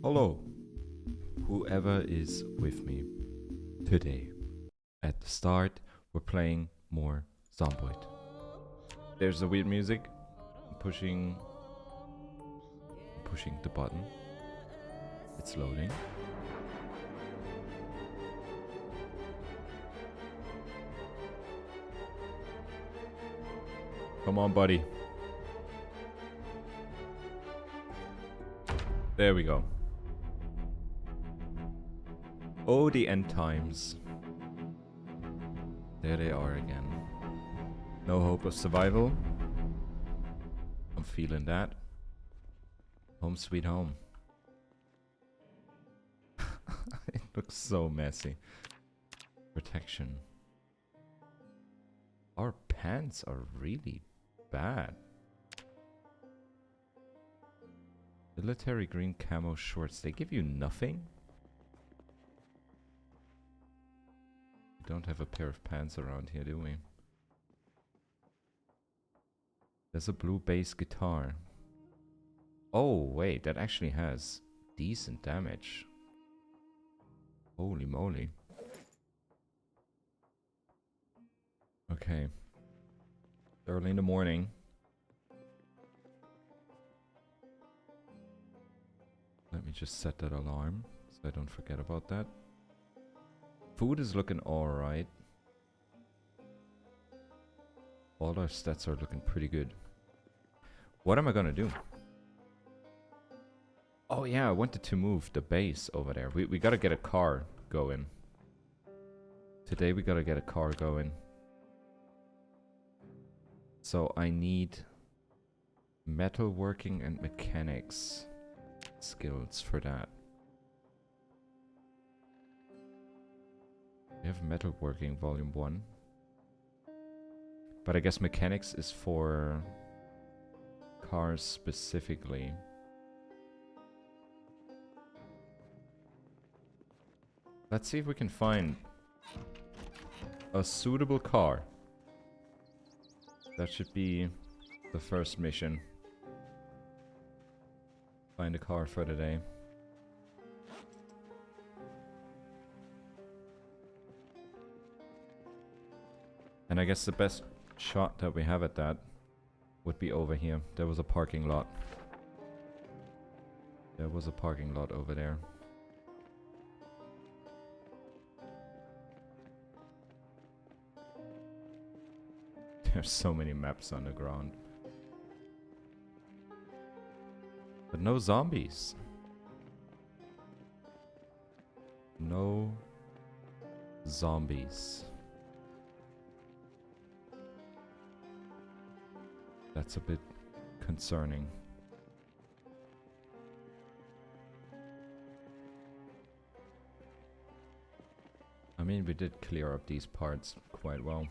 Hello, whoever is with me today. At the start, we're playing more Zomboid. There's the weird music. I'm pushing the button. It's loading. Come on, buddy. There we go. Oh, the end times. There they are again. No hope of survival. I'm feeling that. Home sweet home. It looks so messy. Protection. Our pants are really bad. Military green camo shorts. They give you nothing? We don't have a pair of pants around here, do we? There's a blue bass guitar. Oh, wait. That actually has decent damage. Holy moly. Okay. Early in the morning. Let me just set that alarm so I don't forget about that. Food is looking alright. All our stats are looking pretty good. What am I gonna do? Oh yeah, I wanted to move the base over there. We gotta get a car going. Today we gotta get a car going. So I need metalworking and mechanics skills for that. We have metalworking volume 1. But I guess mechanics is for cars specifically. Let's see if we can find a suitable car. That should be the first mission. Find a car for today. And I guess the best shot that we have at that would be over here. There was a parking lot. There was a parking lot over there. There's so many maps on the ground. But no zombies. No zombies. That's a bit concerning. I mean, we did clear up these parts quite well.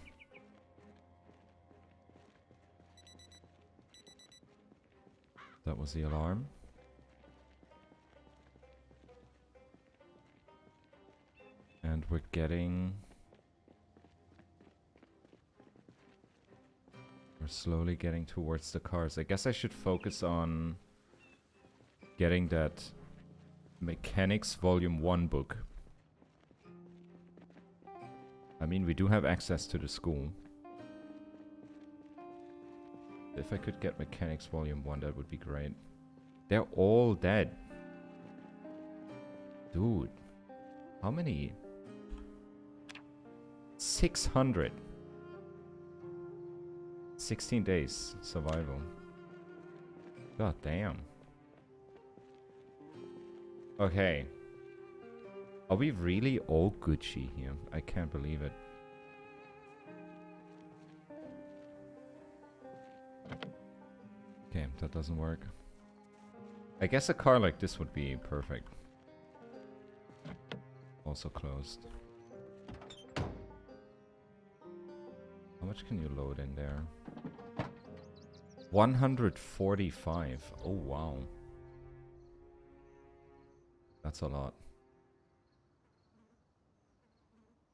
That was the alarm. And we're getting... We're slowly getting towards the cars. I guess I should focus on getting that Mechanics Volume 1 book. I mean, we do have access to the school. If I could get Mechanics Volume 1, that would be great. They're all dead. Dude. How many? 600. 16 days survival. God damn. Okay. Are we really all Gucci here? I can't believe it. Okay, that doesn't work. I guess a car like this would be perfect. Also closed. How much can you load in there? 145. Oh, wow. That's a lot.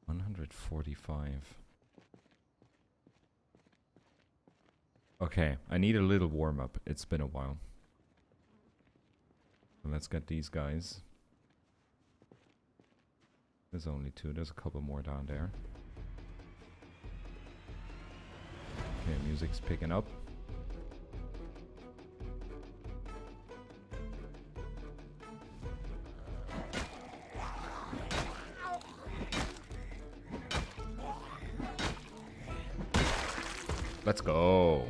145. Okay, I need a little warm-up. It's been a while. So let's get these guys. There's only 2. There's a couple more down there. Okay, music's picking up. Let's go.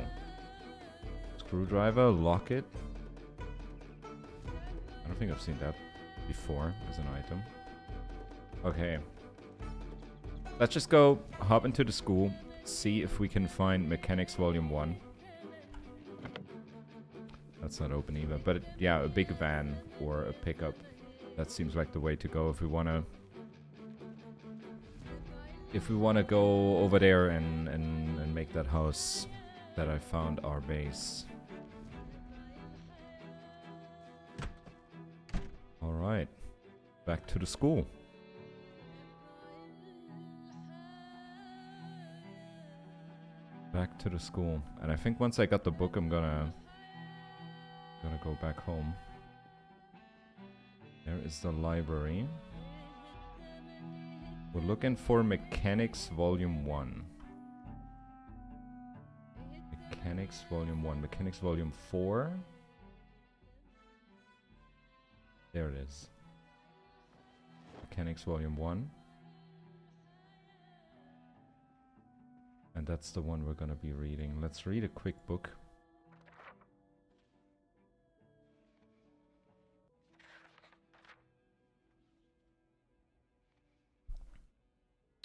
Screwdriver, lock it. I don't think I've seen that before as an item. Okay. Let's just go hop into the school, see if we can find Mechanics Volume 1. That's not open either, but yeah, a big van or a pickup. That seems like the way to go if we wanna go over there and make that house that I found our base. Alright. Back to the school. Back to the school. And I think once I got the book, I'm gonna go back home. There is the library. We're looking for Mechanics Volume 1. Mechanics Volume 1. Mechanics Volume 4. There it is. Mechanics Volume 1. And that's the one we're gonna be reading. Let's read a quick book.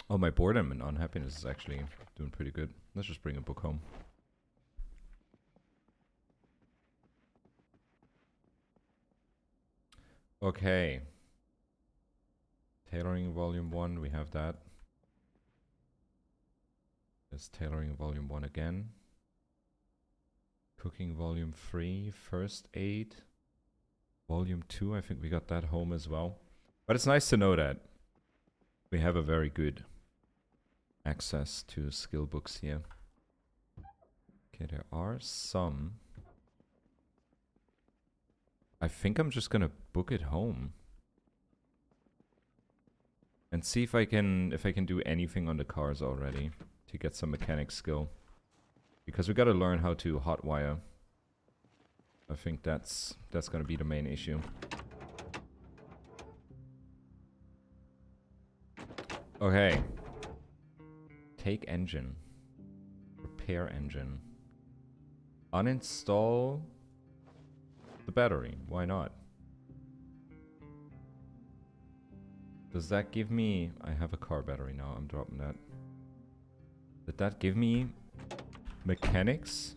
Oh, my boredom and unhappiness is actually doing pretty good. Let's just bring a book home. Okay. Tailoring Volume 1, we have that. There's Tailoring Volume 1 again. Cooking Volume 3, First Aid. Volume 2, I think we got that home as well. But it's nice to know that we have a very good access to skill books here. Okay, there are some. I think I'm just gonna book it home and see if I can do anything on the cars already to get some mechanic skill, because we gotta learn how to hotwire. I think that's gonna be the main issue. Okay. Take engine. Repair engine. Uninstall the battery. Why not? Does that give me... I have a car battery now. I'm dropping that. Did that give me mechanics?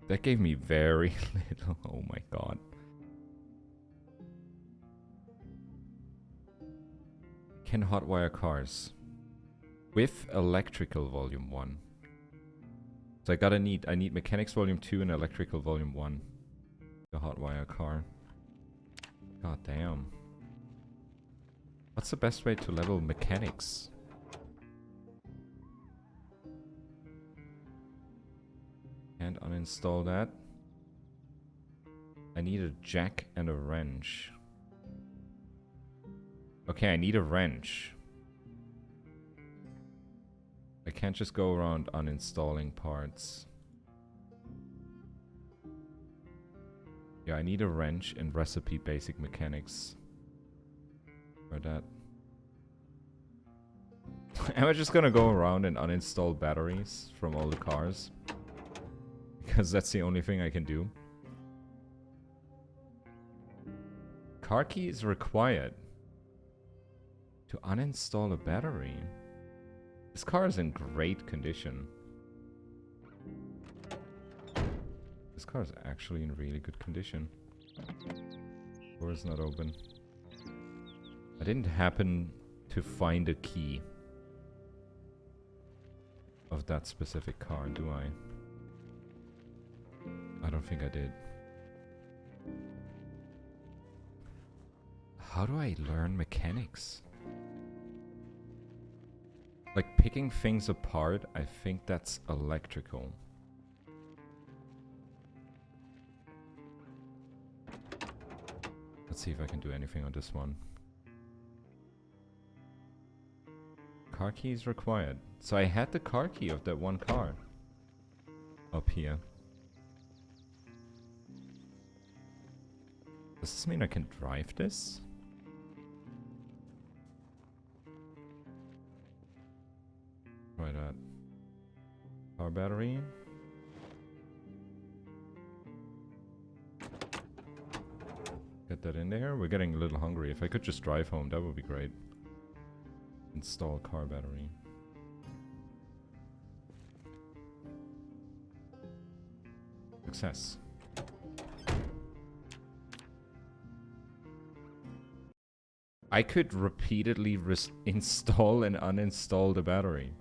That gave me very little. Oh my god. Can hotwire cars with electrical volume 1. So I need mechanics volume 2 and electrical volume 1 to hotwire a car. God damn. What's the best way to level mechanics? Can't uninstall that. I need a jack and a wrench. Okay, I need a wrench. I can't just go around uninstalling parts. Yeah, I need a wrench and recipe basic mechanics for that. Am I just gonna go around and uninstall batteries from all the cars? Because that's the only thing I can do. Car key is required to uninstall a battery. This car is in great condition. This car is actually in really good condition. Door is not open. I didn't happen to find a key of that specific car, do I? I don't think I did. How do I learn mechanics? Like picking things apart, I think that's electrical. Let's see if I can do anything on this one. Car key is required. So I had the car key of that one car up here. Does this mean I can drive this? Try that. Car battery. Get that in there. We're getting a little hungry. If I could just drive home, that would be great. Install car battery. Success. I could repeatedly install and uninstall the battery.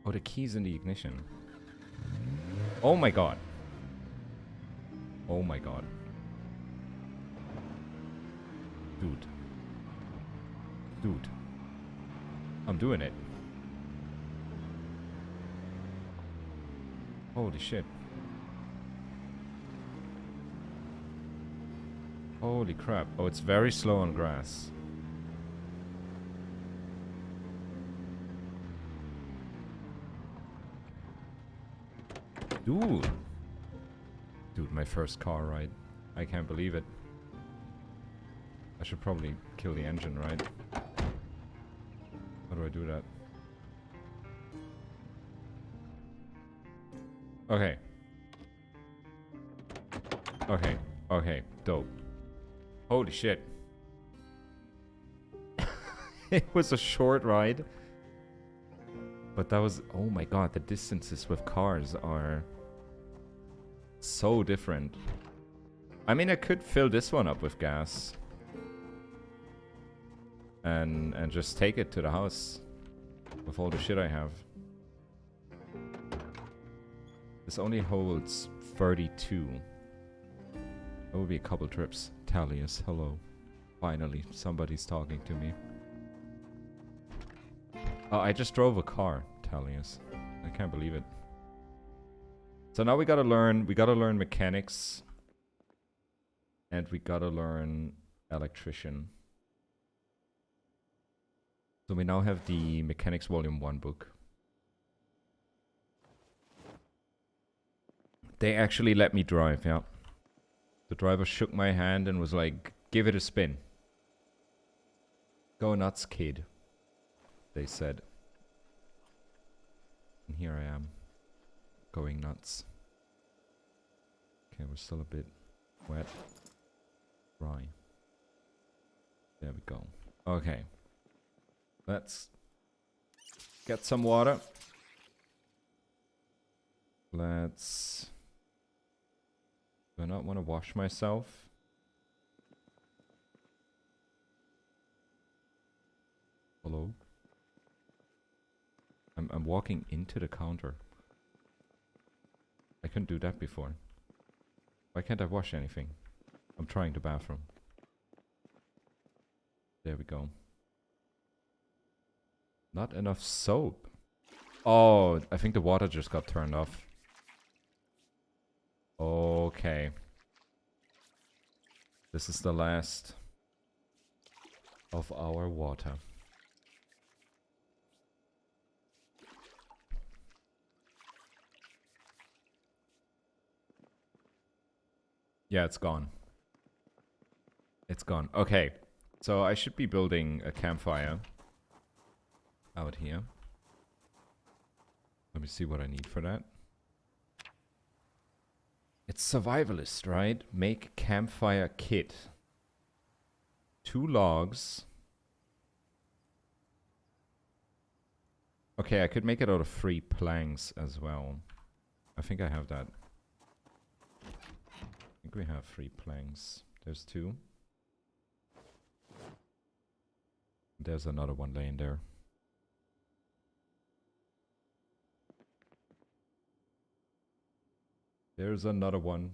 Oh, the key's in the ignition. Oh my god. Oh my god. Dude. Dude. I'm doing it. Holy shit. Holy crap. Oh, it's very slow on grass. Dude. Dude, my first car ride. I can't believe it. I should probably kill the engine, right? How do I do that? Okay. Okay. Okay. Dope. Holy shit. It was a short ride. But that was... Oh my god, the distances with cars are... so different. I mean, I could fill this one up with gas. And just take it to the house. With all the shit I have. This only holds 32. That would be a couple trips. Talius, hello. Finally, somebody's talking to me. Oh, I just drove a car, Talius. I can't believe it. So now we gotta learn mechanics. And we gotta learn electrician. So we now have the Mechanics Volume 1 book. They actually let me drive, yeah. The driver shook my hand and was like, give it a spin. Go nuts, kid. They said. And here I am. Going nuts. Okay, we're still a bit wet. Dry. There we go. Okay. Let's get some water. Let's... Do I not want to wash myself? Hello? I'm walking into the counter. I couldn't do that before. Why can't I wash anything? I'm trying the bathroom. There we go. Not enough soap. Oh, I think the water just got turned off. Okay. This is the last of our water. Yeah, it's gone. It's gone. Okay. So I should be building a campfire out here. Let me see what I need for that. It's survivalist, right? Make campfire kit. 2 logs. Okay, I could make it out of 3 planks as well. I think I have that. I think we have 3 planks. There's 2. There's another one laying there. There's another one.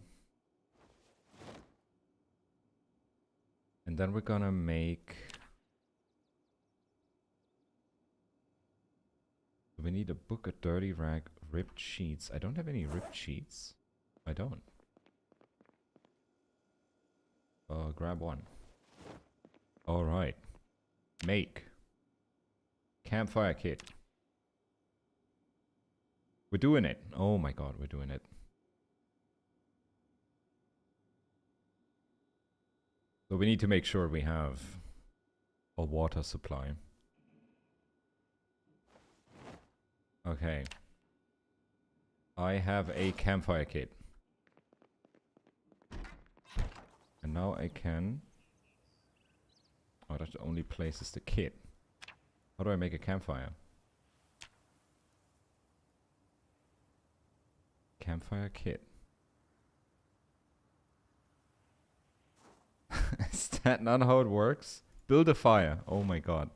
And then we're gonna make... Do we need a book, a dirty rag, ripped sheets. I don't have any ripped sheets. I don't. Grab one. Alright. Make. Campfire kit. We're doing it. Oh my god, we're doing it. So we need to make sure we have a water supply. Okay. I have a campfire kit. And now I can... Oh, that only places the kit. How do I make a campfire? Campfire kit. Is that not how it works? Build a fire. Oh my god.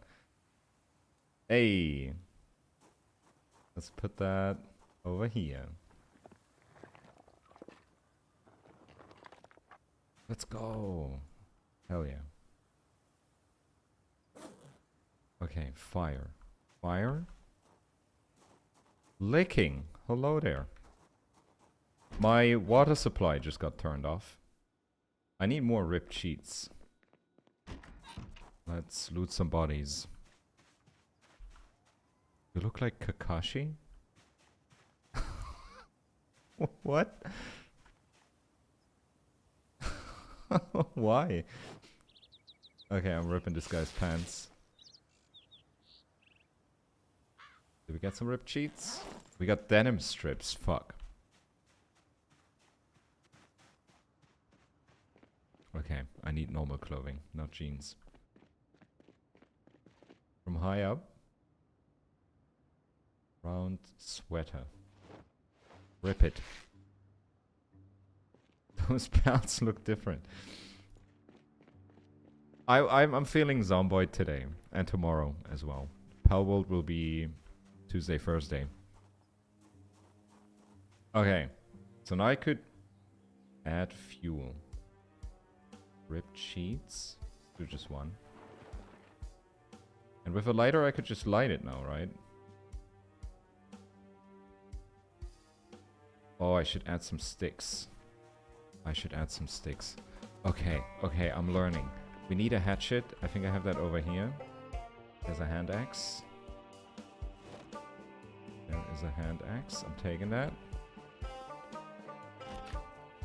Hey. Let's put that over here. Let's go. Hell yeah. Okay, fire. Fire? Licking. Hello there. My water supply just got turned off. I need more ripped sheets. Let's loot some bodies. You look like Kakashi? What? Why? Okay, I'm ripping this guy's pants. Did we get some ripped sheets? We got denim strips. Fuck. Okay, I need normal clothing, not jeans. From high up. Round sweater. Rip it. Those belts look different. I'm feeling Zomboid today and tomorrow as well. Palworld will be Tuesday, Thursday. Okay, so now I could add fuel. Ripped sheets. Do just one. And with a lighter I could just light it now, right? Oh, I should add some sticks. I should add some sticks. Okay, okay, I'm learning. We need a hatchet. I think I have that over here. There's a hand axe. There is a hand axe. I'm taking that.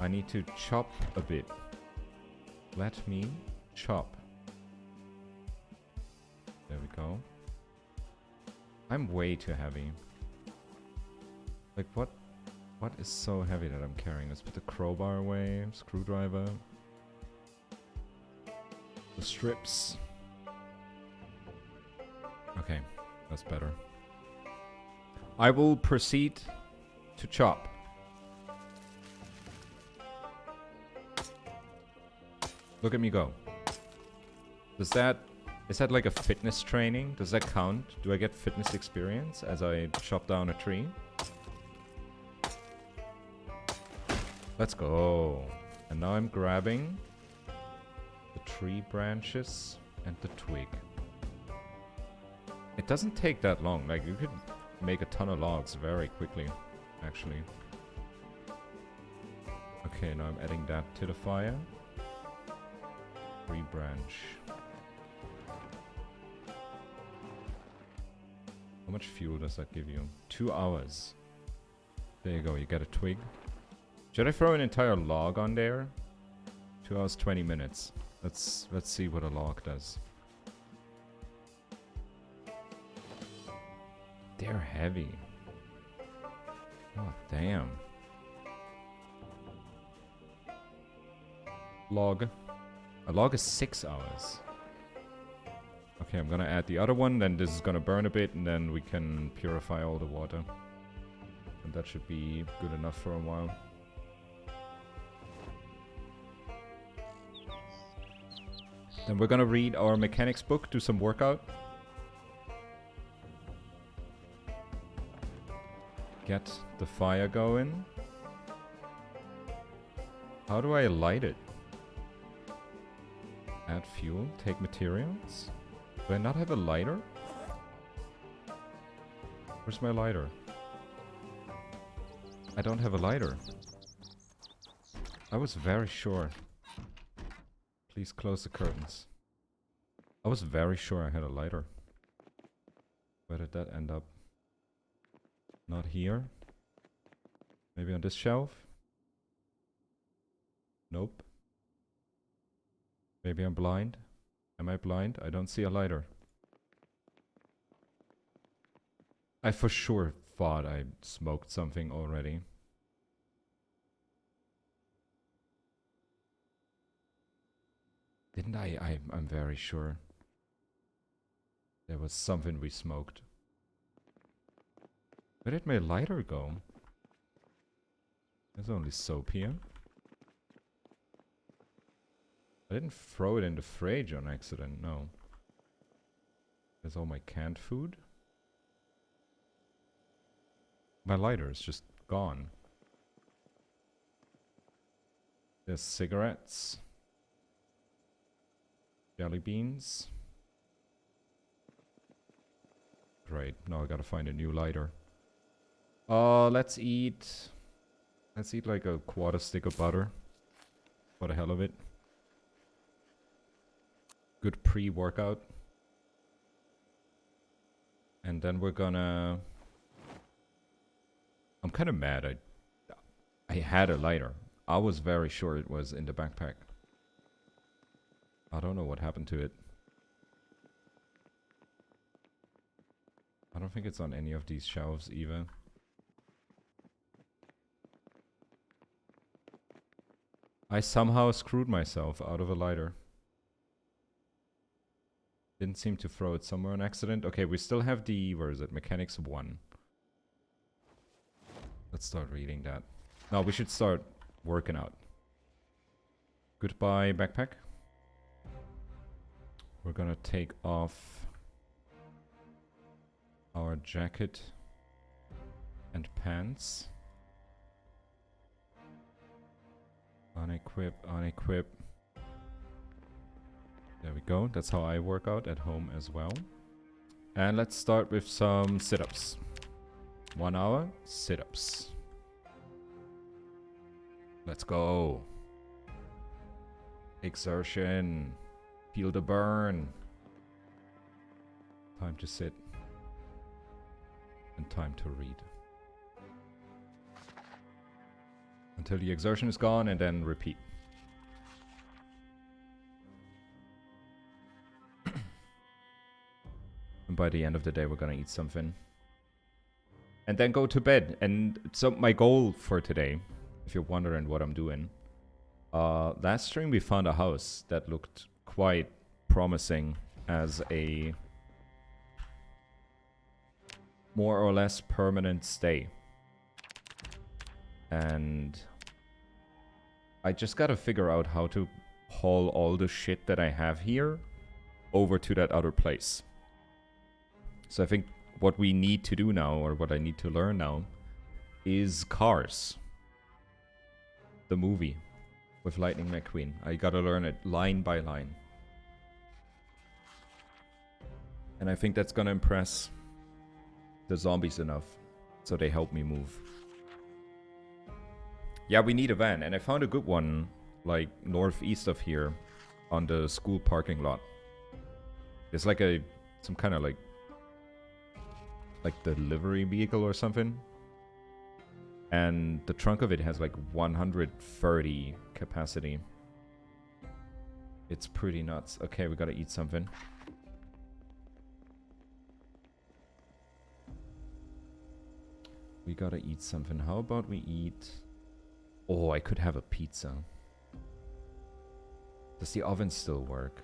I need to chop a bit. Let me chop. There we go. I'm way too heavy. Like what is so heavy that I'm carrying? Let's put the crowbar away. Screwdriver. The strips. Okay, that's better. I will proceed to chop. Look at me go. Is that like a fitness training? Does that count? Do I get fitness experience as I chop down a tree? Let's go. And now I'm grabbing the tree branches and the twig. It doesn't take that long. Like, you could make a ton of logs very quickly, actually. Okay, now I'm adding that to the fire. Tree branch. How much fuel does that give you? 2 hours. There you go, you get a twig. Should I throw an entire log on there? 2 hours, 20 minutes. Let's see what a log does. They're heavy. Oh, damn. Log. A log is 6 hours. Okay, I'm gonna add the other one, then this is gonna burn a bit, and then we can purify all the water. And that should be good enough for a while. Then we're gonna read our mechanics book, do some workout. Get the fire going. How do I light it? Add fuel, take materials. Do I not have a lighter? Where's my lighter? I don't have a lighter. I was very sure. Please close the curtains. I was very sure I had a lighter. Where did that end up? Not here. Maybe on this shelf? Nope. Maybe I'm blind. Am I blind? I don't see a lighter. I for sure thought I smoked something already. Didn't I? I'm very sure. There was something we smoked. Where did my lighter go? There's only soap here. I didn't throw it in the fridge on accident, no. There's all my canned food. My lighter is just gone. There's cigarettes. Jelly beans. Great, now I gotta find a new lighter. Let's eat like a quarter stick of butter. For the hell of it. Good pre-workout. And then we're gonna... I'm kind of mad. I had a lighter. I was very sure it was in the backpack. I don't know what happened to it. I don't think it's on any of these shelves either. I somehow screwed myself out of a lighter. Didn't seem to throw it somewhere on accident. Okay, we still have the... where is it? Mechanics 1. Let's start reading that. No, we should start working out. Goodbye, backpack. We're gonna take off our jacket and pants. Unequip, unequip. There we go. That's how I work out at home as well. And let's start with some sit-ups. 1 hour sit-ups. Let's go. Exertion. Feel the burn. Time to sit. And time to read. Until the exertion is gone and then repeat. And by the end of the day we're gonna eat something. And then go to bed. And so my goal for today, if you're wondering what I'm doing, last stream we found a house that looked quite promising as a more or less permanent stay. And I just gotta figure out how to haul all the shit that I have here over to that other place. So I think what we need to do now, or what I need to learn now, is Cars. The movie with Lightning McQueen. I gotta learn it line by line. And I think that's gonna impress the zombies enough so they help me move. Yeah, we need a van, and I found a good one, like northeast of here, on the school parking lot. It's like some kind of like delivery vehicle or something. And the trunk of it has like 130 capacity. It's pretty nuts. Okay, we gotta eat something. We gotta eat something. How about we eat... Oh, I could have a pizza. Does the oven still work?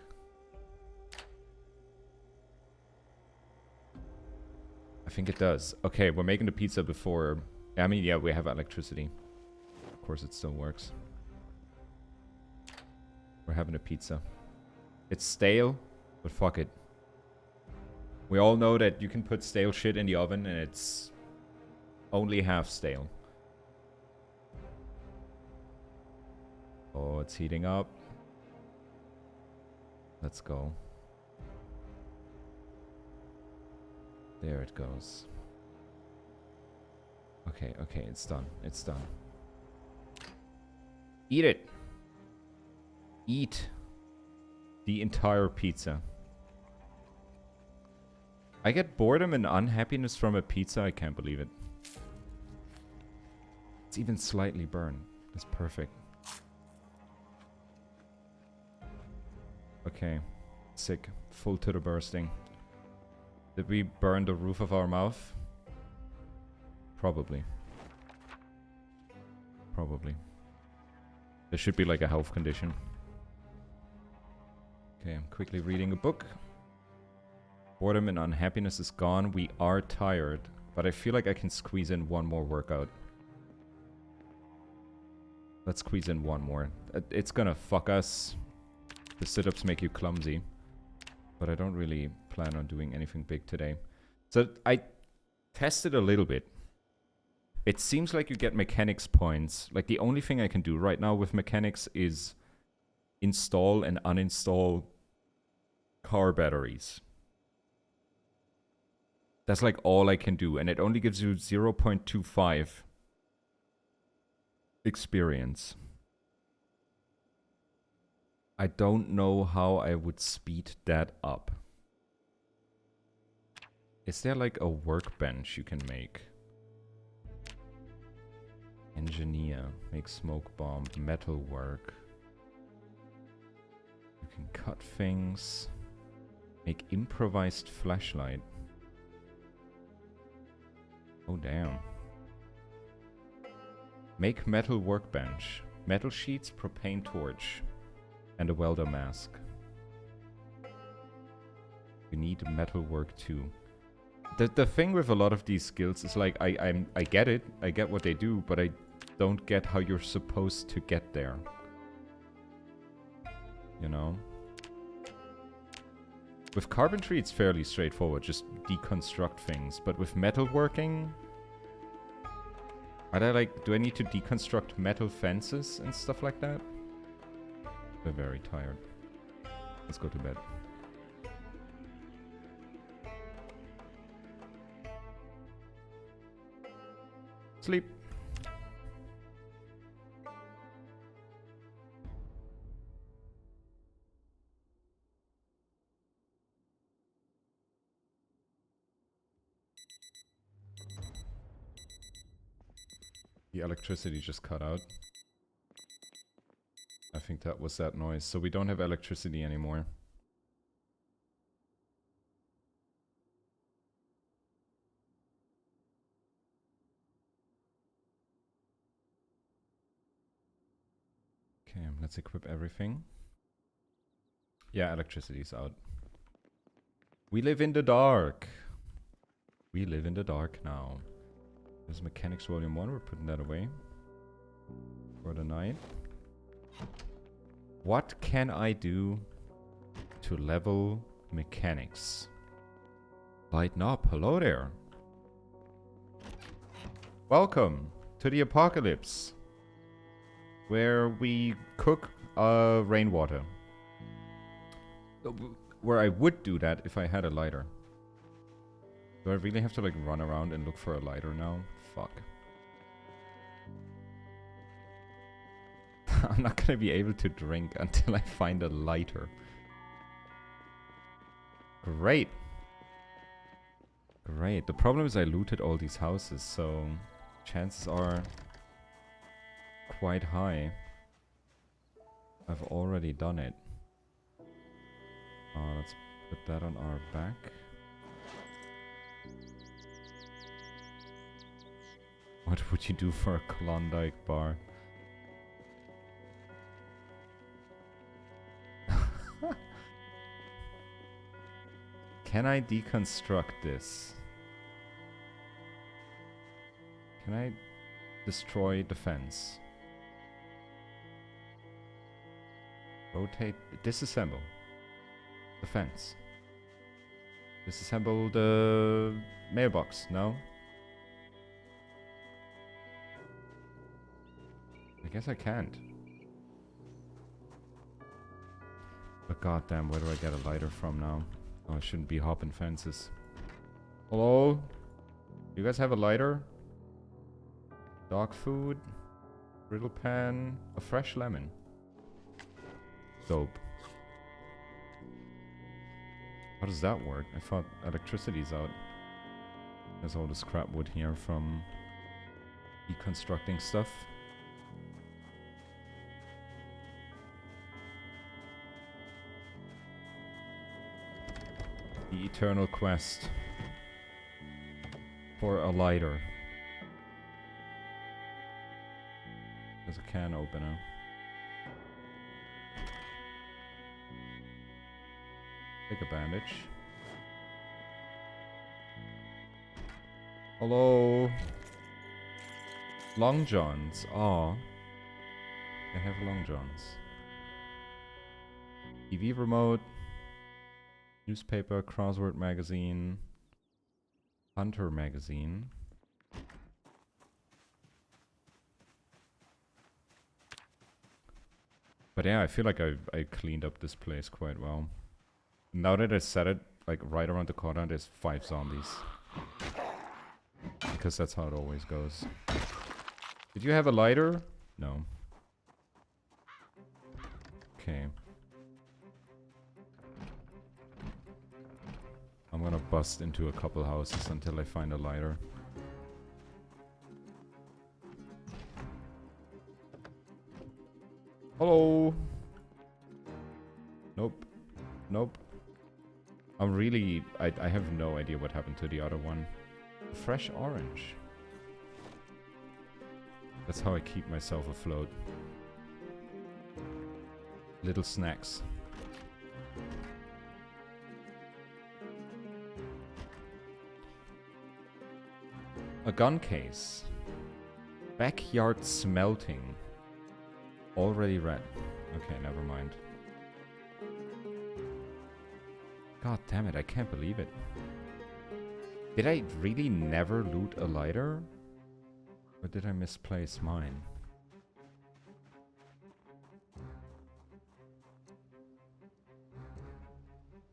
I think it does. Okay, we're making the pizza before... I mean, yeah, we have electricity. Of course it still works. We're having a pizza. It's stale, but fuck it. We all know that you can put stale shit in the oven and it's only half stale. Oh, it's heating up. Let's go. There it goes. Okay, okay, it's done. It's done. Eat it. Eat the entire pizza. I get boredom and unhappiness from a pizza. I can't believe it. It's even slightly burned. That's perfect. Okay. Sick. Full to the bursting. Did we burn the roof of our mouth? Probably. Probably. There should be like a health condition. Okay, I'm quickly reading a book. Boredom and unhappiness is gone. We are tired, but I feel like I can squeeze in one more workout. Let's squeeze in one more. It's gonna fuck us. The sit-ups make you clumsy. But I don't really plan on doing anything big today. So I tested a little bit. It seems like you get mechanics points. Like the only thing I can do right now with mechanics is install and uninstall car batteries. That's like all I can do. And it only gives you 0.25 experience. I don't know how I would speed that up. Is there like a workbench you can make? Engineer. Make smoke bomb. Metal work. You can cut things. Make improvised flashlight. Oh damn. Make metal workbench. Metal sheets, propane torch. And a welder mask. You need metal work too. The thing with a lot of these skills is like I get it. I get what they do, but I don't get how you're supposed to get there. You know? With carpentry it's fairly straightforward, just deconstruct things. But with metalworking, do I need to deconstruct metal fences and stuff like that? We're very tired. Let's go to bed. Sleep. The electricity just cut out. I think that was that noise. So we don't have electricity anymore. Okay, let's equip everything. Yeah, electricity's out. We live in the dark. We live in the dark now. There's Mechanics Volume 1. We're putting that away for the night. What can I do to level mechanics? Lighten up. Hello there. Welcome to the apocalypse, where we cook rainwater. Where I would do that if I had a lighter. Do I really have to like run around and look for a lighter now? Fuck. I'm not gonna be able to drink until I find a lighter. Great. Great. The problem is I looted all these houses, so chances are quite high I've already done it. Let's put that on our back. What would you do for a Klondike bar? Can I deconstruct this? Can I destroy the fence? Rotate, disassemble the fence. Disassemble the mailbox, no? I guess I can't. But goddamn, where do I get a lighter from now? Oh, I shouldn't be hopping fences. Hello? You guys have a lighter? Dog food. Griddle pan. A fresh lemon. Dope. How does that work? I thought electricity's out. There's all the scrap wood here from deconstructing stuff. The eternal quest for a lighter. There's a can opener. Take a bandage. Hello. Long Johns. Aw. They have Long Johns. TV remote. Newspaper, crossword magazine. Hunter magazine. But yeah, I feel like I cleaned up this place quite well. Now that I set it, like, right around the corner, there's 5 zombies. Because that's how it always goes. Did you have a lighter? No. Okay. I'm gonna bust into a couple houses until I find a lighter. Hello! Nope. Nope. I'm really... I have no idea what happened to the other one. Fresh orange. That's how I keep myself afloat. Little snacks. A gun case. Backyard smelting. Already read. Okay, never mind. God damn it, I can't believe it. Did I really never loot a lighter? Or did I misplace mine?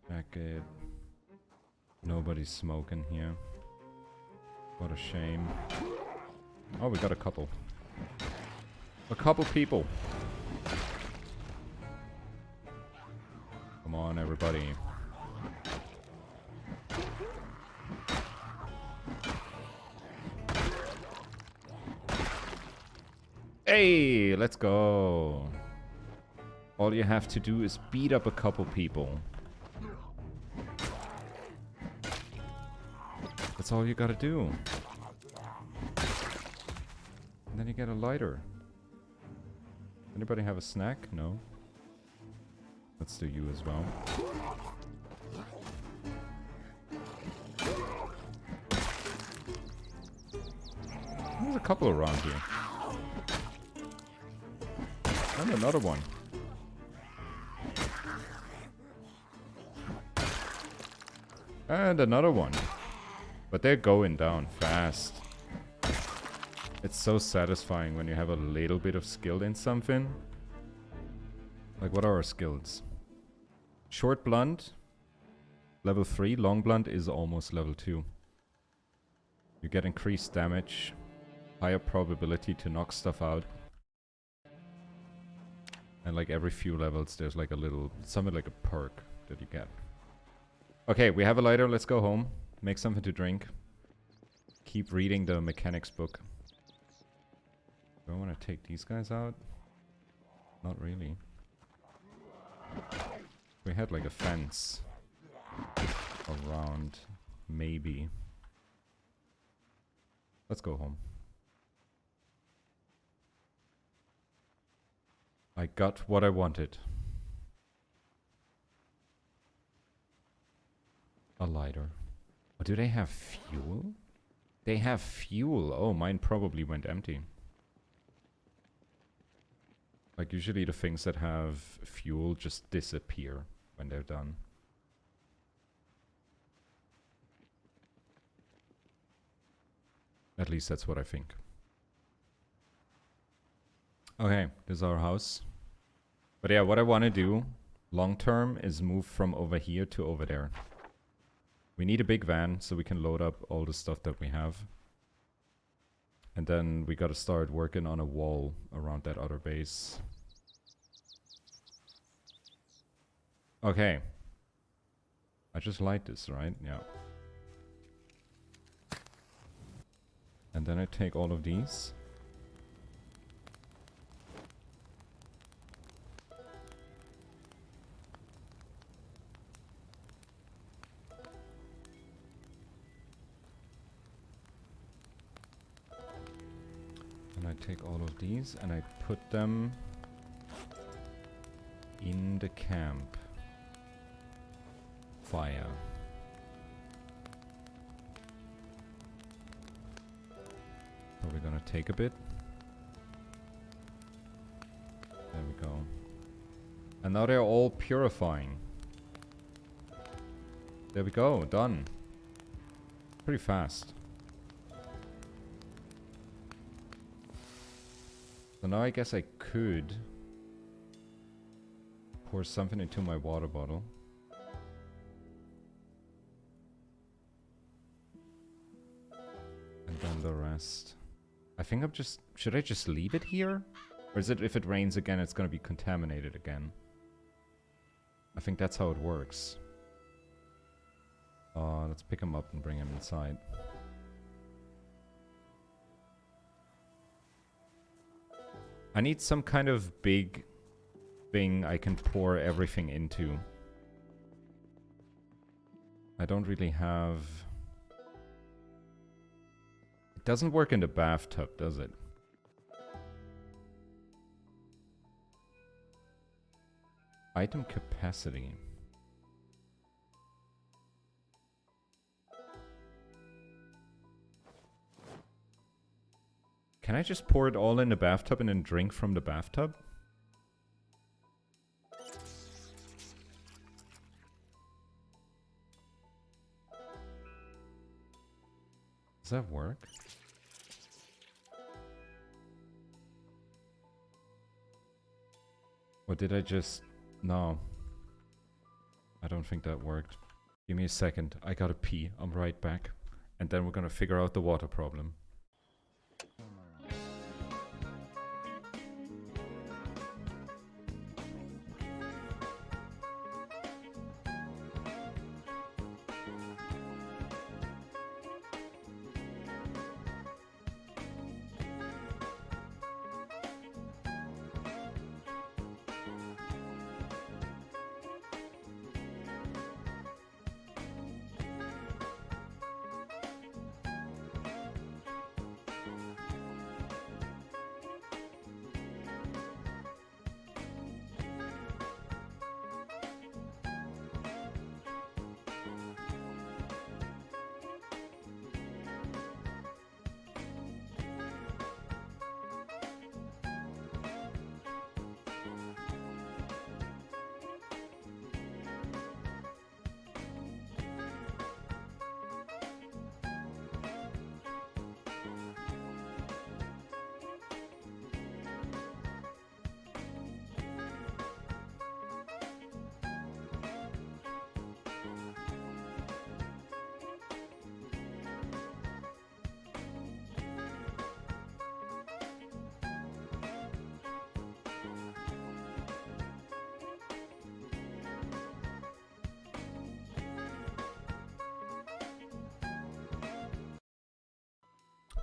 Jacket. Nobody's smoking here. What a shame. Oh, we got a couple. A couple people. Come on, everybody. Hey, let's go. All you have to do is beat up a couple people. That's all you gotta do. And then you get a lighter. Anybody have a snack? No? Let's do you as well. There's a couple around here. And another one. And another one. But they're going down fast. It's so satisfying when you have a little bit of skill in something. Like, what are our skills? Short blunt, level 3. Long blunt is almost level 2. You get increased damage, higher probability to knock stuff out. And like every few levels there's like a little, something like a perk that you get. Okay, we have a lighter, let's go home. Make something to drink. Keep reading the mechanics book. Do I want to take these guys out? Not really. We had like a fence around, maybe. Let's go home. I got what I wanted. A lighter. Oh, do they have fuel? They have fuel. Oh, mine probably went empty. Like, usually the things that have fuel just disappear when they're done. At least that's what I think. Okay, this is our house. But yeah, what I want to do long term is move from over here to over there. We need a big van so we can load up all the stuff that we have. And then we gotta start working on a wall around that other base. Okay. I just light this, right? Yeah. And then I take all of these. And I take all of these and I put them in the camp. Fire. So we're gonna take a bit. There we go. And now they're all purifying. There we go, done. Pretty fast. So now I guess I could pour something into my water bottle. And then the rest. I think I'm just... Should I just leave it here? Or is it if it rains again, it's gonna be contaminated again? I think that's how it works. Let's pick him up and bring him inside. I need some kind of big thing I can pour everything into. I don't really have... It doesn't work in the bathtub, does it? Item capacity. Can I just pour it all in the bathtub and then drink from the bathtub? Does that work? Or did I just... No. I don't think that worked. Give me a second. I gotta pee. I'm right back. And then we're gonna figure out the water problem.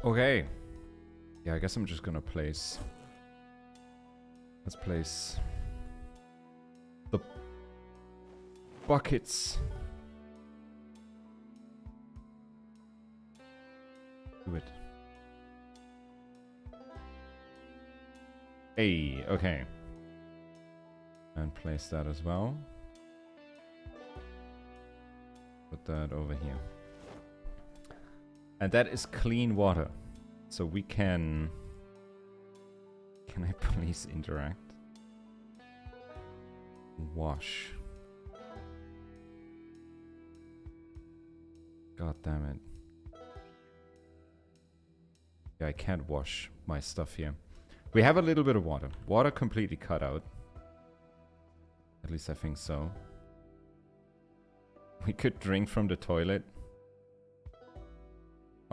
Okay. Yeah, I guess I'm just gonna place... Let's place... the buckets. Do it. Hey, okay. And place that as well. Put that over here. And that is clean water. So we can... Can I please interact? Wash. God damn it. Yeah, I can't wash my stuff here. We have a little bit of water. Water completely cut out. At least I think so. We could drink from the toilet.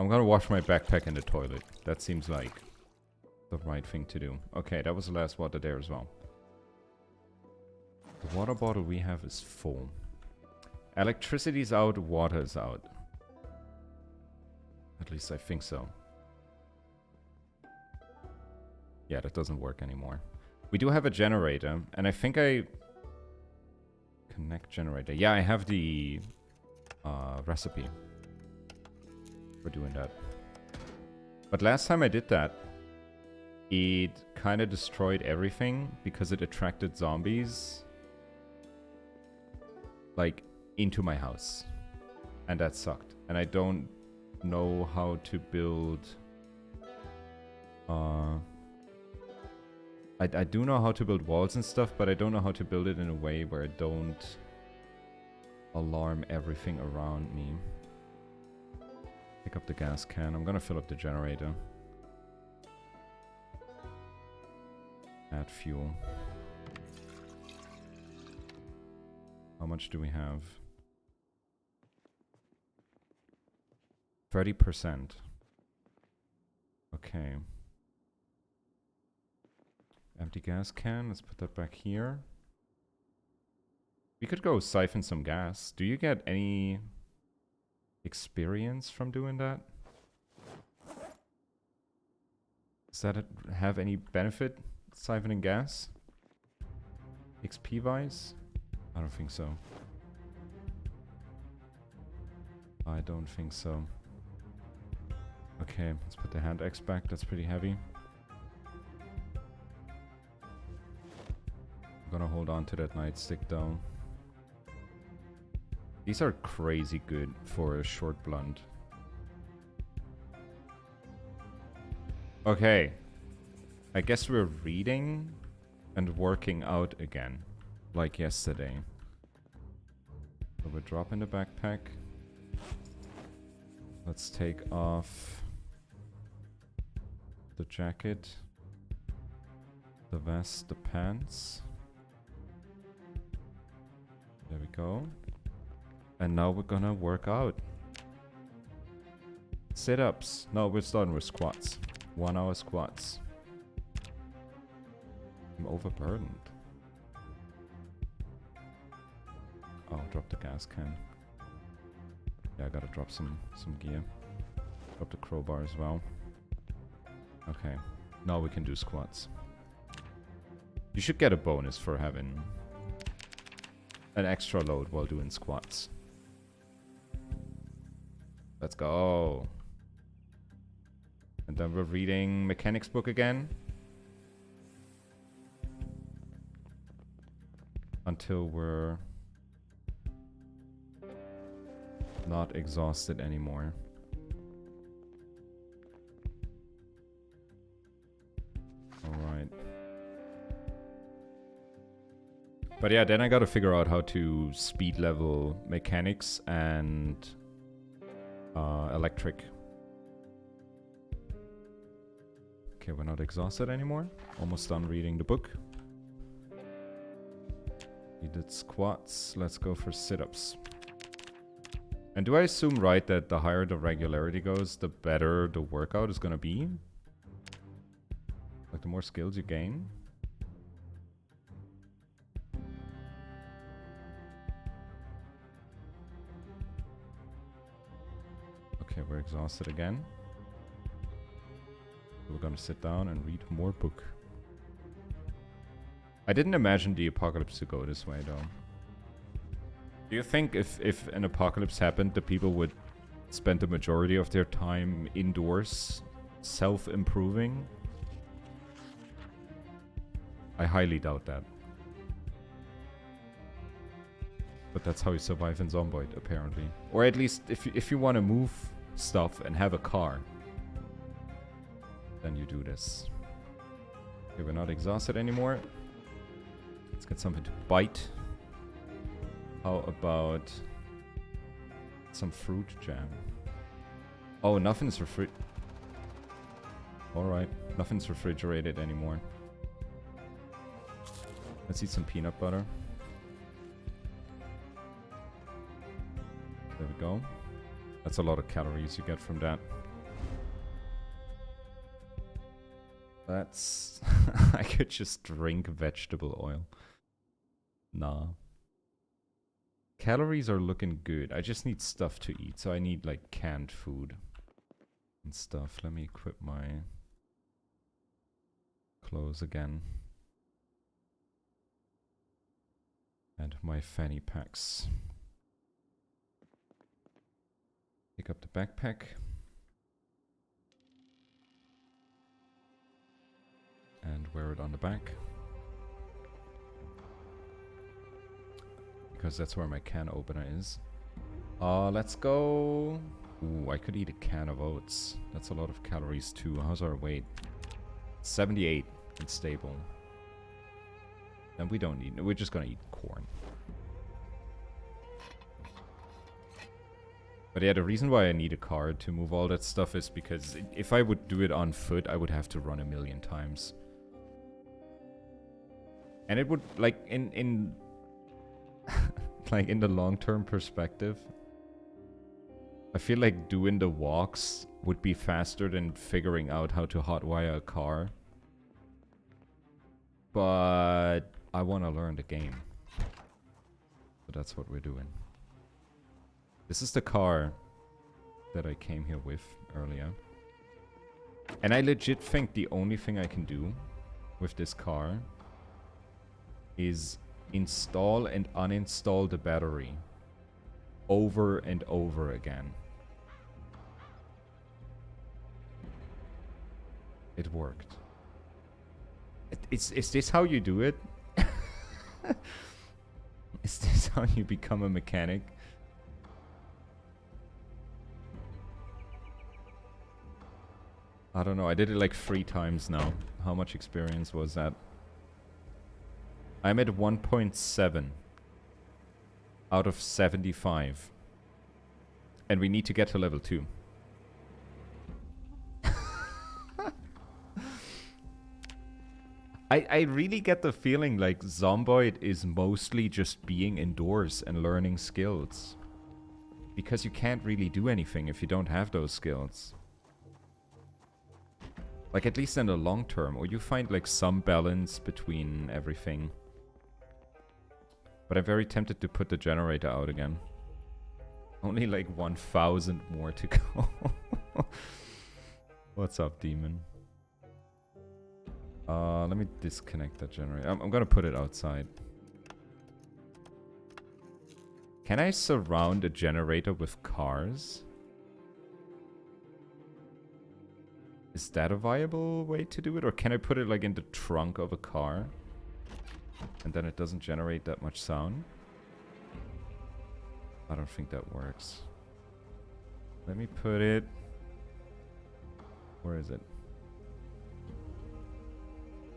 I'm gonna wash my backpack in the toilet. That seems like the right thing to do. Okay, that was the last water there as well. The water bottle we have is full. Electricity's out, water is out. At least I think so. Yeah, that doesn't work anymore. We do have a generator, and I think I... Connect generator. Yeah, I have the recipe for doing that. But last time I did that, it kind of destroyed everything because it attracted zombies, like, into my house. And that sucked. And I don't know how to build... I do know how to build walls and stuff, but I don't know how to build it in a way where I don't alarm everything around me. Pick up the gas can. I'm gonna fill up the generator. Add fuel. How much do we have? 30%. Okay. Empty gas can. Let's put that back here. We could go siphon some gas. Do you get any experience from doing that? Does that have any benefit, siphoning gas? XP-wise? I don't think so. I don't think so. Okay, let's put the hand axe back. That's pretty heavy. I'm gonna hold on to that nightstick though. These are crazy good for a short blunt. Okay. I guess we're reading and working out again. Like yesterday. So we're dropping the backpack. Let's take off the jacket, the vest, the pants. There we go. And now we're gonna work out. Sit-ups. No, we're starting with squats. 1 hour squats. I'm overburdened. Oh, drop the gas can. Yeah, I gotta drop some gear. Drop the crowbar as well. Okay. Now we can do squats. You should get a bonus for having an extra load while doing squats. Let's go. And then we're reading mechanics book again. Until we're not exhausted anymore. Alright. But yeah, then I gotta figure out how to speed level mechanics and electric. Okay, we're not exhausted anymore. Almost done reading the book. We did squats. Let's go for sit-ups. And do I assume right that the higher the regularity goes, the better the workout is gonna be? Like the more skills you gain? Okay, we're exhausted again. We're gonna sit down and read more book. I didn't imagine the apocalypse to go this way, though. Do you think if an apocalypse happened, the people would spend the majority of their time indoors, self-improving? I highly doubt that. But that's how you survive in Zomboid, apparently. Or at least, if you want to move stuff and have a car, then you do this. Okay, we're not exhausted anymore. Let's get something to bite. How about some fruit jam? Oh, nothing's Alright, nothing's refrigerated anymore. Let's eat some peanut butter. There we go. That's a lot of calories you get from that. That's... I could just drink vegetable oil. Nah. Calories are looking good. I just need stuff to eat, so I need like canned food and stuff. Let me equip my clothes again. And my fanny packs. Pick up the backpack. And wear it on the back. Because that's where my can opener is. Let's go. Ooh, I could eat a can of oats. That's a lot of calories too. How's our weight? 78. It's stable. And we don't need... We're just gonna eat corn. But yeah, the reason why I need a car to move all that stuff is because if I would do it on foot, I would have to run 1,000,000 times. And it would, like, in like, in the long-term perspective, I feel like doing the walks would be faster than figuring out how to hotwire a car. But I want to learn the game. So that's what we're doing. This is the car that I came here with earlier. And I legit think the only thing I can do with this car is install and uninstall the battery over and over again. It worked. Is this how you do it? Is this how you become a mechanic? I don't know. I did it like 3 times now. How much experience was that? I'm at 1.7 out of 75. And we need to get to level 2. I really get the feeling like Zomboid is mostly just being indoors and learning skills. Because you can't really do anything if you don't have those skills. Like, at least in the long term, or you find like some balance between everything. But I'm very tempted to put the generator out again. Only like 1,000 more to go. What's up, demon? Let me disconnect that generator. I'm gonna put it outside. Can I surround a generator with cars? Is that a viable way to do it? Or can I put it like in the trunk of a car? And then it doesn't generate that much sound? I don't think that works. Let me put it... Where is it?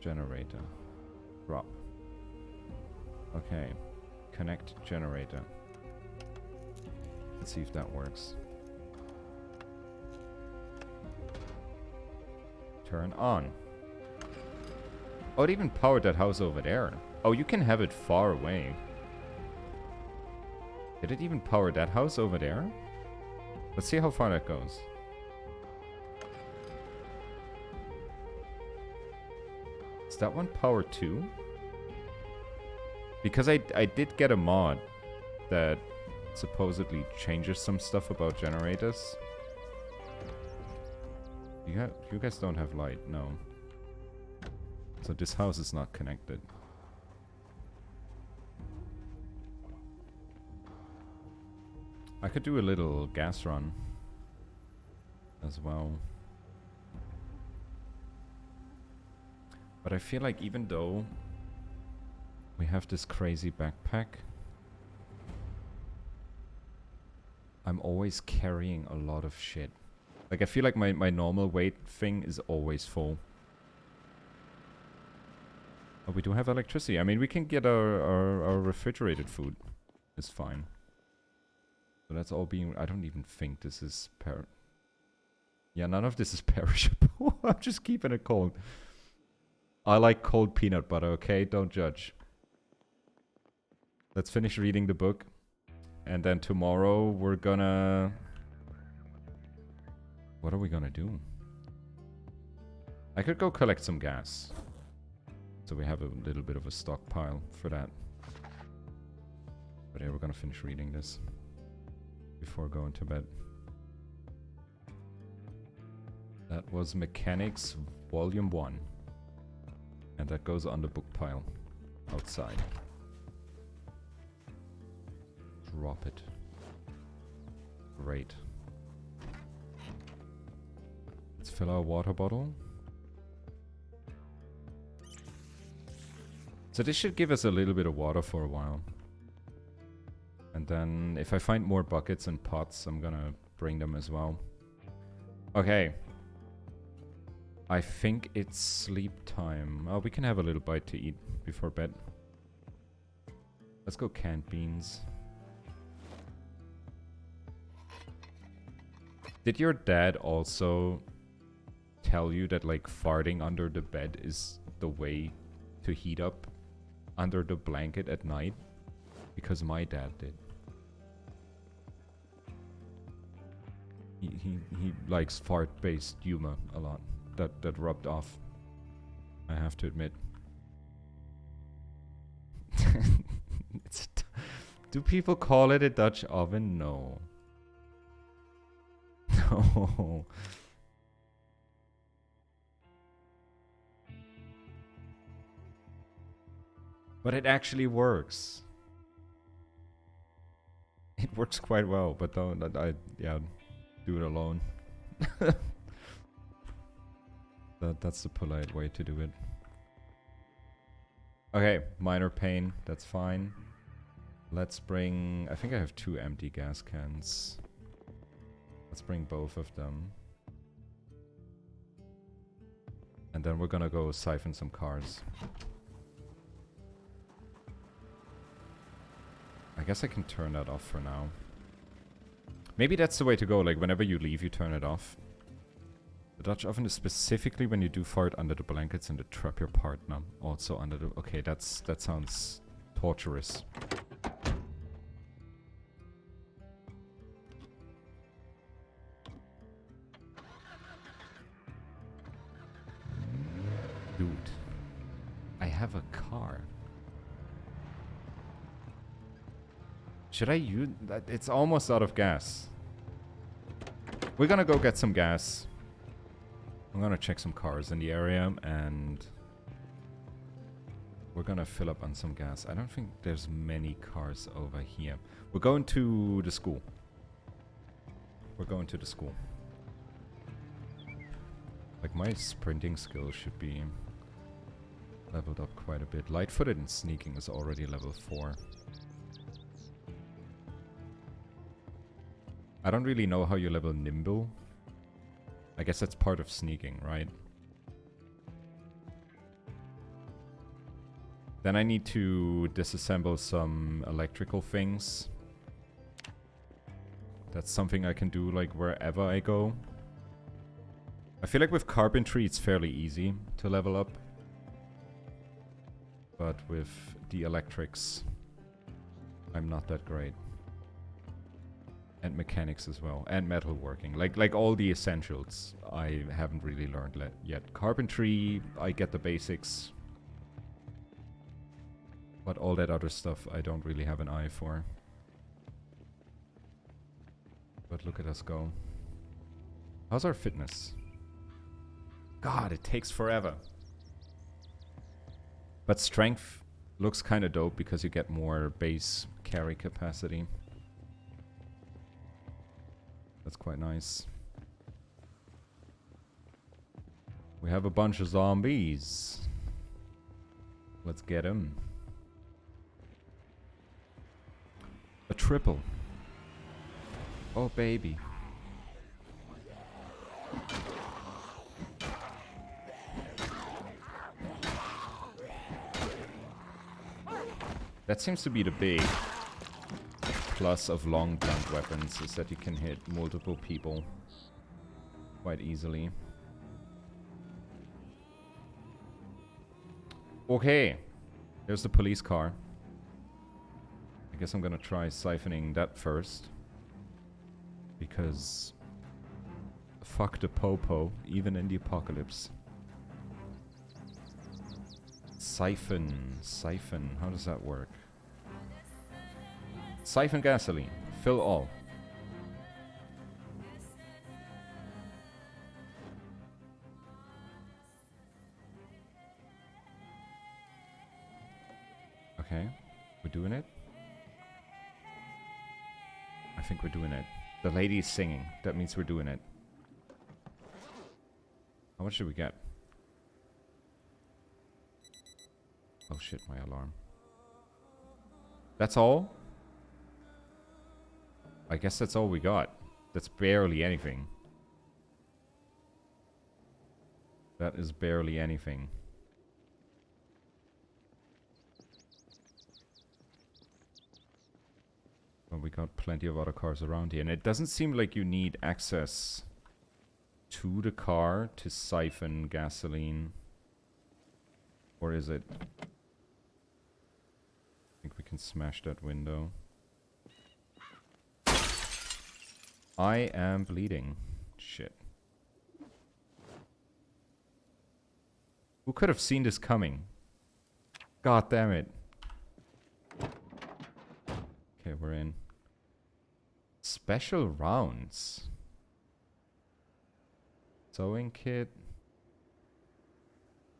Generator. Drop. Okay. Connect generator. Let's see if that works. Turn on. Oh, it even powered that house over there. Oh, you can have it far away. Did it even power that house over there? Let's see how far that goes. Is that one powered too? Because I did get a mod that supposedly changes some stuff about generators. You guys don't have light, no. So this house is not connected. I could do a little gas run as well. But I feel like even though we have this crazy backpack, I'm always carrying a lot of shit. Like, I feel like my normal weight thing is always full. Oh, we do have electricity. I mean, we can get our refrigerated food. It's fine. So that's all being... I don't even think this is yeah, none of this is perishable. I'm just keeping it cold. I like cold peanut butter, okay? Don't judge. Let's finish reading the book. And then tomorrow we're gonna... What are we gonna do? I could go collect some gas. So we have a little bit of a stockpile for that. But yeah, we're gonna finish reading this before going to bed. That was Mechanics Volume 1. And that goes on the book pile outside. Drop it. Great. Let's fill our water bottle. So this should give us a little bit of water for a while. And then if I find more buckets and pots, I'm gonna bring them as well. Okay. I think it's sleep time. Oh, we can have a little bite to eat before bed. Let's go canned beans. Did your dad also tell you that like farting under the bed is the way to heat up under the blanket at night? Because my dad did. He likes fart-based humor a lot. That rubbed off, I have to admit. Do people call it a Dutch oven? No. No. But it actually works. It works quite well, but don't yeah, do it alone. That's the polite way to do it. Okay, minor pain, that's fine. Let's bring... I think I have 2 empty gas cans. Let's bring both of them. And then we're gonna go siphon some cars. I guess I can turn that off for now. Maybe that's the way to go, like whenever you leave you turn it off. The Dutch oven is specifically when you do fart under the blankets and to trap your partner. Also under the... Okay, that sounds torturous. Dude, I have a car. Should I use that? It's almost out of gas. We're gonna go get some gas. I'm gonna check some cars in the area and we're gonna fill up on some gas. I don't think there's many cars over here. We're going to the school. We're going to the school. Like my sprinting skills should be leveled up quite a bit. Light-footed and sneaking is already level 4. I don't really know how you level nimble. I guess that's part of sneaking, right? Then I need to disassemble some electrical things. That's something I can do like wherever I go. I feel like with carpentry it's fairly easy to level up. But with the electrics, I'm not that great. And mechanics as well, and metalworking. Like all the essentials, I haven't really learned yet. Carpentry, I get the basics. But all that other stuff, I don't really have an eye for. But look at us go. How's our fitness? God, it takes forever. But strength looks kind of dope because you get more base carry capacity. That's quite nice. We have a bunch of zombies. Let's get them. A triple. Oh, baby. That seems to be the big plus of long blunt weapons, is that you can hit multiple people quite easily. Okay, there's the police car. I guess I'm gonna try siphoning that first. Because fuck the popo, even in the apocalypse. Siphon. How does that work? Siphon gasoline. Fill all. Okay. We're doing it? I think we're doing it. The lady is singing. That means we're doing it. How much did we get? Oh shit, my alarm. That's all? I guess that's all we got. That's barely anything. That is barely anything. Well, we got plenty of other cars around here. And it doesn't seem like you need access to the car to siphon gasoline. Or is it? I think we can smash that window. I am bleeding. Shit. Who could have seen this coming? God damn it. Okay, we're in. Special rounds. Sewing kit.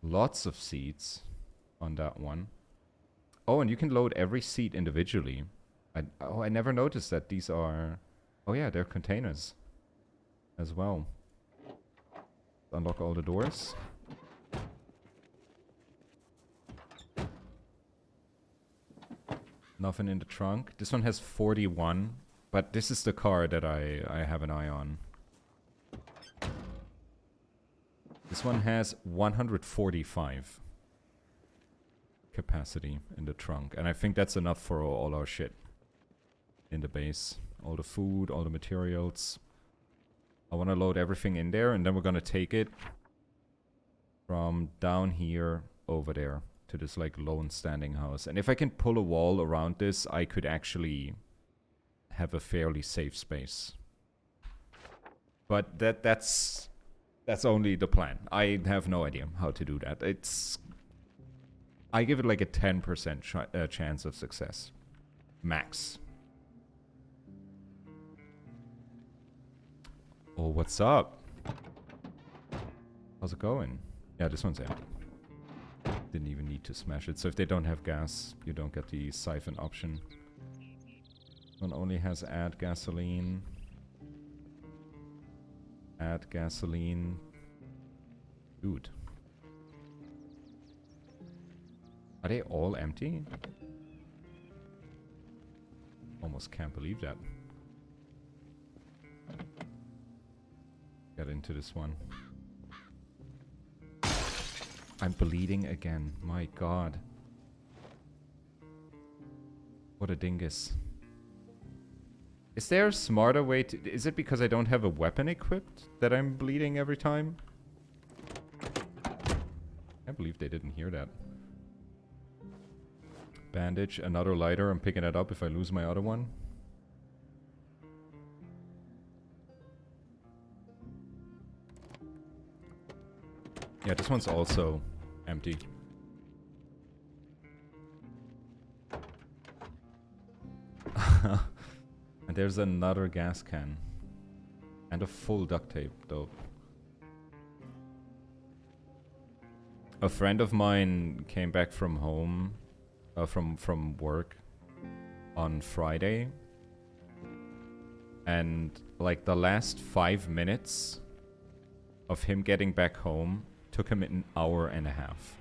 Lots of seats on that one. Oh, and you can load every seat individually. I never noticed that these are... Oh yeah, they're containers as well. Unlock all the doors. Nothing in the trunk. This one has 41, but this is the car that I have an eye on. This one has 145 capacity in the trunk, and I think that's enough for all our shit in the base. All the food, all the materials. I want to load everything in there, and then we're going to take it from down here over there to this like lone standing house. And if I can pull a wall around this, I could actually have a fairly safe space. But that's only the plan. I have no idea how to do that. I give it like a 10% chance of success. Max. Oh, what's up? How's it going? Yeah, this one's empty. Didn't even need to smash it. So if they don't have gas, you don't get the siphon option. One only has add gasoline. Add gasoline. Dude. Are they all empty? Almost can't believe that. Get into this one. I'm bleeding again. My god. What a dingus. Is there a smarter way to... Is it because I don't have a weapon equipped that I'm bleeding every time? I can't believe they didn't hear that. Bandage, another lighter. I'm picking it up if I lose my other one. Yeah, this one's also empty. And there's another gas can. And a full duct tape, though. A friend of mine came back from home, from work on Friday. And, like, the last 5 minutes of him getting back home took him an hour and a half.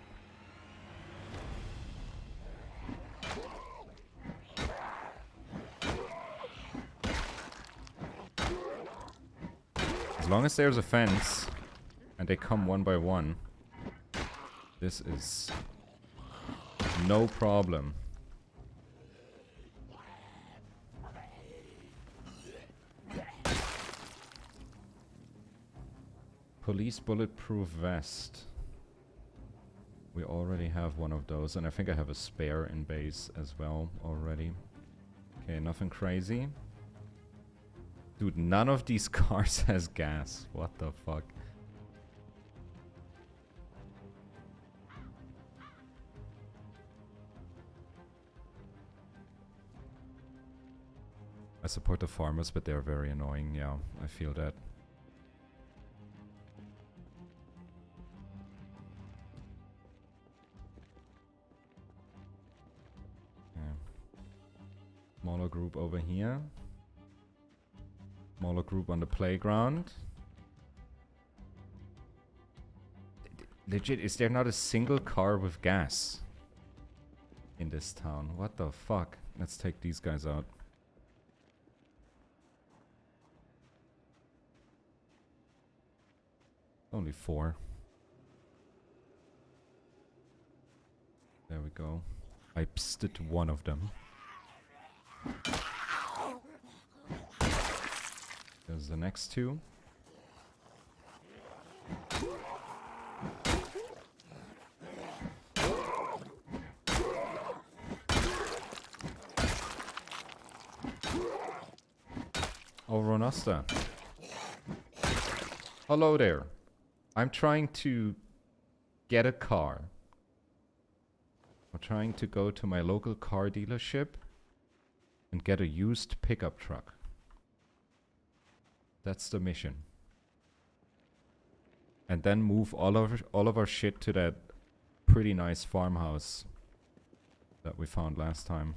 As long as there's a fence and they come one by one, this is no problem. Police bulletproof vest. We already have one of those, and I think I have a spare in base as well already. Okay, nothing crazy. Dude, none of these cars has gas. What the fuck? I support the farmers, but they're very annoying. Yeah, I feel that. Yeah. Smaller group over here. Smaller group on the playground. Legit, is there not a single car with gas in this town? What the fuck? Let's take these guys out. Only 4. There we go. I psted one of them. There's the next 2. Oh, Ronasta. Hello there. I'm trying to get a car. I'm trying to go to my local car dealership and get a used pickup truck. That's the mission. And then move all of our shit to that pretty nice farmhouse that we found last time.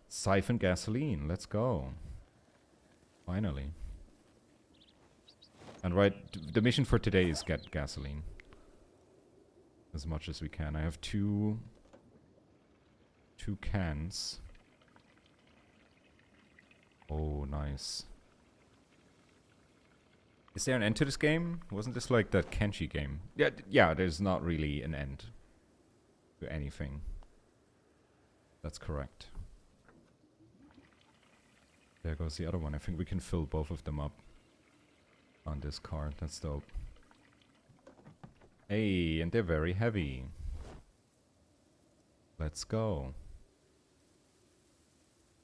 Siphon gasoline. Let's go. Finally. And right, the mission for today is get gasoline. As much as we can. I have two cans. Oh, nice. Is there an end to this game? Wasn't this like that Kenshi game? Yeah, there's not really an end to anything. That's correct. There goes the other one. I think we can fill both of them up on this card. That's dope. Hey, and they're very heavy. Let's go.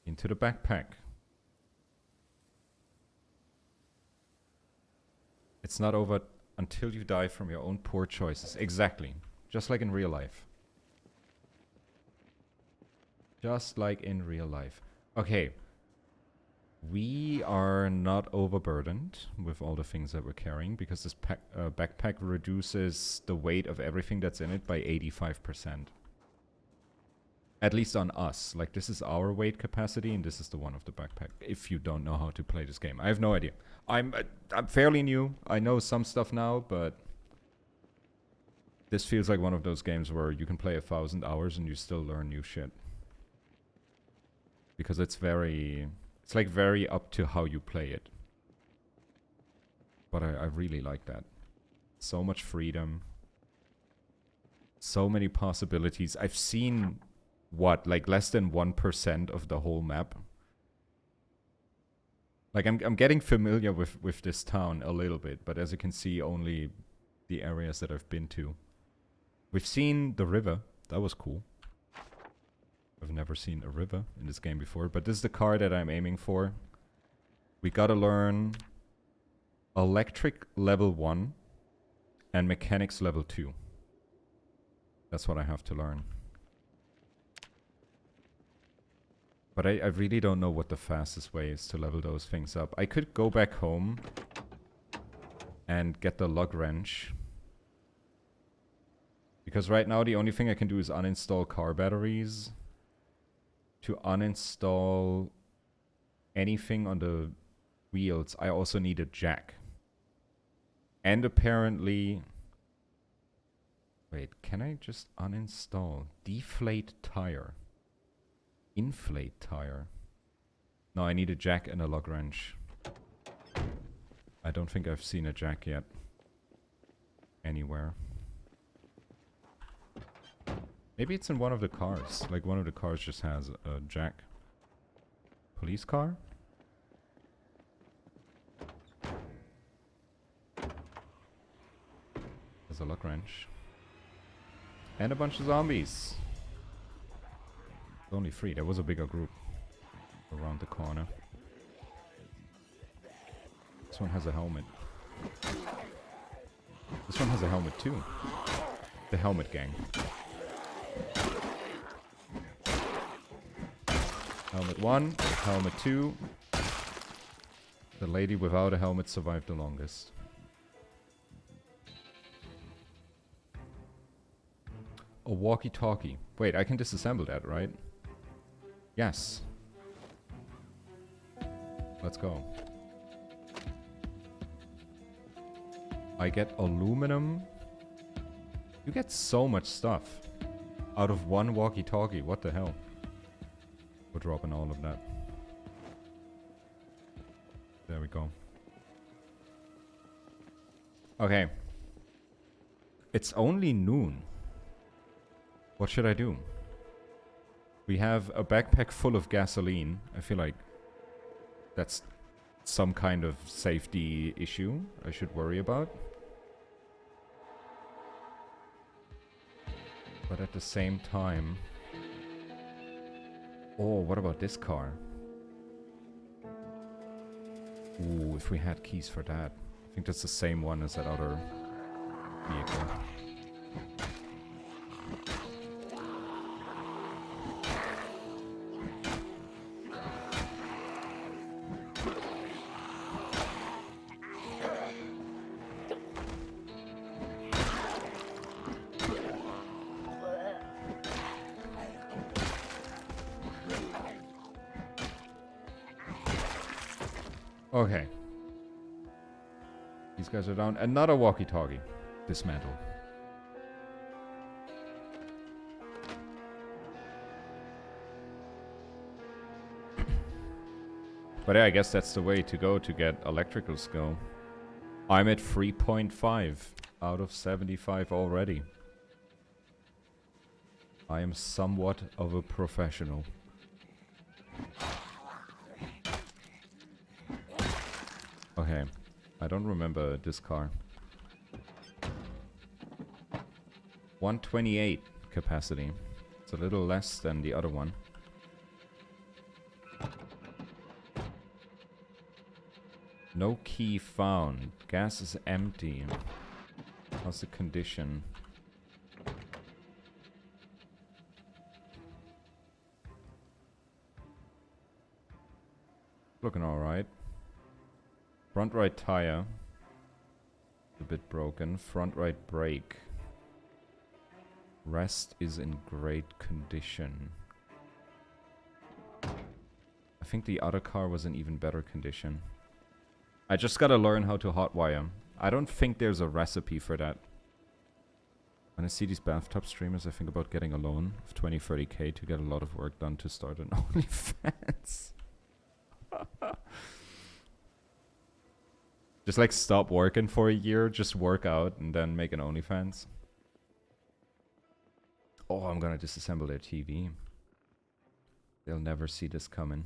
Into the backpack. It's not over until you die from your own poor choices. Exactly. Just like in real life. Just like in real life. Okay. We are not overburdened with all the things that we're carrying because this backpack reduces the weight of everything that's in it by 85%. At least on us. Like, this is our weight capacity and this is the one of the backpack. If you don't know how to play this game. I have no idea. I'm fairly new. I know some stuff now, but this feels like one of those games where you can play 1,000 hours and you still learn new shit. Because it's like very up to how you play it. But I really like that. So much freedom. So many possibilities. I've seen, what, like less than 1% of the whole map. Like, I'm getting familiar with this town a little bit, but as you can see, only the areas that I've been to. We've seen the river. That was cool. I've never seen a river in this game before, but this is the car that I'm aiming for. We gotta learn electric level 1 and mechanics level 2. That's what I have to learn. But I really don't know what the fastest way is to level those things up. I could go back home and get the lug wrench. Because right now the only thing I can do is uninstall car batteries. To uninstall anything on the wheels, I also need a jack. And apparently... Wait, can I just uninstall? Deflate tire. Inflate tire. No, I need a jack and a lug wrench. I don't think I've seen a jack yet. Anywhere. Maybe it's in one of the cars. Like, one of the cars just has a jack. Police car? There's a lug wrench. And a bunch of zombies. Only 3. There was a bigger group around the corner. This one has a helmet. This one has a helmet too. The helmet gang. Helmet 1, helmet 2. The lady without a helmet survived the longest. A walkie-talkie. Wait, I can disassemble that, right? Yes. Let's go. I get aluminum. You get so much stuff out of one walkie-talkie. What the hell? We're dropping all of that. There we go. Okay. It's only noon. What should I do? We have a backpack full of gasoline. I feel like that's some kind of safety issue I should worry about. But at the same time... Oh, what about this car? Ooh, if we had keys for that. I think that's the same one as that other vehicle. Okay. These guys are down. Another walkie-talkie. Dismantled. But yeah, I guess that's the way to go to get electrical skill. I'm at 3.5 out of 75 already. I am somewhat of a professional. Okay, I don't remember this car. 128 capacity. It's a little less than the other one. No key found. Gas is empty. How's the condition? Looking alright. Front right tire. A bit broken. Front right brake. Rest is in great condition. I think the other car was in even better condition. I just gotta learn how to hotwire. I don't think there's a recipe for that. When I see these bathtub streamers, I think about getting a loan of 20-30k to get a lot of work done to start an OnlyFans. Just like stop working for a year, just work out and then make an OnlyFans. Oh, I'm gonna disassemble their TV. They'll never see this coming.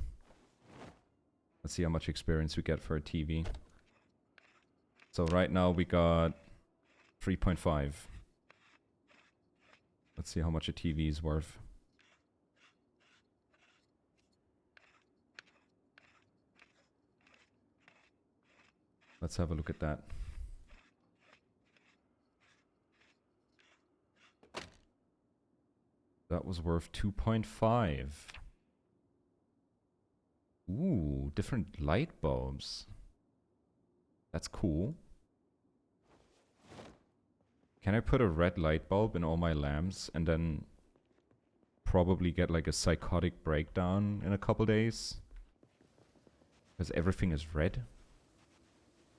Let's see how much experience we get for a TV. So right now we got 3.5. Let's see how much a TV is worth. Let's have a look at that. That was worth 2.5. Ooh, different light bulbs. That's cool. Can I put a red light bulb in all my lamps and then probably get like a psychotic breakdown in a couple days? Because everything is red.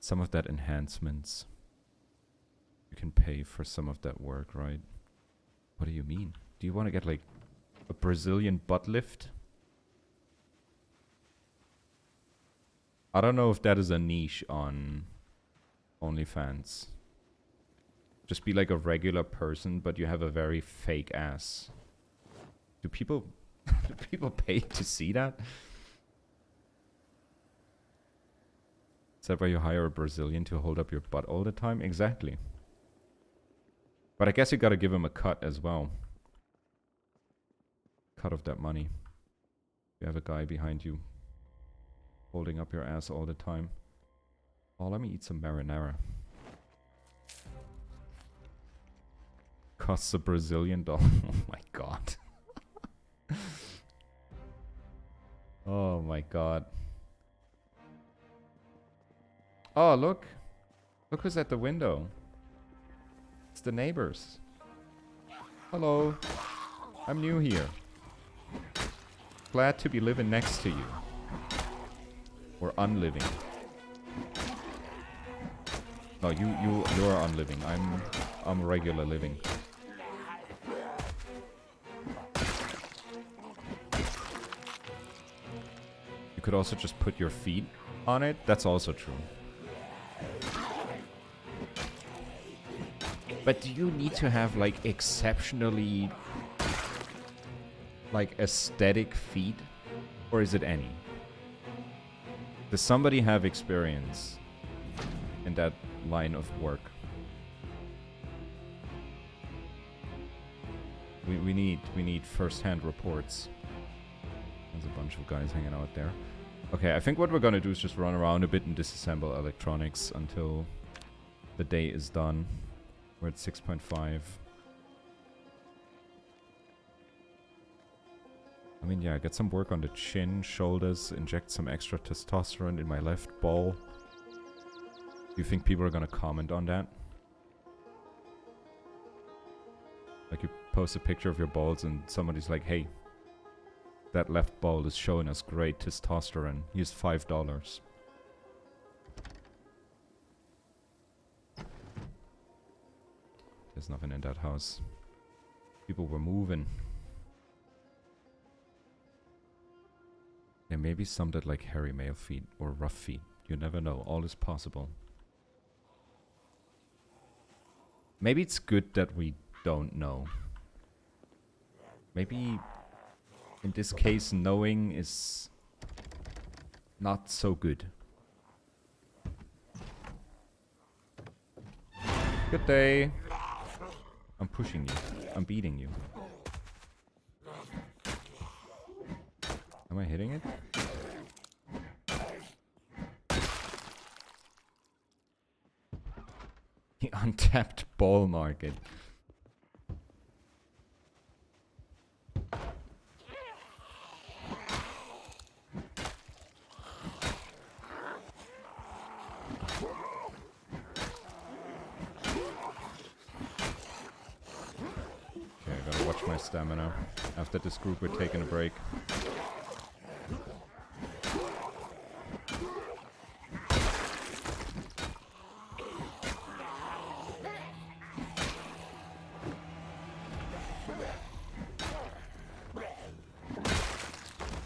Some of that enhancements. You can pay for some of that work, right? What do you mean? Do you want to get like a Brazilian butt lift? I don't know if that is a niche on OnlyFans. Just be like a regular person, but you have a very fake ass. Do people do people pay to see that? Is that why you hire a Brazilian to hold up your butt all the time? Exactly. But I guess you gotta give him a cut as well. Cut of that money. You have a guy behind you holding up your ass all the time. Oh, let me eat some marinara. Costs a Brazilian dollar. Oh my god. Oh my god. Oh, look. Look who's at the window. It's the neighbors. Hello. I'm new here. Glad to be living next to you. Or unliving. No, you're unliving. I'm regular living. You could also just put your feet on it. That's also true. But do you need to have like exceptionally like aesthetic feet? Or is it any? Does somebody have experience in that line of work? We need first-hand reports. There's a bunch of guys hanging out there. Okay, I think what we're gonna do is just run around a bit and disassemble electronics until the day is done. We're at 6.5. I mean, yeah, get some work on the chin, shoulders, inject some extra testosterone in my left ball. Do you think people are gonna comment on that? Like you post a picture of your balls and somebody's like, hey, that left ball is showing us great testosterone. Here's $5. There's nothing in that house. People were moving. Yeah, maybe some that like hairy male feet or rough feet. You never know. All is possible. Maybe it's good that we don't know. Maybe in this case knowing is not so good. Good day. I'm pushing you. I'm beating you. Am I hitting it? The untapped ball market. My stamina. After this group, we're taking a break.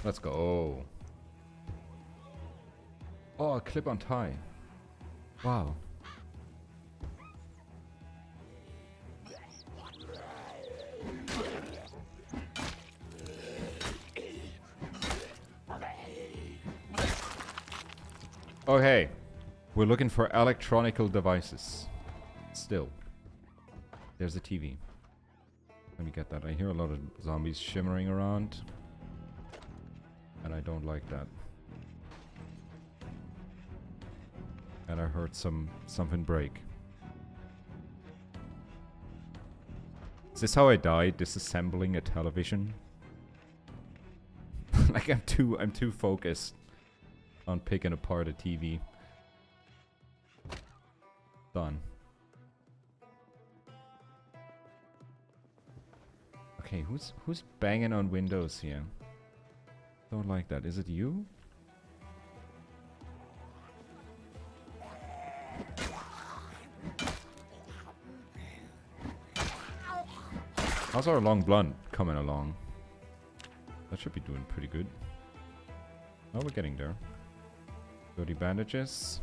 Let's go. Oh, a clip on tie. Wow. Okay, we're looking for electronical devices. Still. There's a TV. Let me get that. I hear a lot of zombies shimmering around. And I don't like that. And I heard something break. Is this how I died? Disassembling a television? Like I'm too focused on picking apart a TV. Done. Okay, who's banging on windows here? Don't like that. Is it you? How's our long blunt coming along? That should be doing pretty good. Oh, we're getting there. 30 bandages.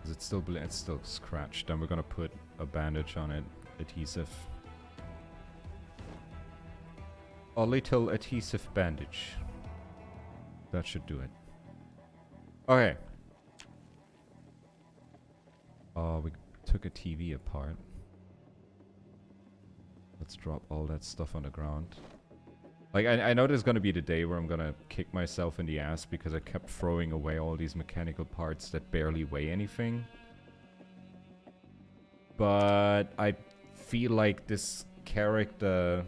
Is it still it's still scratched? Then we're gonna put a bandage on it. Adhesive. A little adhesive bandage. That should do it. Okay. Oh, we took a TV apart. Let's drop all that stuff on the ground. Like, I know there's gonna be the day where I'm gonna kick myself in the ass because I kept throwing away all these mechanical parts that barely weigh anything. But I feel like this character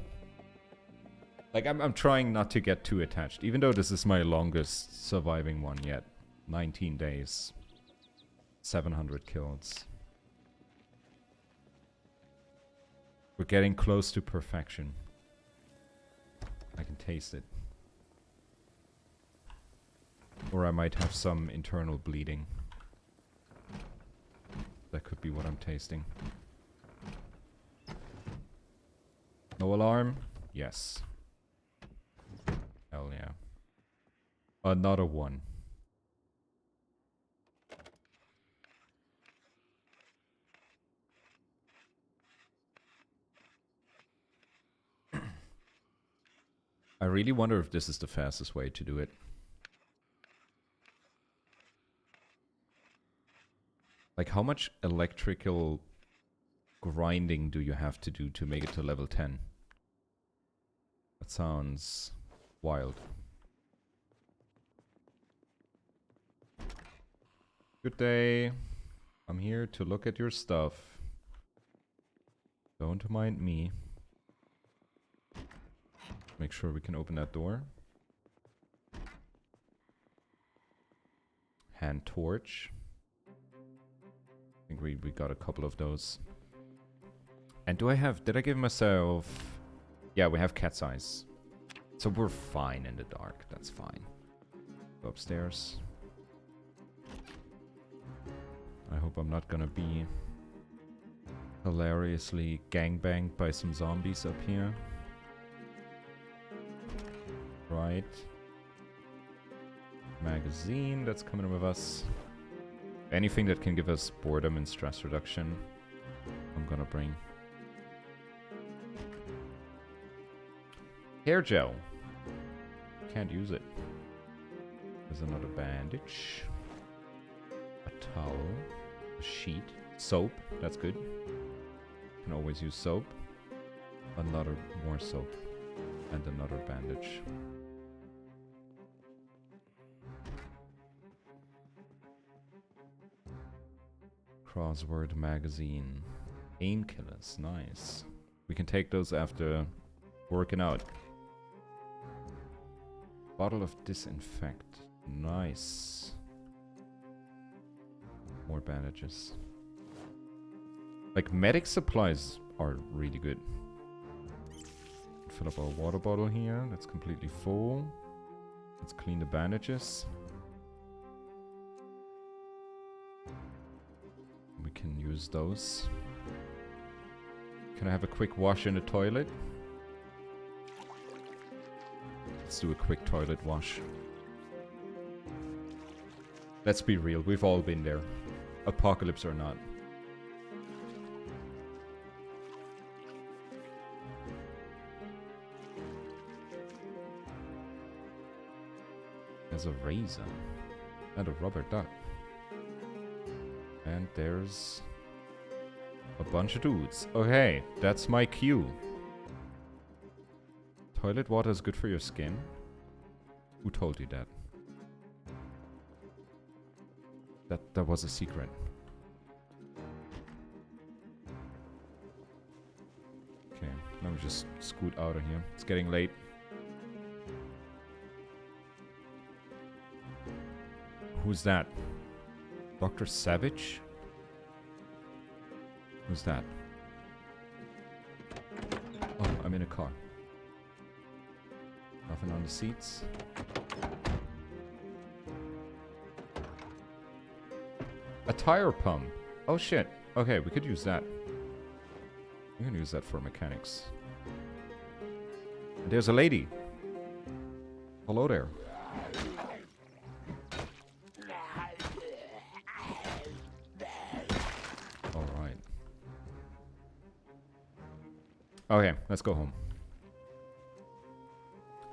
Like, I'm trying not to get too attached. Even though this is my longest surviving one yet. 19 days. 700 kills. We're getting close to perfection. I can taste it. Or I might have some internal bleeding. That could be what I'm tasting. No alarm? Yes. Hell yeah. Another one. I really wonder if this is the fastest way to do it. Like, how much electrical grinding do you have to do to make it to level 10? That sounds wild. Good day. I'm here to look at your stuff. Don't mind me. Make sure we can open that door. Hand torch. I think we got a couple of those. And did I give myself... Yeah, we have cat's eyes. So we're fine in the dark. That's fine. Go upstairs. I hope I'm not gonna be hilariously gangbanged by some zombies up here. Right. Magazine, that's coming with us. Anything that can give us boredom and stress reduction, I'm gonna bring. Hair gel. Can't use it. There's another bandage. A towel. A sheet. Soap. That's good. Can always use soap. Another more soap. And another bandage. Crossword magazine. Painkillers. Nice. We can take those after working out. Bottle of disinfect. Nice. More bandages. Like, medic supplies are really good. Fill up our water bottle here. That's completely full. Let's clean the bandages. We can use those. Can I have a quick wash in the toilet? Let's do a quick toilet wash. Let's be real, we've all been there. Apocalypse or not. There's a razor and a rubber duck. And there's a bunch of dudes. Okay, that's my cue. Toilet water is good for your skin? Who told you that? That was a secret. Okay, let me just scoot out of here. It's getting late. Who's that? Dr. Savage? Who's that? Oh, I'm in a car. Nothing on the seats. A tire pump. Oh shit. Okay, we could use that. We can use that for mechanics. There's a lady. Hello there. Alright. Okay, let's go home.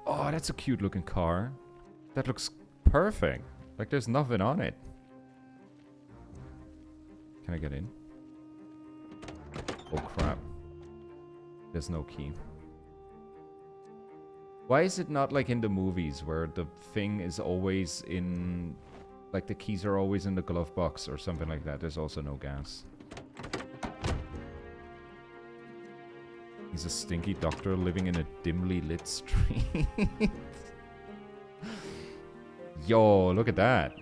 Oh, that's a cute looking car. That looks perfect. Like there's nothing on it. Can I get in? Oh crap. There's no key. Why is it not like in the movies where the thing is always in... Like the keys are always in the glove box or something like that? There's also no gas. He's a stinky doctor living in a dimly lit street. Yo, look at that.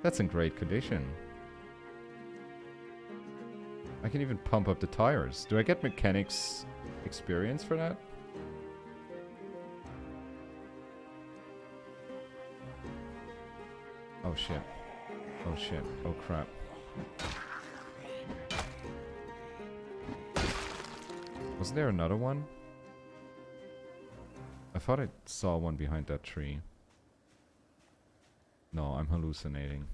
That's in great condition. I can even pump up the tires. Do I get mechanics experience for that? Oh shit. Oh shit. Oh crap. Wasn't there another one? I thought I saw one behind that tree. No, I'm hallucinating.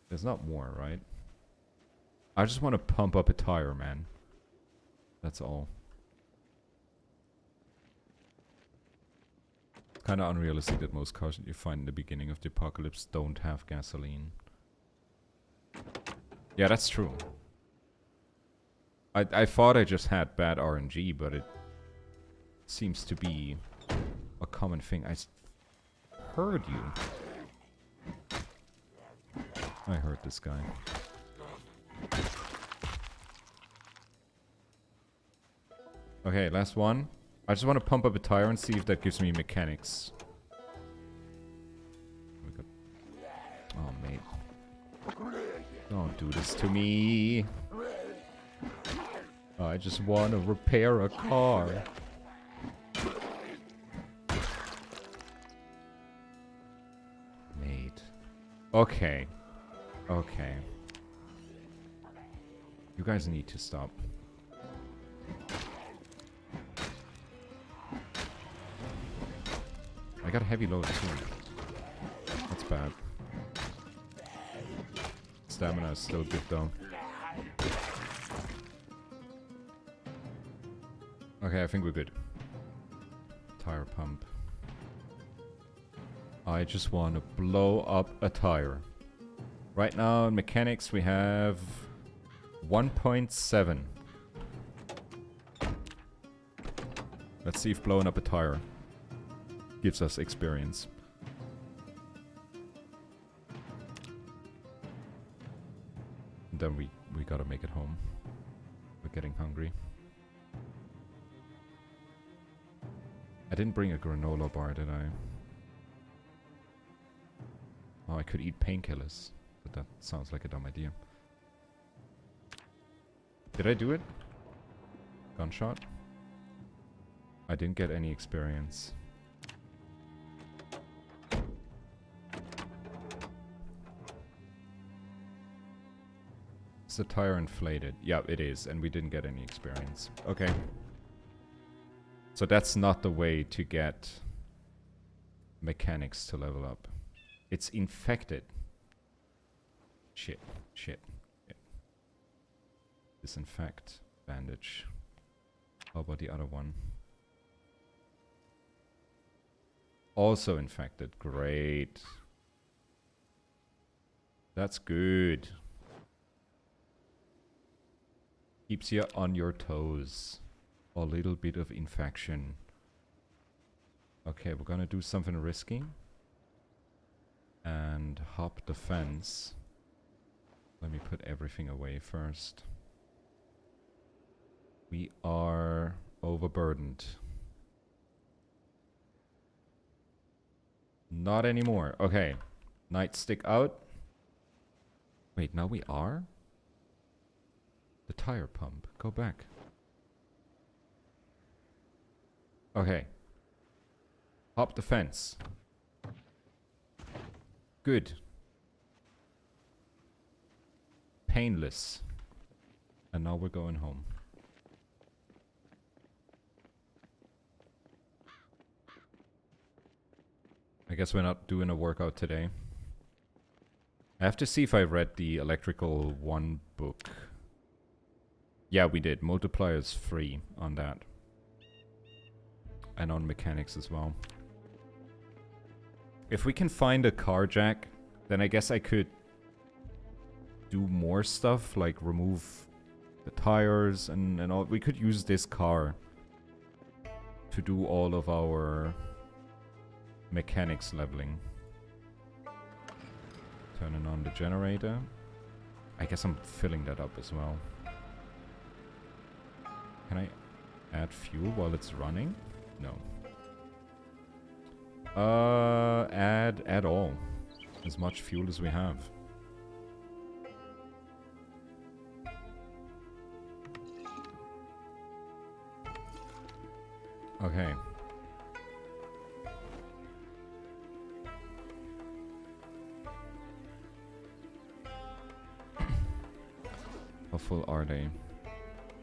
There's not more, right? I just want to pump up a tire, man. That's all. It's kind of unrealistic that most cars that you find in the beginning of the apocalypse don't have gasoline. Yeah, that's true. I thought I just had bad RNG, but it seems to be a common thing. I heard you. I heard this guy. Okay, last one. I just want to pump up a tire and see if that gives me mechanics. Oh, mate. Don't do this to me. I just want to repair a car. Mate. Okay. Okay. You guys need to stop. I got a heavy load too. That's bad. Stamina is still good though. Okay, I think we're good. Tire pump. I just want to blow up a tire. Right now in mechanics we have 1.7. Let's see if blowing up a tire gives us experience. And then we gotta make it home. We're getting hungry. I didn't bring a granola bar, did I? Oh, I could eat painkillers, but that sounds like a dumb idea. Did I do it? Gunshot? I didn't get any experience. Is the tire inflated? Yeah, it is, and we didn't get any experience. Okay. So that's not the way to get mechanics to level up. It's infected. Shit, shit, shit. Disinfect, bandage. How about the other one? Also infected, great. That's good. Keeps you on your toes. A little bit of infection. Okay, we're gonna do something risky. And hop the fence. Let me put everything away first. We are overburdened. Not anymore. Okay. Nightstick out. Wait, now we are? The tire pump. Go back. Okay. Hop the fence. Good. Painless. And now we're going home. I guess we're not doing a workout today. I have to see if I read the Electrical 1 book. Yeah, we did. Multiplier is free on that. And on mechanics as well. If we can find a car jack, then I guess I could do more stuff, like remove the tires and all. We could use this car to do all of our mechanics leveling. Turning on the generator. I guess I'm filling that up as well. Can I add fuel while it's running? No. Add all. As much fuel as we have. Okay. How full are they?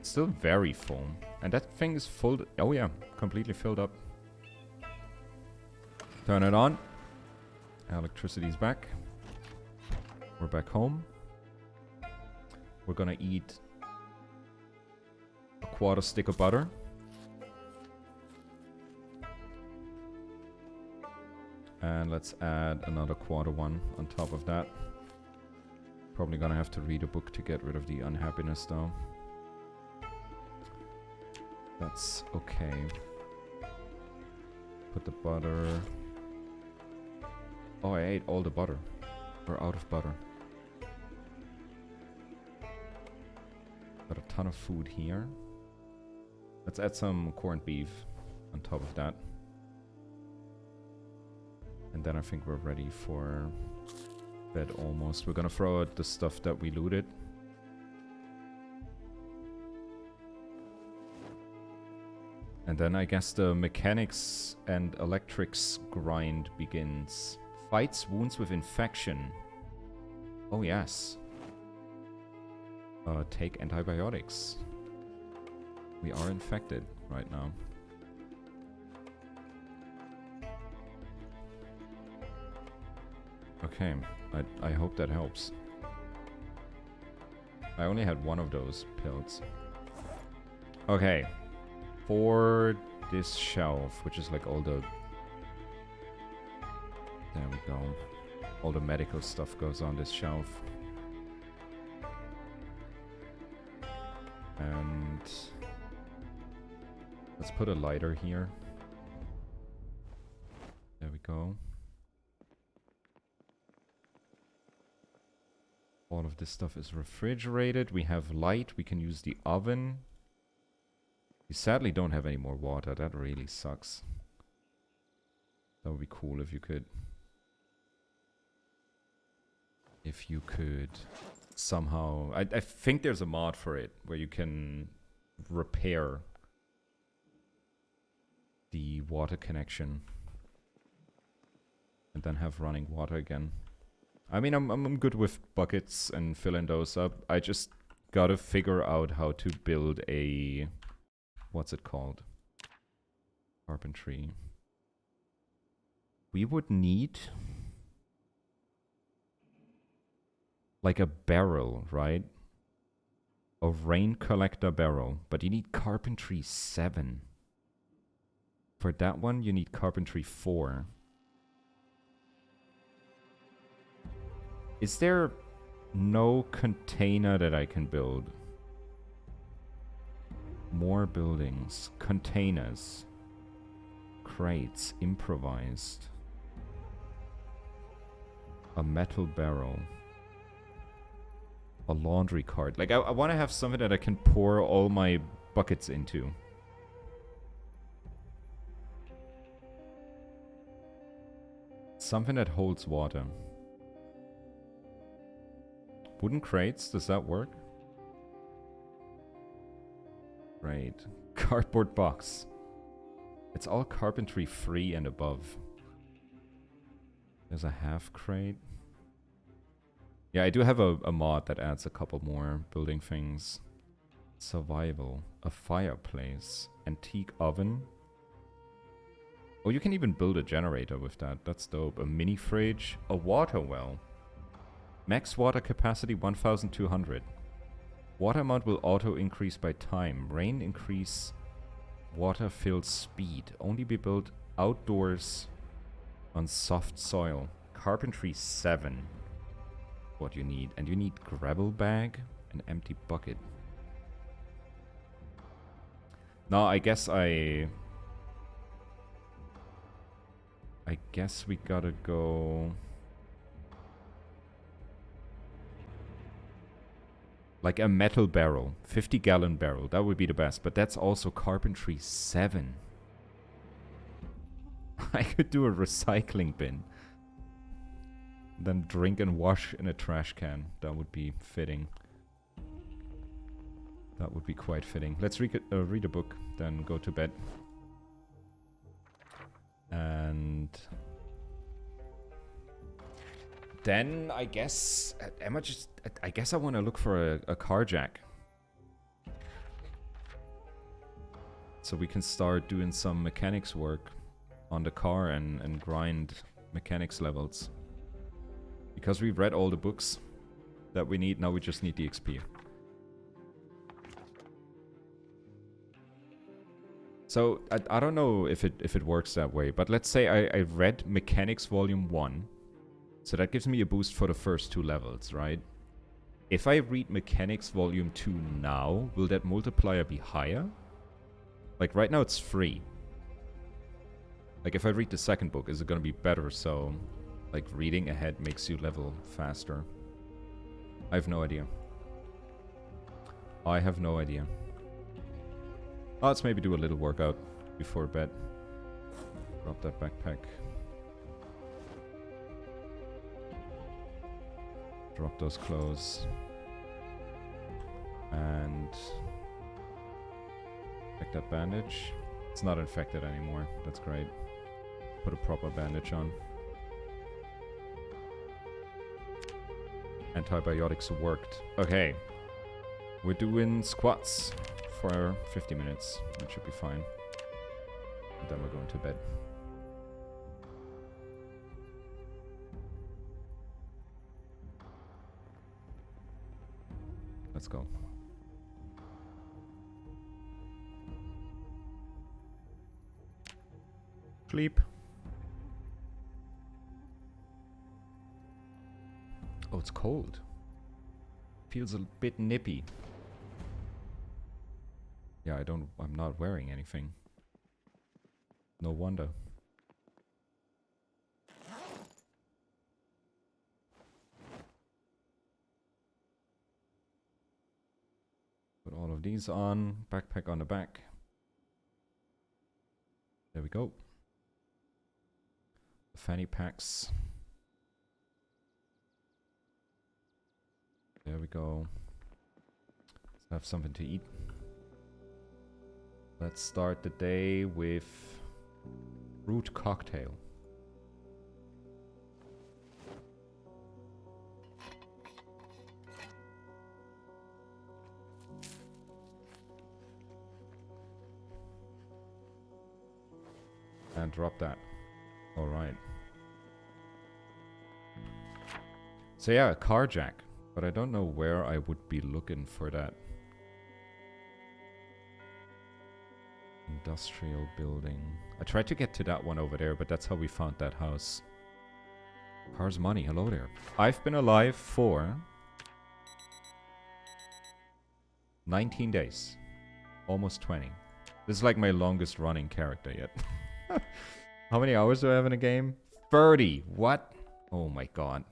Still very full. And that thing is full. Oh yeah, completely filled up. Turn it on. Electricity's back. We're back home. We're gonna eat a quarter stick of butter. And let's add another quarter one on top of that. Probably gonna have to read a book to get rid of the unhappiness though. That's okay. Put the butter... Oh, I ate all the butter. We're out of butter. Got a ton of food here. Let's add some corned beef on top of that. And then I think we're ready for bed almost. We're gonna throw out the stuff that we looted. And then I guess the mechanics and electrics grind begins. Fights wounds with infection. Oh yes. Take antibiotics. We are infected right now. Okay, I hope that helps. I only had one of those pills. Okay. For this shelf, which is like all the... There we go. All the medical stuff goes on this shelf. And... let's put a lighter here. There we go. All of this stuff is refrigerated. We have light. We can use the oven. We sadly don't have any more water. That really sucks. That would be cool if you could... if you could somehow... I think there's a mod for it where you can repair the water connection and then have running water again. I mean, I'm good with buckets and filling those up. I just gotta figure out how to build a... what's it called? Carpentry. We would need... like a barrel, right? A rain collector barrel. But you need carpentry 7. For that one, you need carpentry 4. Is there no container that I can build? More buildings. Containers. Crates. Improvised. A metal barrel. A laundry cart. Like, I want to have something that I can pour all my buckets into. Something that holds water. Wooden crates, does that work? Right. Cardboard box. It's all carpentry 3 and above. There's a half crate. Yeah, I do have a mod that adds a couple more building things. Survival. A fireplace. Antique oven. Oh, you can even build a generator with that. That's dope. A mini fridge. A water well. Max water capacity 1200. Water amount will auto increase by time. Rain increase water fill speed. Only be built outdoors on soft soil. Carpentry 7. What you need. And you need gravel bag. An empty bucket. No, I guess we gotta go... Like a metal barrel, 50-gallon barrel. That would be the best. But that's also carpentry 7. I could do a recycling bin. Then drink and wash in a trash can. That would be fitting. That would be quite fitting. Let's read a book, then go to bed. And then I guess I guess I want to look for a car jack, so we can start doing some mechanics work on the car and grind mechanics levels. Because we've read all the books that we need, now we just need the XP. So I don't know if it works that way, but let's say I read Mechanics Volume 1. So that gives me a boost for the first 2 levels, right? If I read Mechanics Volume 2 now, will that multiplier be higher? Like right now it's free. Like if I read the second book, is it gonna be better? So like reading ahead makes you level faster. I have no idea. I have no idea. Oh, let's maybe do a little workout before bed. Drop that backpack. Drop those clothes. And check that bandage. It's not infected anymore. That's great. Put a proper bandage on. Antibiotics worked. Okay. We're doing squats for 50 minutes. That should be fine. And then we're going to bed. Let's go. Sleep. Oh, it's cold. Feels a bit nippy. Yeah, I'm not wearing anything. No wonder. Put all of these on. Backpack on the back. There we go. The fanny packs. There we go. Let's have something to eat. Let's start the day with fruit cocktail. And drop that. All right. So yeah, a car jack. But I don't know where I would be looking for that. Industrial building. I tried to get to that one over there, but that's how we found that house. Cars money. Hello there. I've been alive for 19 days. Almost 20. This is like my longest running character yet. How many hours do I have in a game? 30. What? Oh my god.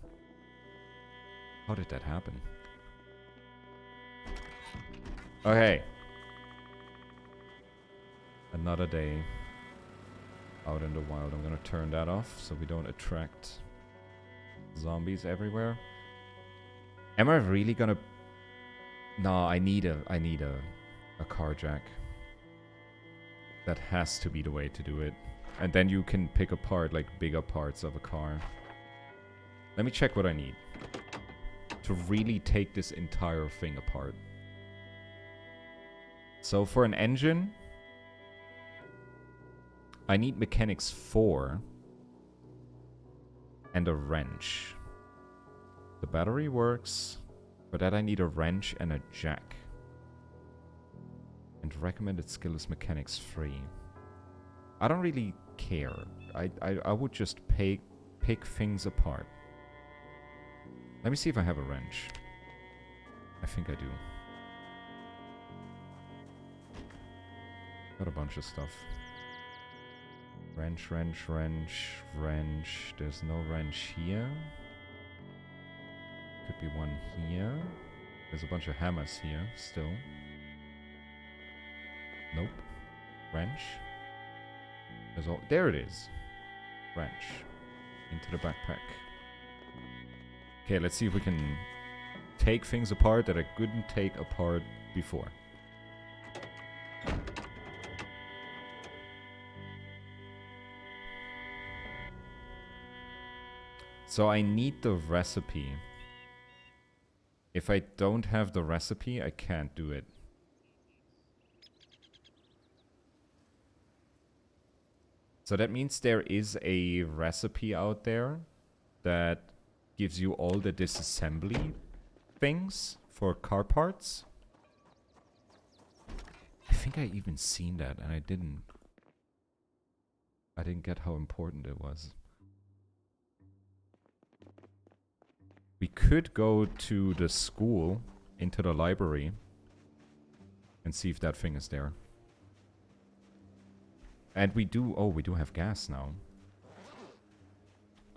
How did that happen? Okay. Another day out in the wild. I'm gonna turn that off so we don't attract zombies everywhere. Am I really gonna... No, I need a car jack. That has to be the way to do it. And then you can pick apart like bigger parts of a car. Let me check what I need to really take this entire thing apart. So for an engine, I need mechanics 4 and a wrench. The battery works. For that I need a wrench and a jack. And recommended skill is mechanics 3. I don't really care. I would just pick things apart. Let me see if I have a wrench. I think I do. Got a bunch of stuff. Wrench, wrench, wrench, wrench. There's no wrench here. Could be one here. There's a bunch of hammers here still. Nope. Wrench. There's all. There it is. Wrench. Into the backpack. Okay, let's see if we can take things apart that I couldn't take apart before. So I need the recipe. If I don't have the recipe, I can't do it. So that means there is a recipe out there that gives you all the disassembly things for car parts. I think I even seen that and I didn't get how important it was. We could go to the school, into the library, and see if that thing is there. And we do... Oh, we do have gas now.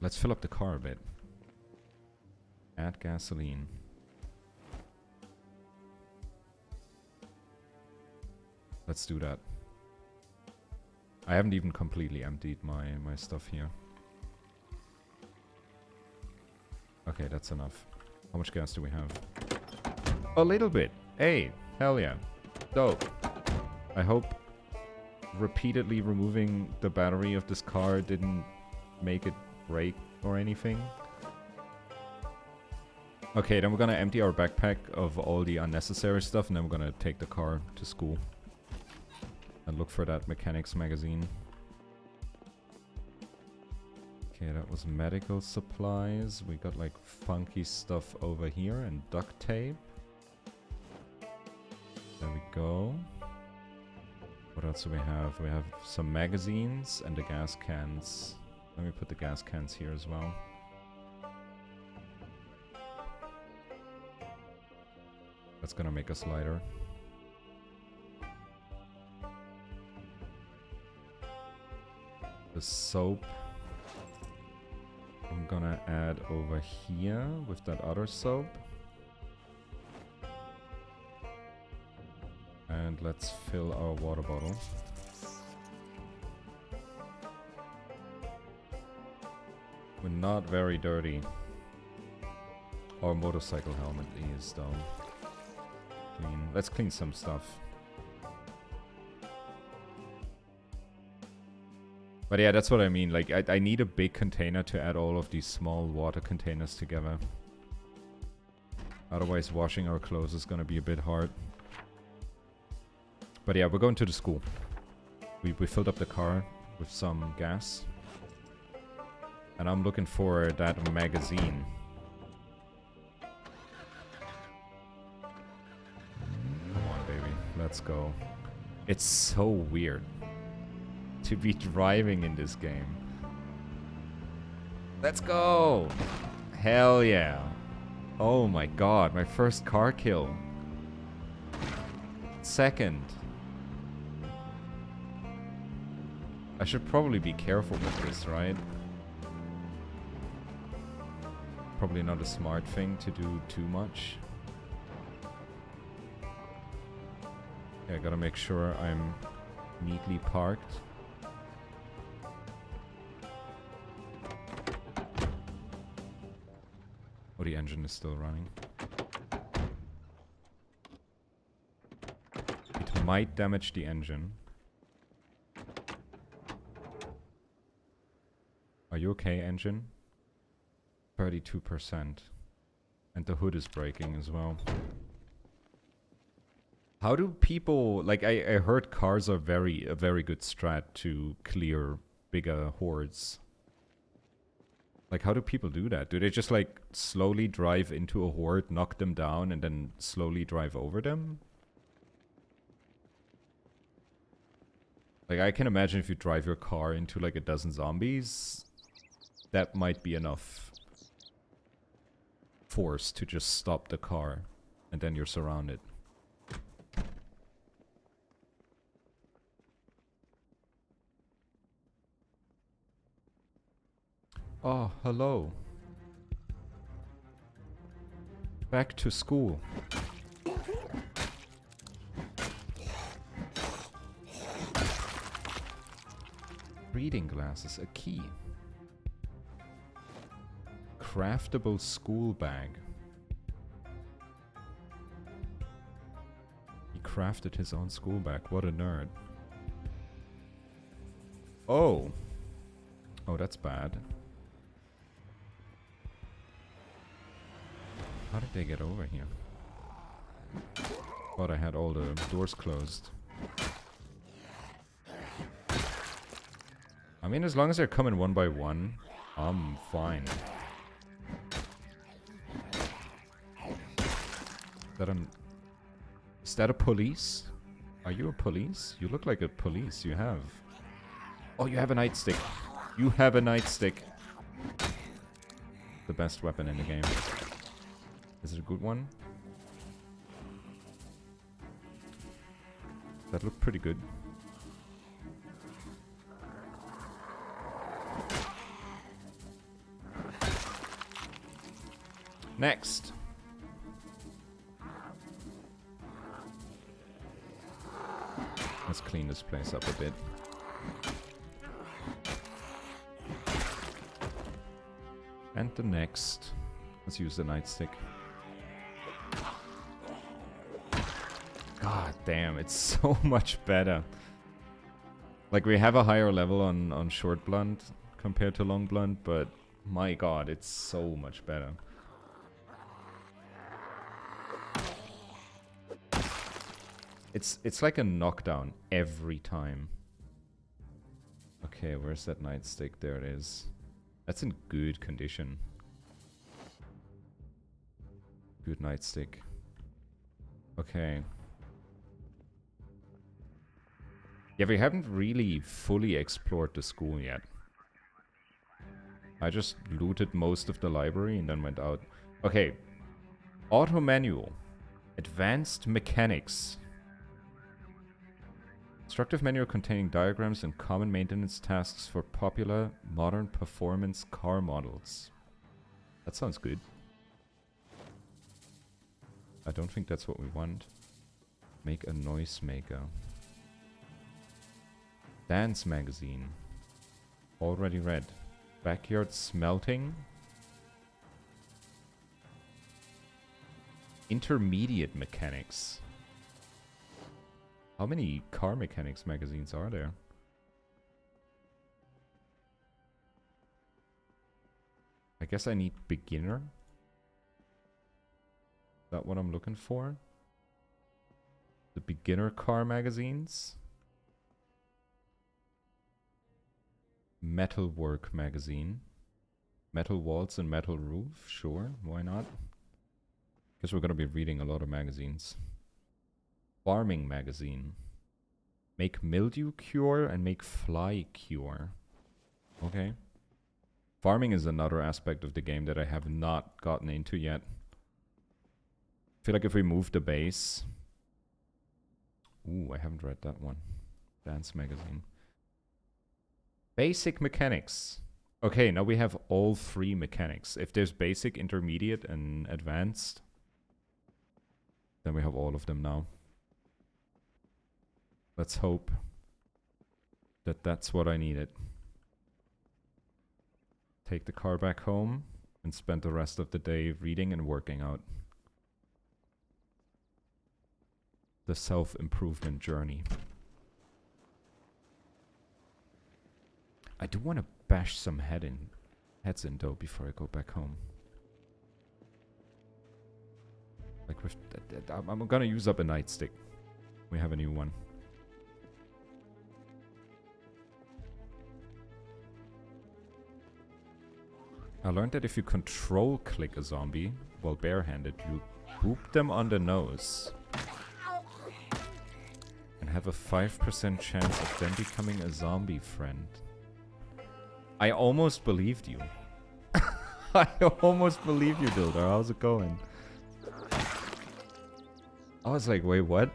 Let's fill up the car a bit. Add gasoline. Let's do that. I haven't even completely emptied my stuff here. Okay, that's enough. How much gas do we have? A little bit. Hey, hell yeah. Dope. I hope repeatedly removing the battery of this car didn't make it break or anything. Okay, then we're gonna empty our backpack of all the unnecessary stuff, and then we're gonna take the car to school. And look for that mechanics magazine. Okay, that was medical supplies. We got like funky stuff over here and duct tape. There we go. What else do we have? We have some magazines and the gas cans. Let me put the gas cans here as well. That's gonna make us lighter. The soap I'm gonna add over here with that other soap. And let's fill our water bottle. We're not very dirty. Our motorcycle helmet is though. Clean. Let's clean some stuff. But yeah, that's what I mean. Like, I need a big container to add all of these small water containers together. Otherwise, washing our clothes is gonna be a bit hard. But yeah, we're going to the school. We filled up the car with some gas. And I'm looking for that magazine. Come on, baby. Let's go. It's so weird to be driving in this game. Let's go! Hell yeah. Oh my god, my first car kill. Second. I should probably be careful with this, right? Probably not a smart thing to do too much. Yeah, I gotta make sure I'm neatly parked. Oh, the engine is still running. It might damage the engine. Are you okay, engine? 32%. And the hood is breaking as well. How do people... Like, I heard cars are a very good strat to clear bigger hordes. Like, how do people do that? Do they just, like, slowly drive into a horde, knock them down, and then slowly drive over them? Like, I can imagine if you drive your car into, like, a dozen zombies, that might be enough force to just stop the car, and then you're surrounded. Oh, hello. Back to school. Reading glasses, a key. Craftable school bag. He crafted his own school bag. What a nerd. Oh. Oh, that's bad. How did they get over here? Thought I had all the doors closed. I mean, as long as they're coming one by one, I'm fine. Is that a police? Are you a police? You look like a police. You have. Oh, you have a nightstick. You have a nightstick. The best weapon in the game. Is it a good one? That looked pretty good. Next. Let's clean this place up a bit. And the next. Let's use the nightstick. God damn, it's so much better. Like, we have a higher level on short blunt compared to long blunt, but my god, it's so much better. It's like a knockdown every time. Okay, where's that nightstick? There it is. That's in good condition. Good nightstick. Okay. Yeah, we haven't really fully explored the school yet. I just looted most of the library and then went out. Okay. Auto manual. Advanced mechanics. Instructive manual containing diagrams and common maintenance tasks for popular modern performance car models. That sounds good. I don't think that's what we want. Make a noisemaker. Dance magazine. Already read. Backyard smelting. Intermediate mechanics. How many car mechanics magazines are there? I guess I need beginner. Is that what I'm looking for? The beginner car magazines? Metalwork magazine. Metal walls and metal roof? Sure, why not? Guess we're gonna be reading a lot of magazines. Farming magazine. Make mildew cure and make fly cure. Okay. Farming is another aspect of the game that I have not gotten into yet. I feel like if we move the base... Ooh, I haven't read that one. Dance magazine. Basic mechanics. Okay, now we have all three mechanics. If there's basic, intermediate, and advanced, then we have all of them now. Let's hope that that's what I needed. Take the car back home and spend the rest of the day reading and working out. The self-improvement journey. I do want to bash some heads in though before I go back home. Like with I'm gonna use up a nightstick. We have a new one. I learned that if you control click a zombie while barehanded, you boop them on the nose and have a 5% chance of them becoming a zombie friend. I almost believed you. I almost believed you, Dildar. How's it going? I was like, wait, what?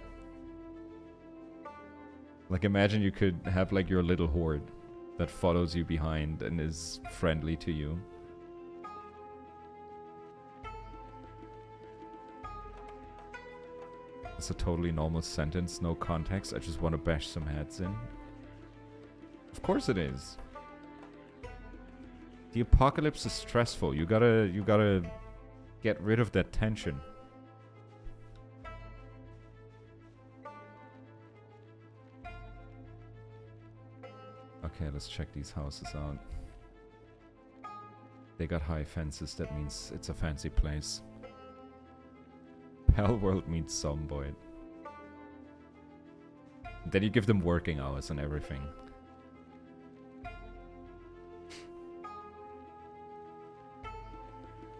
Like, imagine you could have like your little horde that follows you behind and is friendly to you. It's a totally normal sentence, no context. I just want to bash some heads in. Of course it is. The apocalypse is stressful. You gotta get rid of that tension. Okay, let's check these houses out. They got high fences, that means it's a fancy place. Pal World means Zomboid. Then you give them working hours and everything.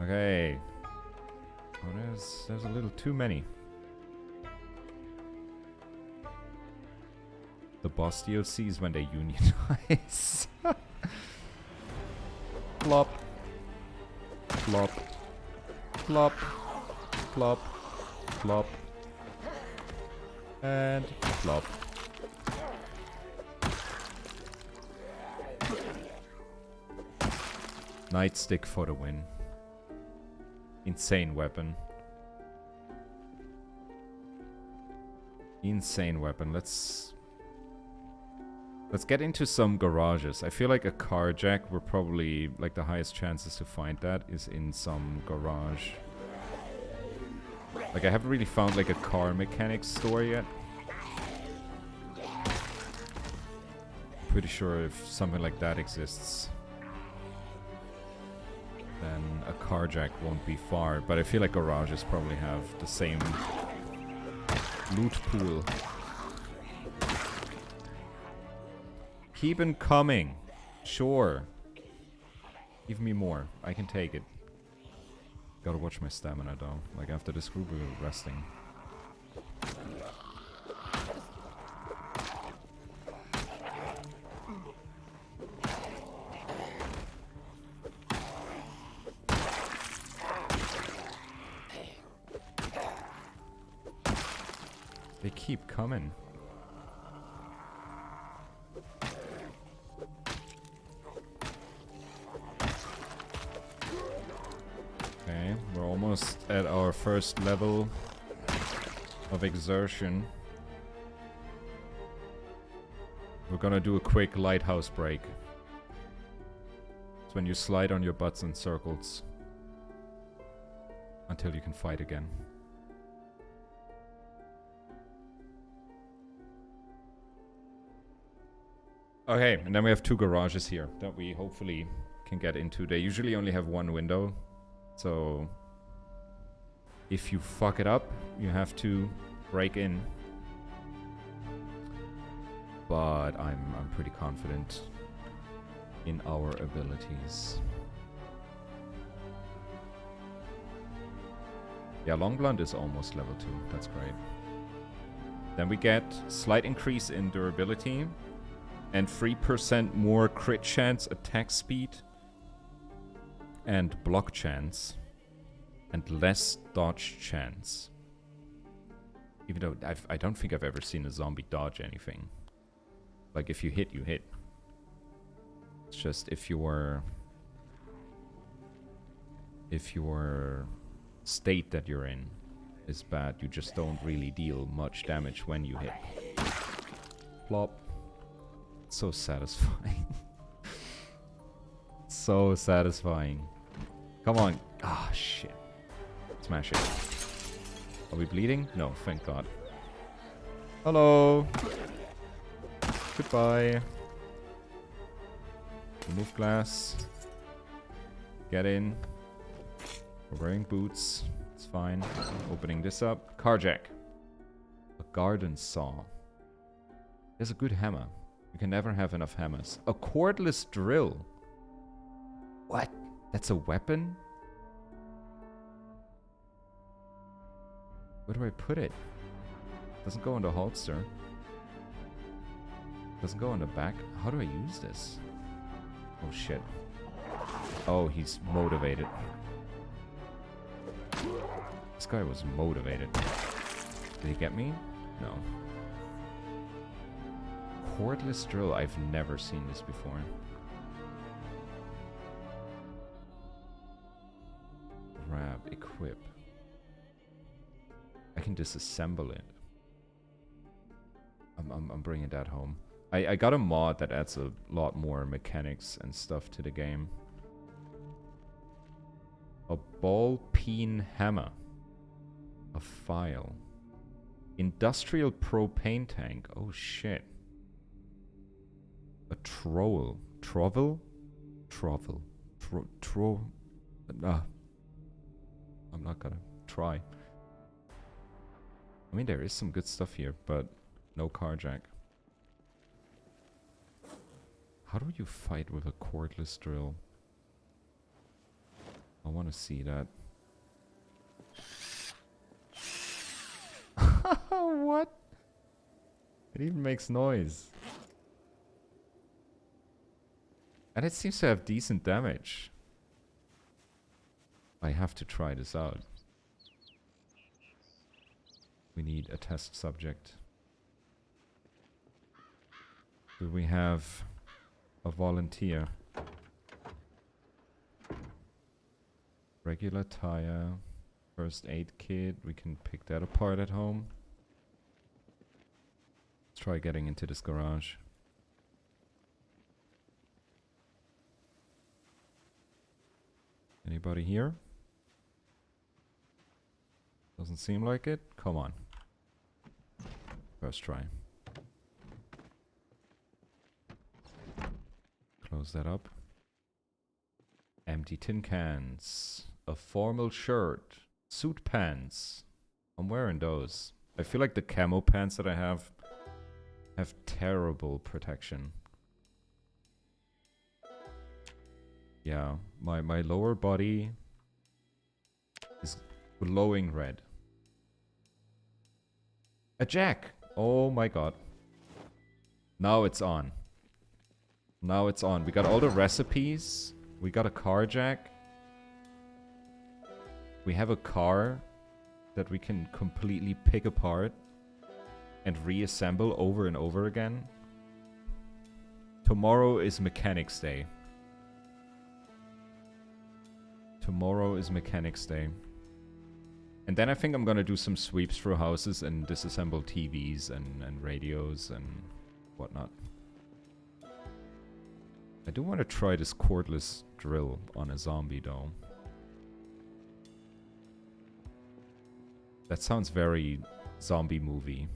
Okay. Oh, there's a little too many. The boss DLCs when they unionize. Plop. Plop. Plop. Plop. Plop. And plop. Nightstick for the win. Insane weapon. Insane weapon. Let's get into some garages. I feel like a car jack, we're probably, like, the highest chances to find that is in some garage. Like, I haven't really found, like, a car mechanics store yet. Pretty sure if something like that exists, then a car jack won't be far. But I feel like garages probably have the same loot pool. Keep on coming. Sure. Give me more. I can take it. Gotta watch my stamina though. Like after this group we're resting. They keep coming. Okay, we're almost at our first level of exertion. We're gonna do a quick lighthouse break. It's when you slide on your butts in circles until you can fight again. Okay, and then we have 2 garages here that we hopefully can get into. They usually only have 1 window, so if you fuck it up, you have to break in. But I'm pretty confident in our abilities. Yeah, Long Blunt is almost level 2. That's great. Then we get slight increase in durability and 3% more crit chance, attack speed, and block chance, and less dodge chance. Even though I don't think I've ever seen a zombie dodge anything. Like if you hit, you hit. It's just if your state that you're in is bad, you just don't really deal much damage when you hit. Plop. So satisfying. So satisfying. Come on. Ah, shit. Smash it. Are we bleeding? No, thank God. Hello. Goodbye. Remove glass. Get in. We're wearing boots. It's fine. Opening this up. Carjack. A garden saw. There's a good hammer. You can never have enough hammers. A cordless drill. What? That's a weapon? Where do I put it? Doesn't go in the holster. Doesn't go in the back. How do I use this? Oh shit. Oh, he's motivated. This guy was motivated. Did he get me? No. Cordless drill. I've never seen this before. Grab, equip. I can can disassemble it. I'm bringing that home. I got a mod that adds a lot more mechanics and stuff to the game. A ball-peen hammer. A file. Industrial propane tank. Oh shit. A trowel. Trovel? Trovel. I'm not gonna try. I mean, there is some good stuff here, but no car jack. How do you fight with a cordless drill? I want to see that. What? It even makes noise. And it seems to have decent damage. I have to try this out. We need a test subject. Do we have a volunteer? Regular tire. First aid kit. We can pick that apart at home. Let's try getting into this garage. Anybody here? Doesn't seem like it. Come on. First try. Close that up. Empty tin cans. A formal shirt. Suit pants. I'm wearing those. I feel like the camo pants that I have terrible protection. Yeah, my lower body is glowing red. A jack! Oh my god. Now it's on. Now it's on. We got all the recipes. We got a car jack. We have a car that we can completely pick apart and reassemble over and over again. Tomorrow is Mechanics Day. Tomorrow is Mechanics Day. And then I think I'm gonna do some sweeps through houses and disassemble TVs and radios and whatnot. I do want to try this cordless drill on a zombie though. That sounds very zombie movie.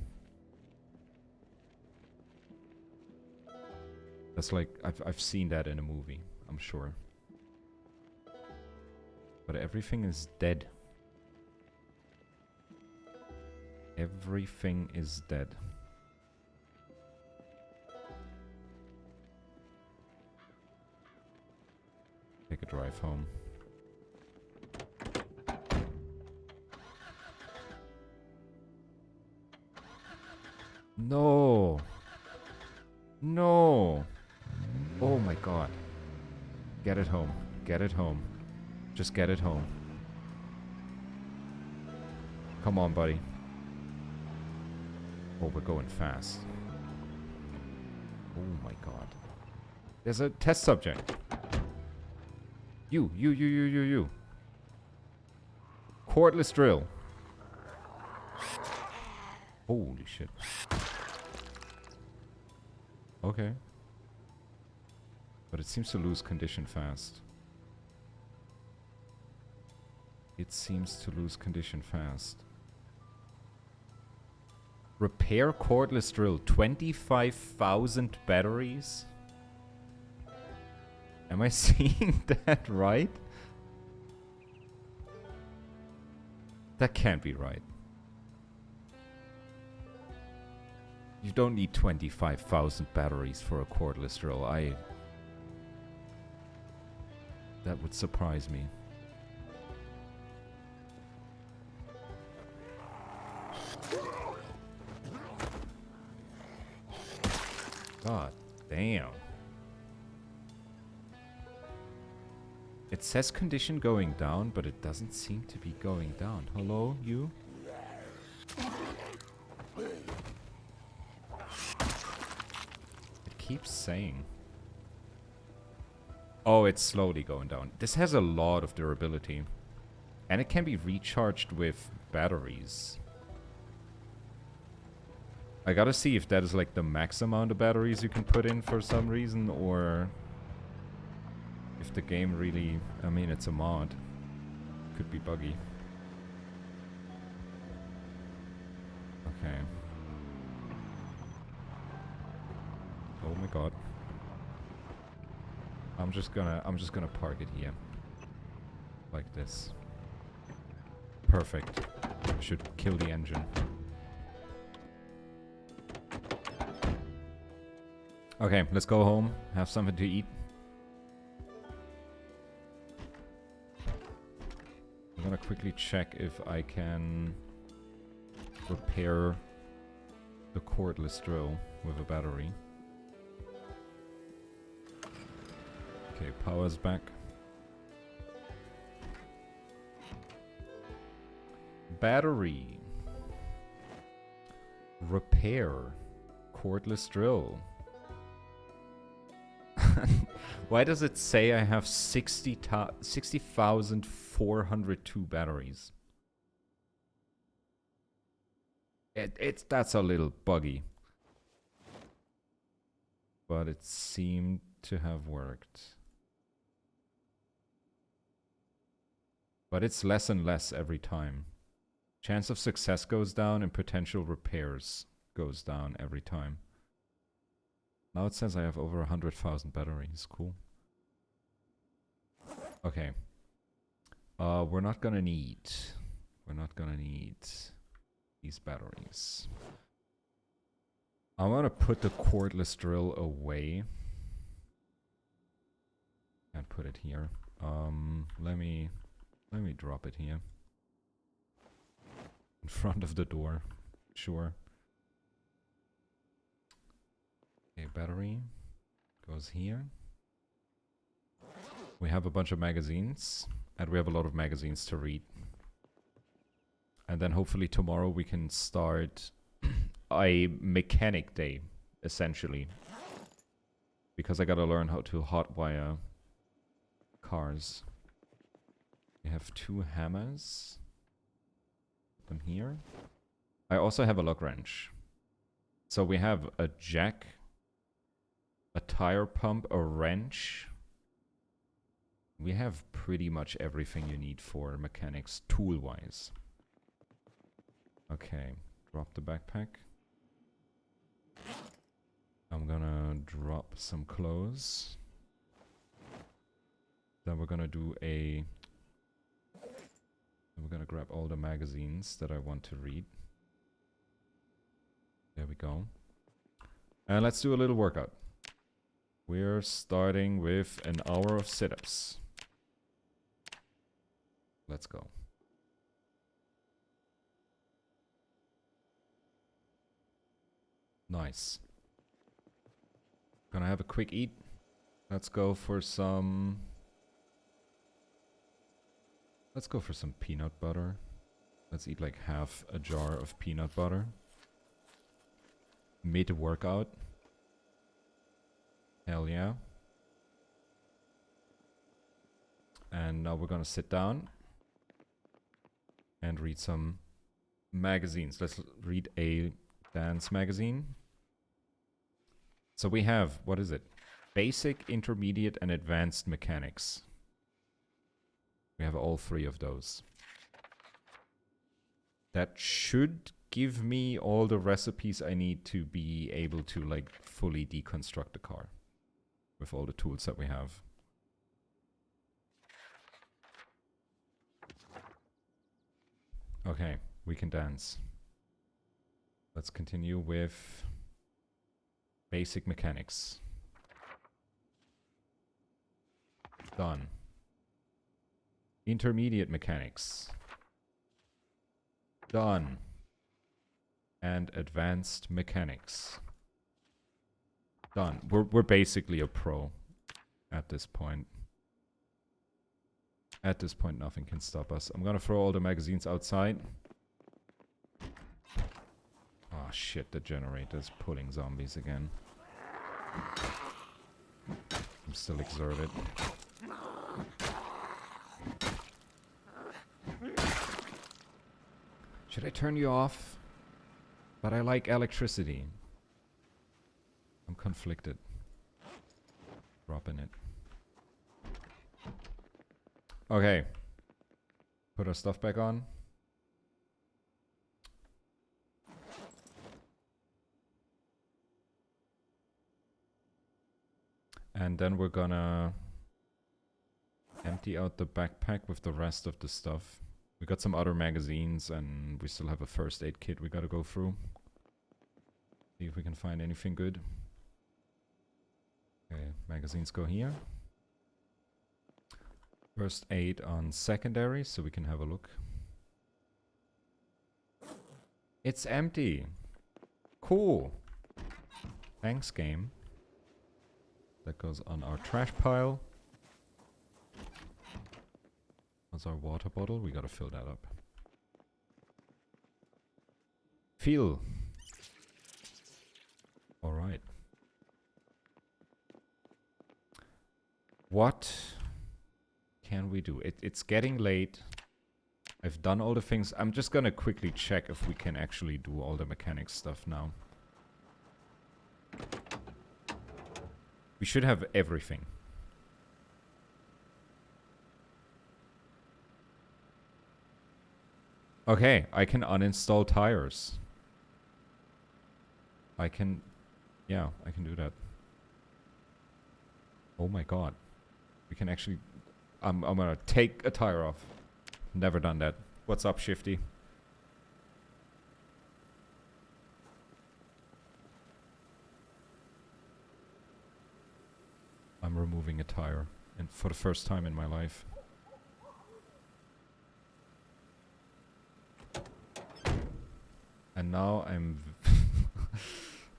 That's like, I've seen that in a movie, I'm sure. But everything is dead. Everything is dead. Take a drive home. No. No. Oh my god. Get it home. Get it home. Just get it home. Come on, buddy. Oh, we're going fast. Oh my god. There's a test subject. You. Cordless drill. Holy shit. Okay. But it seems to lose condition fast. It seems to lose condition fast. Repair cordless drill. 25,000 batteries? Am I seeing that right? That can't be right. You don't need 25,000 batteries for a cordless drill. That would surprise me. God damn. It says condition going down, but it doesn't seem to be going down. Hello, you? It keeps saying. Oh, it's slowly going down. This has a lot of durability. And it can be recharged with batteries. I gotta see if that is like the max amount of batteries you can put in for some reason, or if the game really... I mean, it's a mod. Could be buggy. Okay. Oh my god. I'm just gonna park it here. Like this. Perfect. Should kill the engine. Okay, let's go home, have something to eat. I'm gonna quickly check if I can repair the cordless drill with a battery. Okay, power's back. Battery. Repair. Cordless drill. Why does it say I have 60,402 batteries? That's a little buggy. But it seemed to have worked. But it's less and less every time. Chance of success goes down and potential repairs goes down every time. Now it says I have over 100,000 batteries. Cool. Okay. We're not gonna need these batteries. I'm gonna put the cordless drill away and put it here. Let me drop it here in front of the door. Sure. Okay, battery goes here. We have a bunch of magazines, and we have a lot of magazines to read. And then hopefully tomorrow we can start a mechanic day, essentially. Because I gotta learn how to hotwire cars. We have 2 hammers. Put them here. I also have a lock wrench. So we have a jack, a tire pump, a wrench. We have pretty much everything you need for mechanics tool-wise. Okay, drop the backpack. I'm gonna drop some clothes. Then we're gonna do a... We're gonna grab all the magazines that I want to read. There we go. And let's do a little workout. We're starting with an hour of sit-ups. Let's go. Nice. Gonna have a quick eat. Let's go for some... Let's go for some peanut butter. Let's eat like half a jar of peanut butter. Mid-workout. Hell yeah. And now we're gonna sit down and read some magazines. Let's read a dance magazine. So we have, what is it? Basic, intermediate, and advanced mechanics. We have all 3 of those. That should give me all the recipes I need to be able to like fully deconstruct the car with all the tools that we have. Okay, we can dance. Let's continue with basic mechanics. Done. Intermediate mechanics. Done. And advanced mechanics. Done. We're basically a pro at this point. At this point, nothing can stop us. I'm gonna throw all the magazines outside. Oh shit, the generator's pulling zombies again. I'm still exerted. Should I turn you off? But I like electricity. I'm conflicted. Dropping it. Okay. Put our stuff back on. And then we're gonna empty out the backpack with the rest of the stuff. We got some other magazines and we still have a first aid kit we gotta go through. See if we can find anything good. Okay, magazines go here. First aid on secondary, so we can have a look. It's empty. Cool. Thanks, game. That goes on our trash pile. That's our water bottle. We gotta fill that up. Feel. Alright. What can we do? It's getting late. I've done all the things. I'm just gonna quickly check if we can actually do all the mechanics stuff now. We should have everything. Okay, I can uninstall tires. I can... Yeah, I can do that. Oh my god. We can actually... I'm gonna take a tire off. Never done that. What's up, Shifty? I'm removing a tire, and for the first time in my life. And now I'm...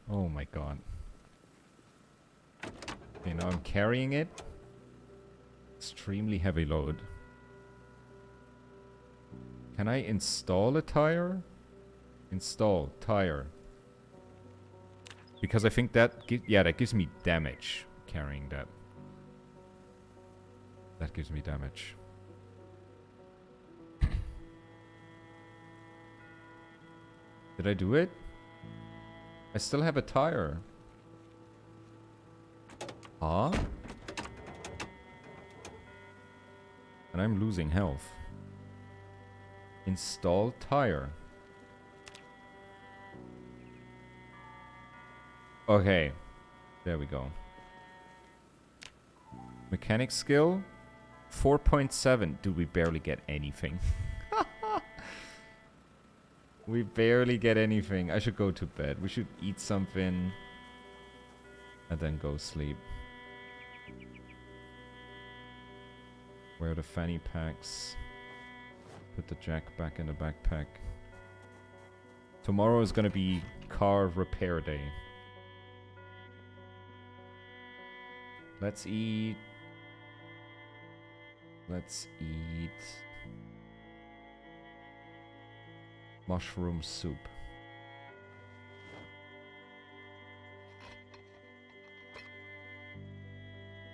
Oh my god. Okay, now I'm carrying it. Extremely heavy load. Can I install a tire? Install tire. Because I think that... yeah, that gives me damage. Carrying that. That gives me damage. Did I do it? I still have a tire. Huh? And I'm losing health. Install tire. Okay. There we go. Mechanic skill 4.7. Dude, we barely get anything. We barely get anything. I should go to bed. We should eat something and then go sleep. Where are the fanny packs? Put the jack back in the backpack. Tomorrow is gonna be car repair day. Let's eat. Let's eat mushroom soup.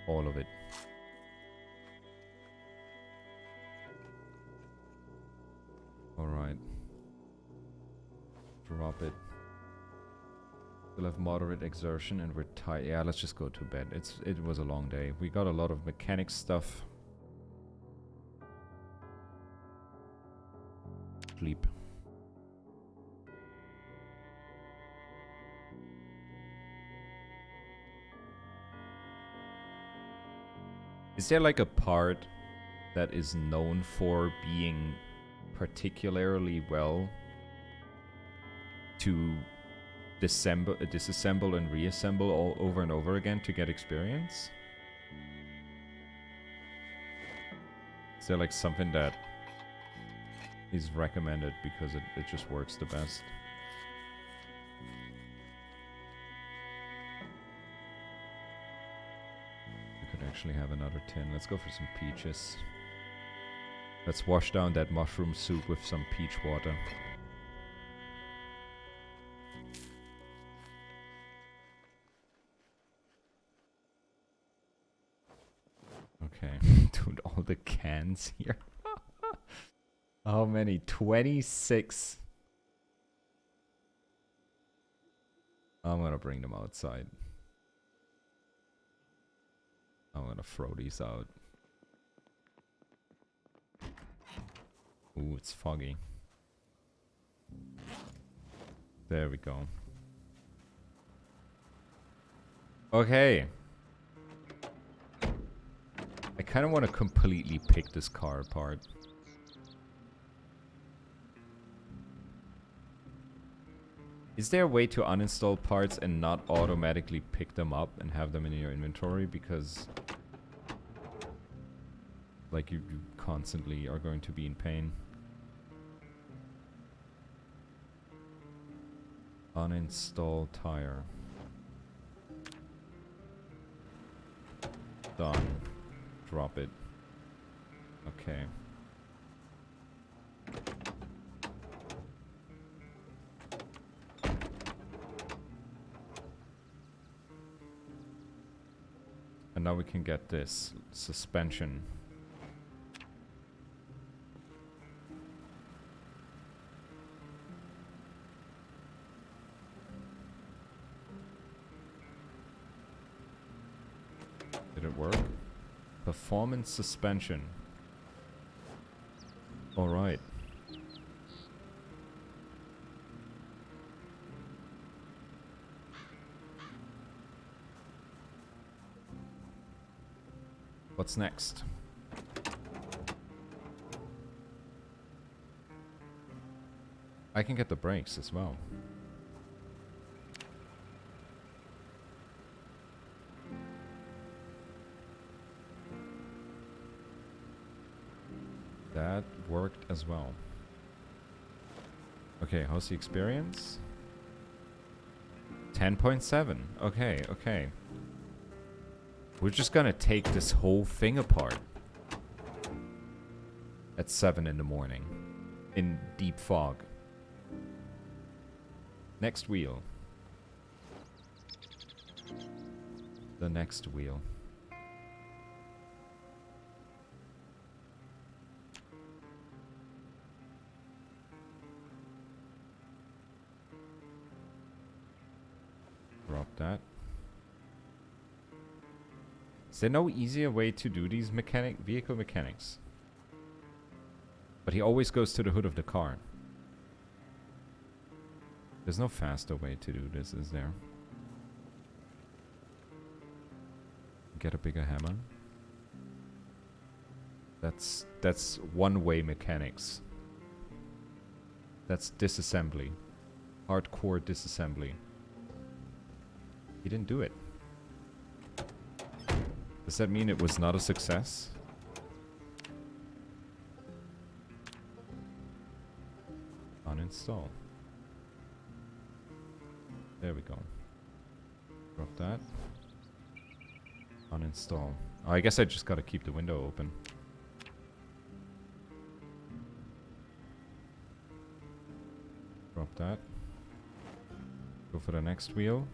All of it. Alright. Drop it. We'll have moderate exertion and we're tired. Yeah, let's just go to bed. It was a long day. We got a lot of mechanic stuff. Sleep. Is there like a part that is known for being particularly well to disassemble and reassemble all over and over again to get experience? Is there like something that is recommended because it just works the best? We could actually have another tin. Let's go for some peaches. Let's wash down that mushroom soup with some peach water. Okay, dude, all the cans here. How many? 26. I'm gonna bring them outside. I'm gonna throw these out. Ooh, it's foggy. There we go. Okay. I kind of want to completely pick this car apart. Is there a way to uninstall parts and not automatically pick them up and have them in your inventory? Because like you constantly are going to be in pain. Uninstall tire. Done. Drop it. Okay. And now we can get this suspension. Did it work? Performance suspension. All right. What's next? I can get the brakes as well. That worked as well. Okay, how's the experience? 10.7. Okay, okay. We're just gonna take this whole thing apart. At 7 in the morning. In deep fog. Next wheel. The next wheel. Drop that. Is there no easier way to do these vehicle mechanics? But he always goes to the hood of the car. There's no faster way to do this, is there? Get a bigger hammer. That's one-way mechanics. That's disassembly. Hardcore disassembly. He didn't do it. Does that mean it was not a success? Uninstall. There we go. Drop that. Uninstall. Oh, I guess I just gotta keep the window open. Drop that. Go for the next wheel.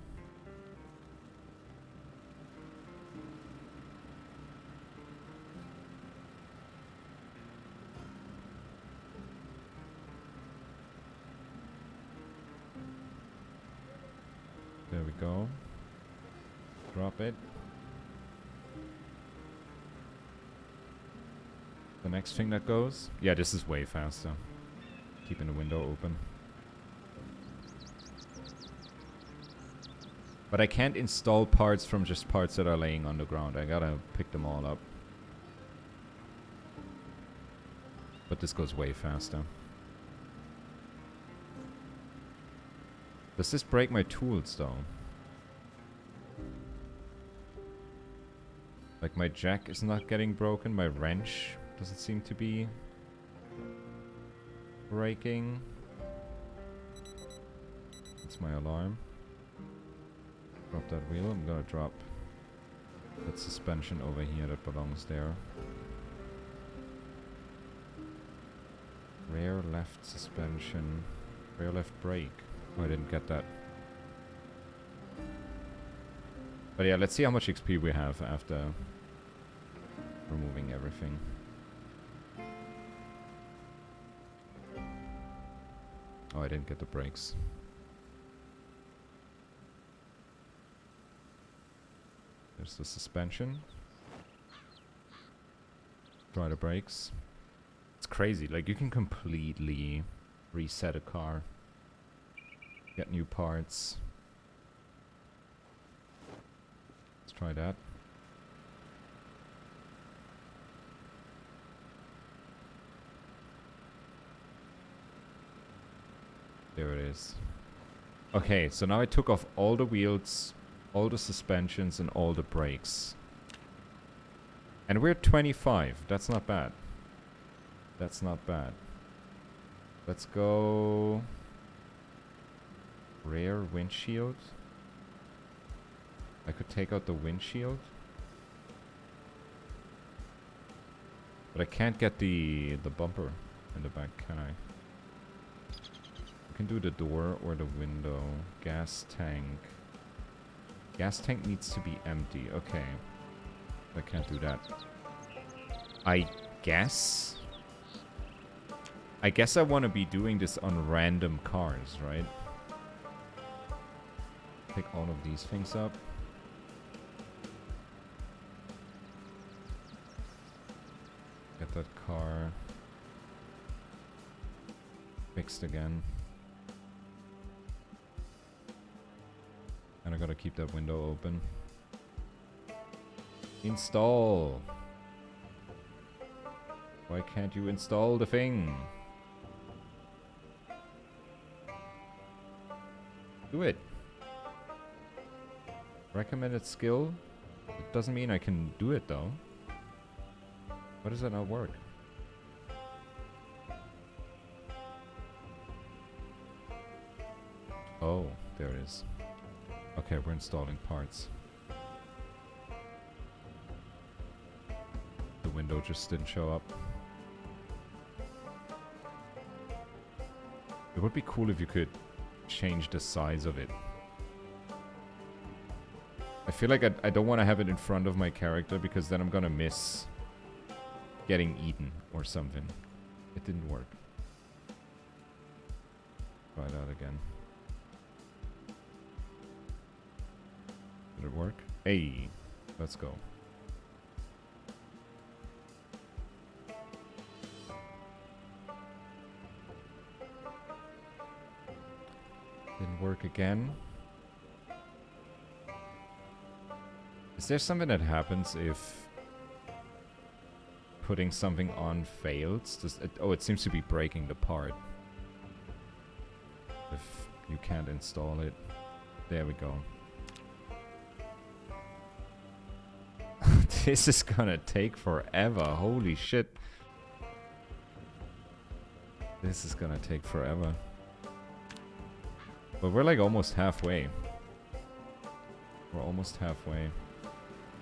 There we go. Drop it. The next thing that goes. Yeah, this is way faster. Keeping the window open. But I can't install parts from just parts that are laying on the ground. I gotta pick them all up. But this goes way faster. Does this break my tools though? Like my jack is not getting broken, my wrench doesn't seem to be breaking. That's my alarm. Drop that wheel. I'm gonna drop that suspension over here that belongs there. Rear left suspension. Rear left brake. Oh, I didn't get that. But yeah, let's see how much XP we have after removing everything. Oh, I didn't get the brakes. There's the suspension. Try the brakes. It's crazy. Like, you can completely reset a car. Get new parts. Let's try that. There it is. Okay, so now I took off all the wheels, all the suspensions, and all the brakes. And we're 25. That's not bad. That's not bad. Let's go... rear windshield. I could take out the windshield. But I can't get the bumper in the back, can I? I can do the door or the window. Gas tank. Gas tank needs to be empty. Okay. I can't do that. I guess I want to be doing this on random cars, right? Pick all of these things up. Get that car fixed again. And I gotta keep that window open. Install! Why can't you install the thing? Do it! Recommended skill? It doesn't mean I can do it though. Why does that not work? Oh, there it is. Okay, we're installing parts. The window just didn't show up. It would be cool if you could change the size of it. I feel like I don't want to have it in front of my character because then I'm gonna miss getting eaten or something. It didn't work. Try that again. Did it work? Hey, let's go. Didn't work again. Is there something that happens if putting something on fails? Does it, oh, it seems to be breaking the part. If you can't install it. There we go. This is gonna take forever. Holy shit. This is gonna take forever. But we're like almost halfway. We're almost halfway.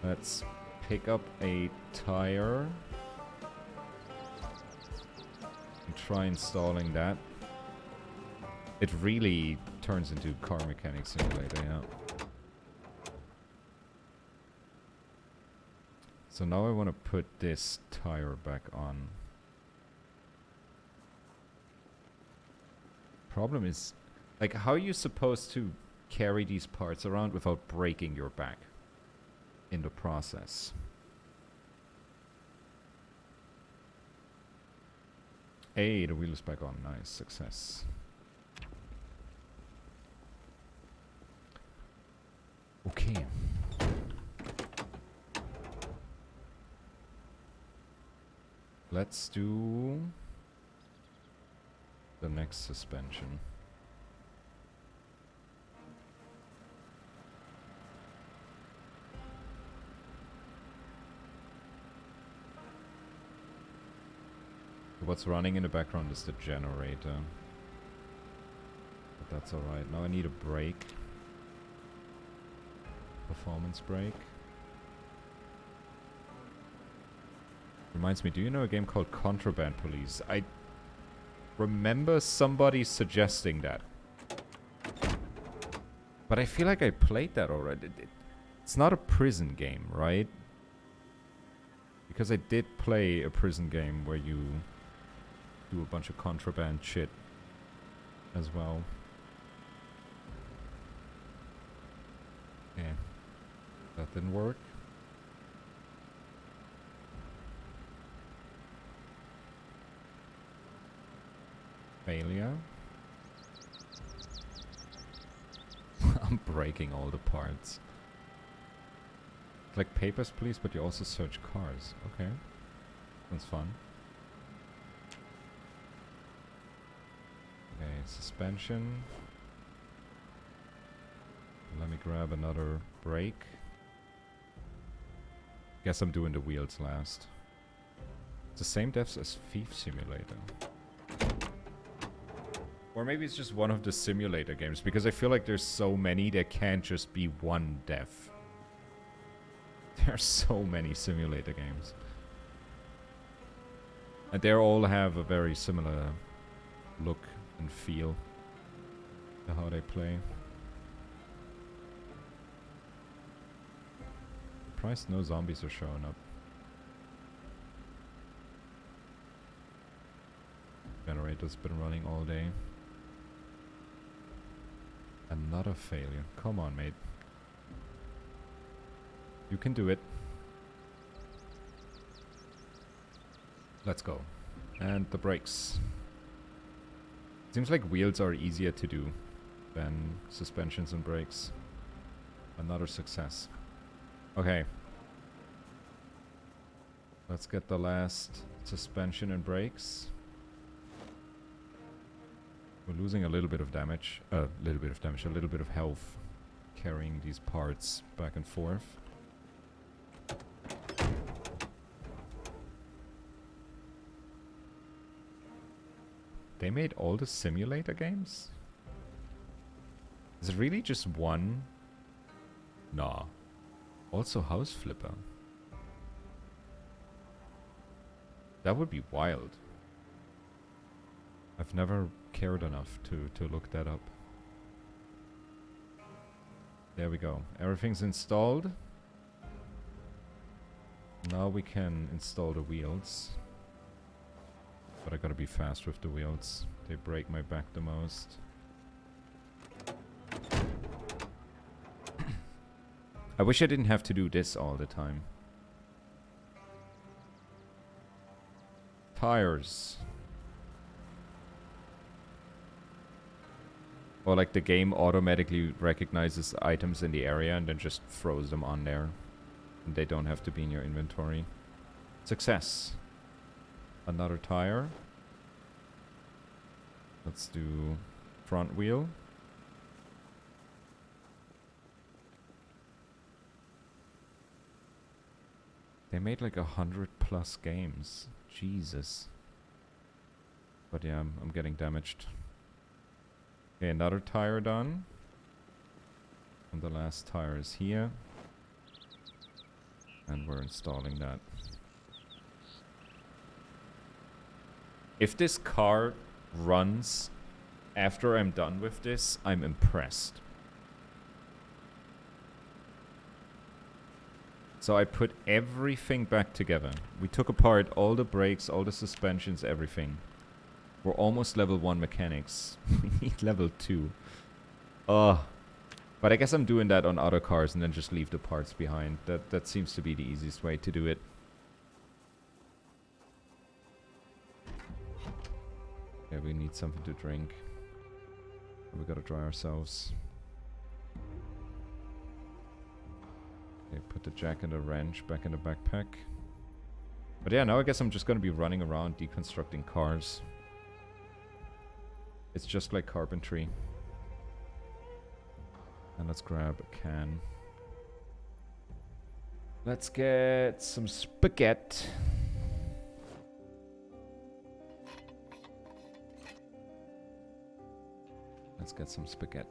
Let's pick up a tire. And try installing that. It really turns into car mechanics simulator, yeah. So now I want to put this tire back on. Problem is, like, how are you supposed to carry these parts around without breaking your back in the process? Hey, the wheel is back on. Nice, success. Okay. Let's do the next suspension. What's running in the background is the generator. But that's alright. Now I need a brake. Performance brake. Reminds me, do you know a game called Contraband Police? I remember somebody suggesting that. But I feel like I played that already. It's not a prison game, right? Because I did play a prison game where you do a bunch of contraband shit as well. Yeah. That didn't work. Failure. I'm breaking all the parts. Collect papers, please, but you also search cars. Okay. That's fun. Okay, suspension. Let me grab another brake. Guess I'm doing the wheels last. It's the same devs as Thief Simulator. Or maybe it's just one of the simulator games, because I feel like there's so many, there can't just be one dev. There are so many simulator games. And they all have a very similar look and feel to how they play. Surprised no zombies are showing up. Generator's been running all day. Another failure. Come on, mate. You can do it. Let's go. And the brakes. Seems like wheels are easier to do than suspensions and brakes. Another success. Okay. Let's get the last suspension and brakes. We're losing a little bit of damage. A little bit of health. Carrying these parts back and forth. They made all the simulator games? Is it really just one? Nah. Also House Flipper. That would be wild. I've never cared enough to look that up. There we go. Everything's installed. Now we can install the wheels. But I gotta be fast with the wheels. They break my back the most. I wish I didn't have to do this all the time. Tires. Or like the game automatically recognizes items in the area and then just throws them on there. And they don't have to be in your inventory. Success. Another tire. Let's do front wheel. They made like 100+ games. Jesus. But yeah, I'm getting damaged. Okay, another tire done. And the last tire is here. And we're installing that. If this car runs after I'm done with this, I'm impressed. So I put everything back together. We took apart all the brakes, all the suspensions, everything. We're almost level 1 mechanics. We need level 2. But I guess I'm doing that on other cars and then just leave the parts behind. That seems to be the easiest way to do it. Yeah, we need something to drink. We gotta dry ourselves. Okay, put the jack and the wrench back in the backpack. But yeah, now I guess I'm just gonna be running around deconstructing cars. It's just like carpentry. And let's grab a can. Let's get some spaghetti. Let's get some spaghetti.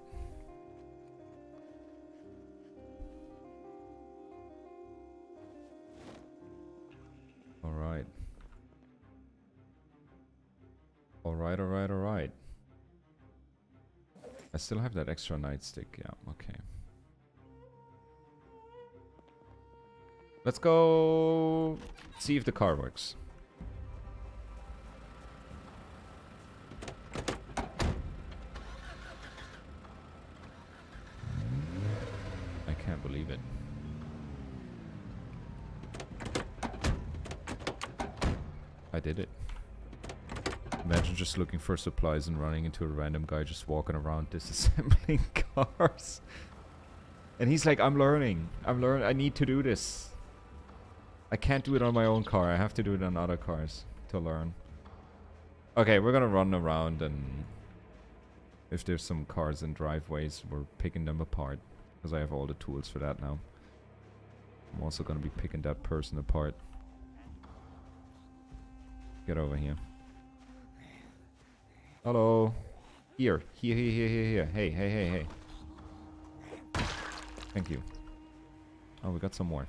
All right. All right, all right, all right. I still have that extra nightstick. Yeah, okay. Let's go see if the car works. I can't believe it. I did it. Imagine just looking for supplies and running into a random guy just walking around disassembling cars. And he's like, I'm learning. I need to do this. I can't do it on my own car. I have to do it on other cars to learn. Okay, we're gonna run around, and if there's some cars in driveways, we're picking them apart. Because I have all the tools for that now. I'm also gonna be picking that person apart. Get over here. Hello. Here. Here. Hey. Thank you. Oh, we got some more.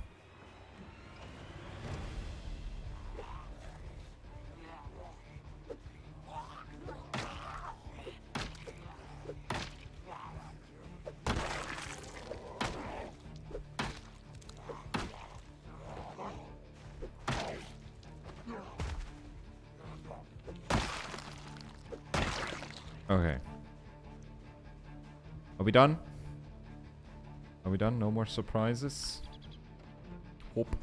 Okay. Are we done? Are we done? No more surprises? Hope.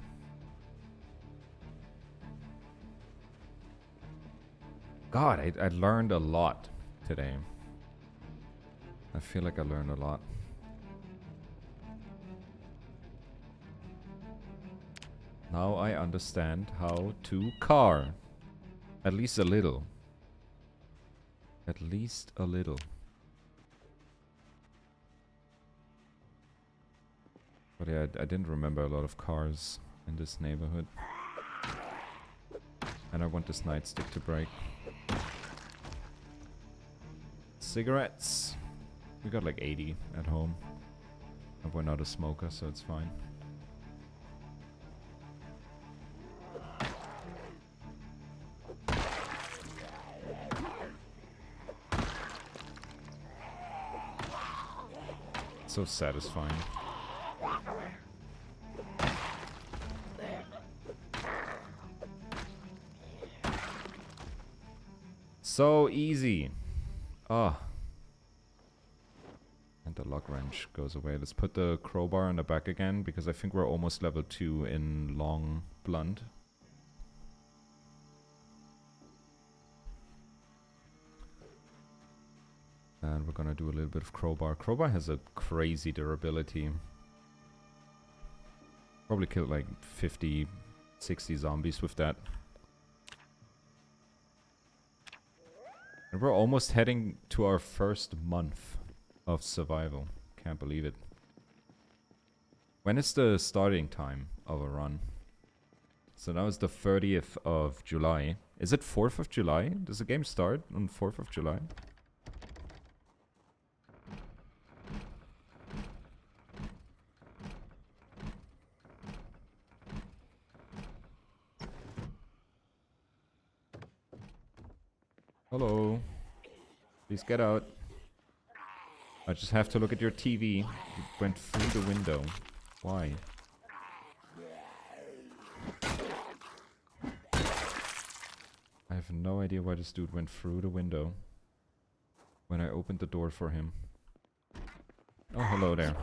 God, I learned a lot today. I feel like I learned a lot. Now I understand how to car. At least a little. At least a little. But yeah, I didn't remember a lot of cars in this neighborhood. And I want this nightstick to break. Cigarettes. We got like 80 at home. And we're not a smoker, so it's fine. So satisfying. So easy. Ah. And the lock wrench goes away. Let's put the crowbar on the back again, because I think we're almost level 2 in long blunt. And we're gonna do a little bit of crowbar. Crowbar has a crazy durability. Probably killed like 50, 60 zombies with that. And we're almost heading to our first month of survival. Can't believe it. When is the starting time of a run? So now it's the 30th of July. Is it 4th of July? Does the game start on 4th of July? Hello. Please get out. I just have to look at your TV. It went through the window. Why? I have no idea why this dude went through the window when I opened the door for him. Oh, hello there.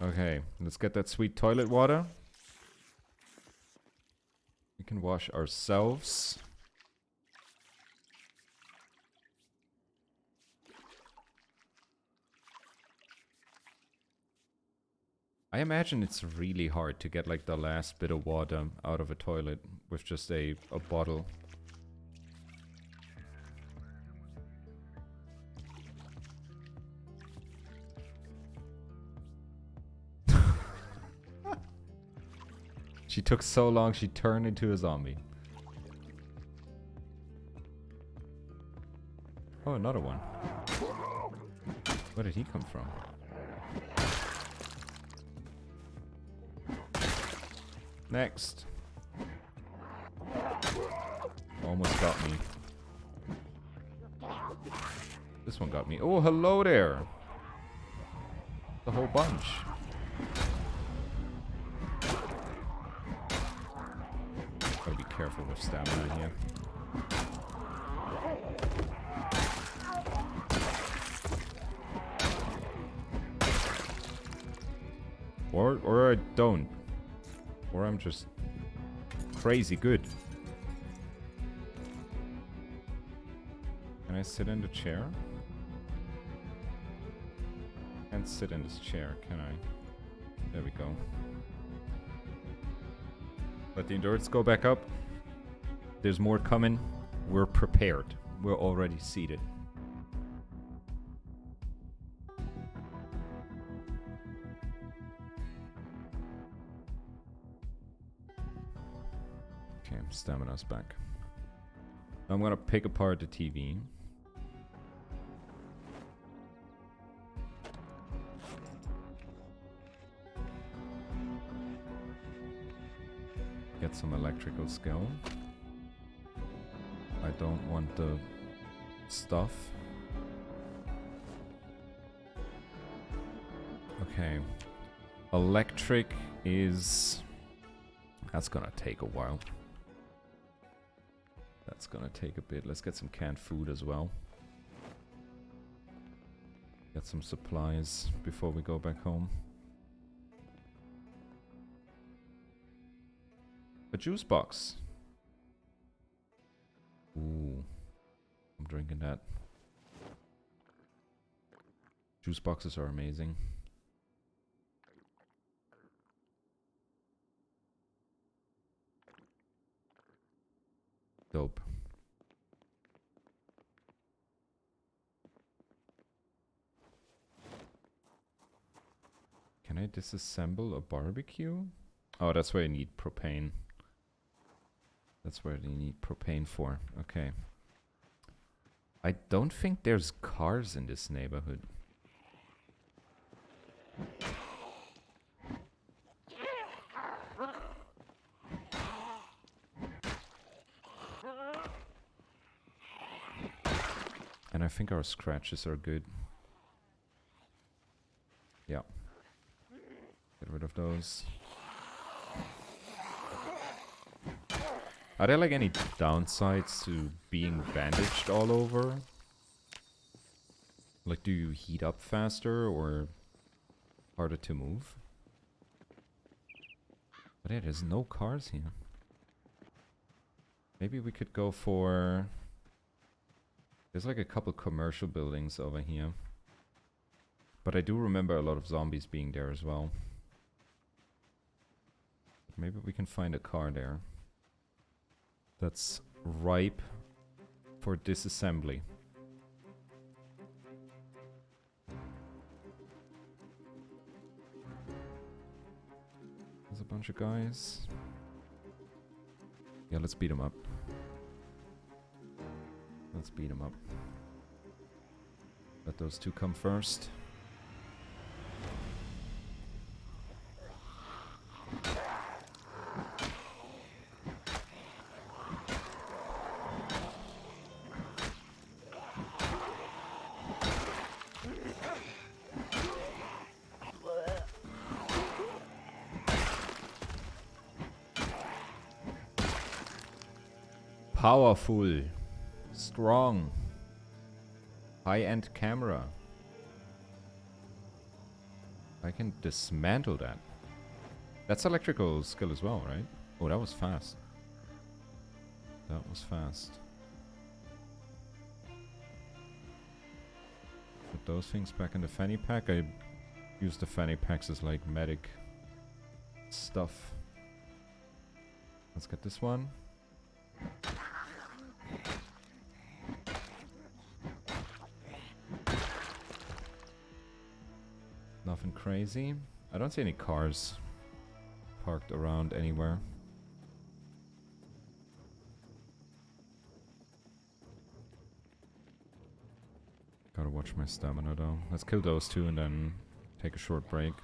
Okay, let's get that sweet toilet water. We can wash ourselves. I imagine it's really hard to get like the last bit of water out of a toilet with just a bottle. She took so long, she turned into a zombie. Oh, another one. Where did he come from? Next. Almost got me. This one got me. Oh, hello there. The whole bunch. Gotta be careful with stamina here. Or I don't. Or I'm just crazy good. Can I sit in the chair? Can't sit in this chair, can I? There we go. Let the endurance go back up. There's more coming. We're prepared. We're already seated. Okay, stamina's back. I'm gonna pick apart the TV. Get some electrical skill. I don't want the stuff. Okay. Electric is... That's gonna take a while. That's gonna take a bit. Let's get some canned food as well. Get some supplies before we go back home. A juice box. Ooh. I'm drinking that. Juice boxes are amazing. Dope. Can I disassemble a barbecue? Oh, that's where I need propane. That's where they need propane for. Okay. I don't think there's cars in this neighborhood. And I think our scratches are good. Yeah. Get rid of those. Are there like any downsides to being bandaged all over? Like, do you heat up faster or harder to move? But yeah, there's no cars here. Maybe we could go for... There's like a couple commercial buildings over here. But I do remember a lot of zombies being there as well. Maybe we can find a car there. That's ripe for disassembly. There's a bunch of guys. Yeah, let's beat them up. Let's beat them up. Let those two come first. Powerful, strong, high-end camera. I can dismantle that. That's electrical skill as well, right? Oh, that was fast. That was fast. Put those things back in the fanny pack. I use the fanny packs as like medic stuff. Let's get this one. Nothing crazy. I don't see any cars parked around anywhere. Gotta watch my stamina though. Let's kill those two and then take a short break.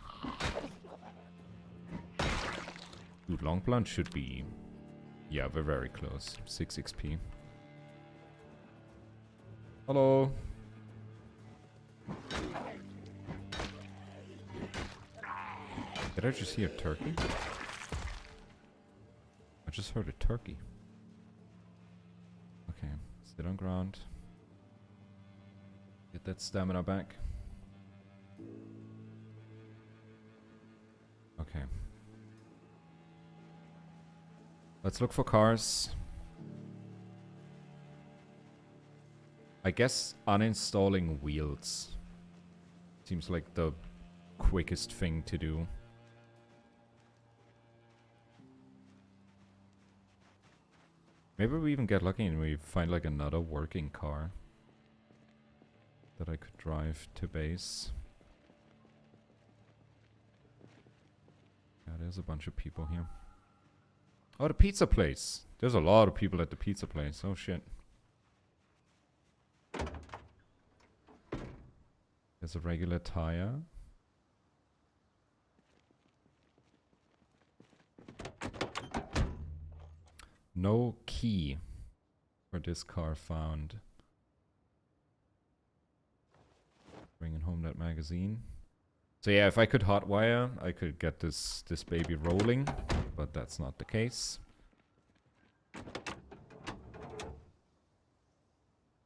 Dude, long blunt should be... Yeah, we're very close. 6 XP. Hello. Did I just hear turkey? I just heard a turkey. Okay, sit on ground. Get that stamina back. Okay. Let's look for cars. I guess uninstalling wheels seems like the quickest thing to do. Maybe we even get lucky and we find like another working car that I could drive to base. Yeah, there's a bunch of people here. Oh, the pizza place. There's a lot of people at the pizza place. Oh shit. There's a regular tire. No key for this car found. Bringing home that magazine. So yeah, if I could hotwire, I could get this baby rolling, but that's not the case.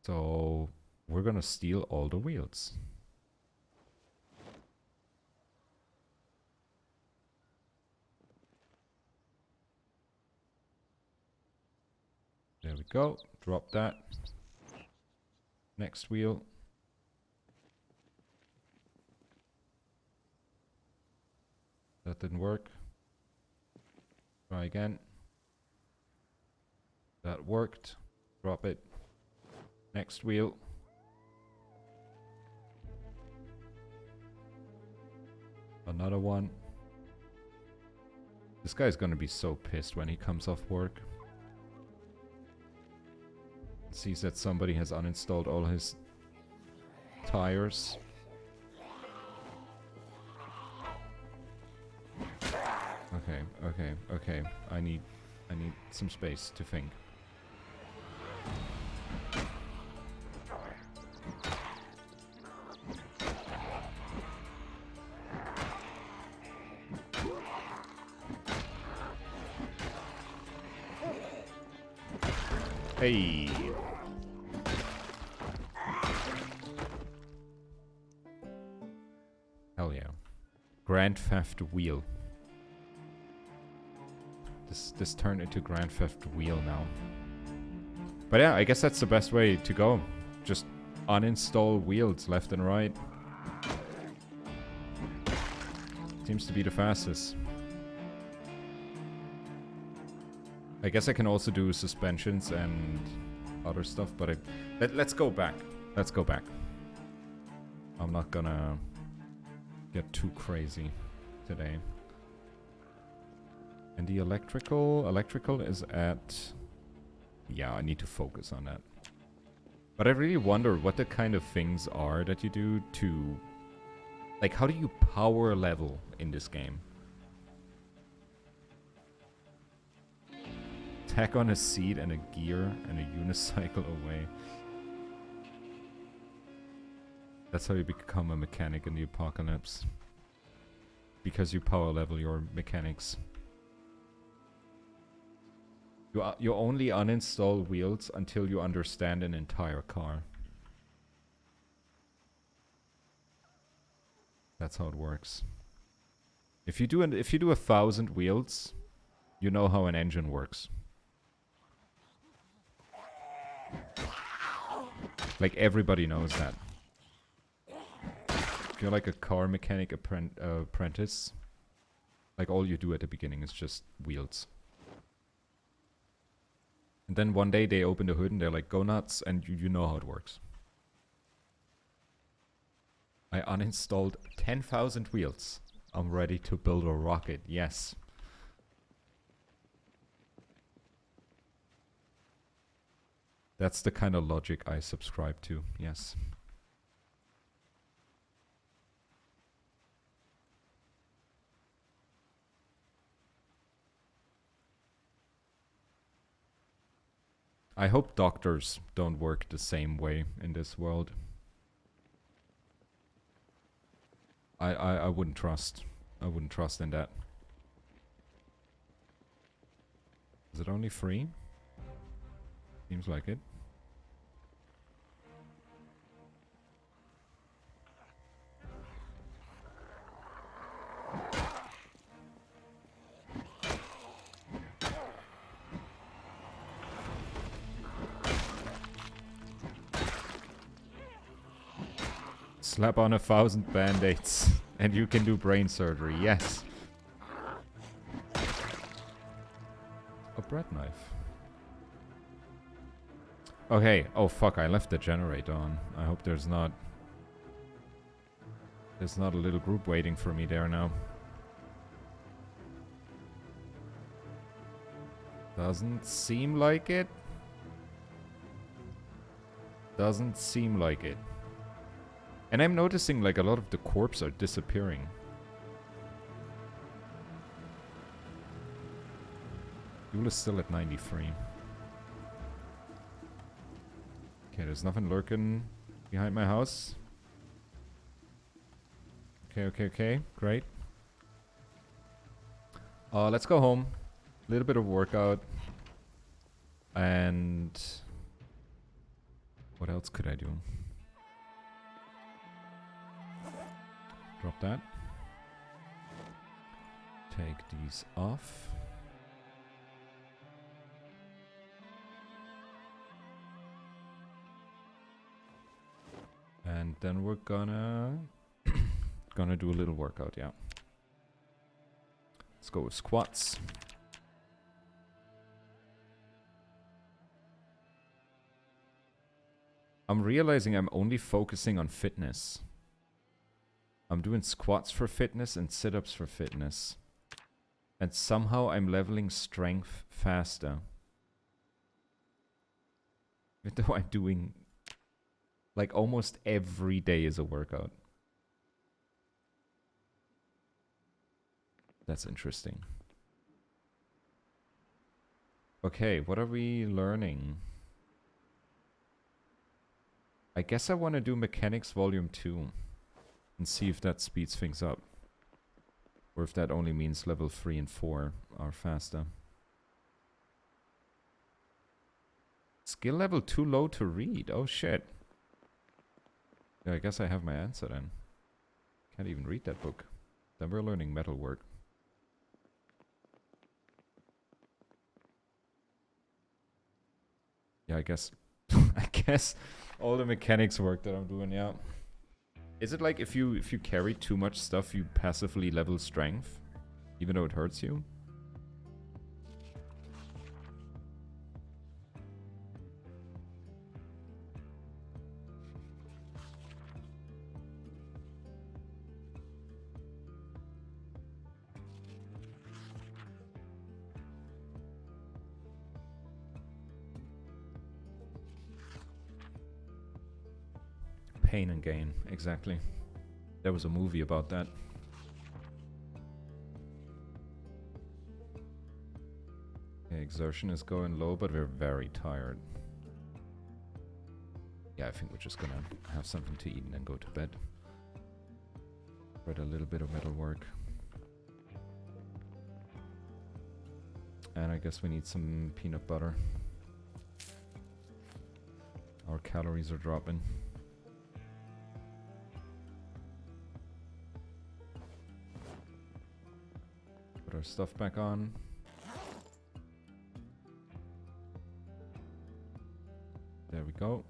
So we're gonna steal all the wheels. There we go. Drop that. Next wheel. That didn't work. Try again. That worked. Drop it. Next wheel. Another one. This guy's gonna be so pissed when he comes off work. Sees that somebody has uninstalled all his tires. Okay. I need some space to think. Hey. Hell yeah. Grand Theft Wheel. This turned into Grand Theft Wheel now. But yeah, I guess that's the best way to go. Just uninstall wheels left and right. Seems to be the fastest. I guess I can also do suspensions and other stuff, but let's go back. Let's go back. I'm not gonna get too crazy today. And the electrical is at... Yeah, I need to focus on that. But I really wonder what the kind of things are that you do to... Like, how do you power level in this game? Tack on a seat and a gear and a unicycle away. That's how you become a mechanic in the apocalypse. Because you power level your mechanics. You only uninstall wheels until you understand an entire car. That's how it works. If you do 1,000 wheels, you know how an engine works. Like everybody knows that. If you're like a car mechanic apprentice, like all you do at the beginning is just wheels. And then one day they open the hood and they're like, go nuts, and you know how it works. I uninstalled 10,000 wheels. I'm ready to build a rocket, yes. That's the kind of logic I subscribe to, yes. I hope doctors don't work the same way in this world. I wouldn't trust. I wouldn't trust in that. Is it only 3? Seems like it. Slap on 1,000 band-aids and you can do brain surgery. Yes. A bread knife. Okay. Oh fuck, I left the generator on. I hope there's not a little group waiting for me there now. Doesn't seem like it. Doesn't seem like it. And I'm noticing like a lot of the corpses are disappearing. Fuel is still at 93. Okay, there's nothing lurking behind my house. Okay. Great. Let's go home. A little bit of workout. And what else could I do? Drop that. Take these off. And then we're gonna do a little workout, yeah. Let's go with squats. I'm realizing I'm only focusing on fitness. I'm doing squats for fitness and sit-ups for fitness. And somehow I'm leveling strength faster. Even though I'm doing like almost every day is a workout. That's interesting. Okay, what are we learning? I guess I want to do Mechanics Volume 2 and see if that speeds things up. Or if that only means level 3 and 4 are faster. Skill level too low to read. Oh shit. Yeah, I guess I have my answer then. Can't even read that book. Then we're learning metalwork. Yeah, I guess I guess all the mechanics work that I'm doing, yeah. Is it like if you carry too much stuff you passively level strength? Even though it hurts you? Pain and Gain, exactly. There was a movie about that. Okay, exertion is going low, but we're very tired. Yeah, I think we're just gonna have something to eat and then go to bed. Read a little bit of metal work. And I guess we need some peanut butter. Our calories are dropping. Put our stuff back on. There we go.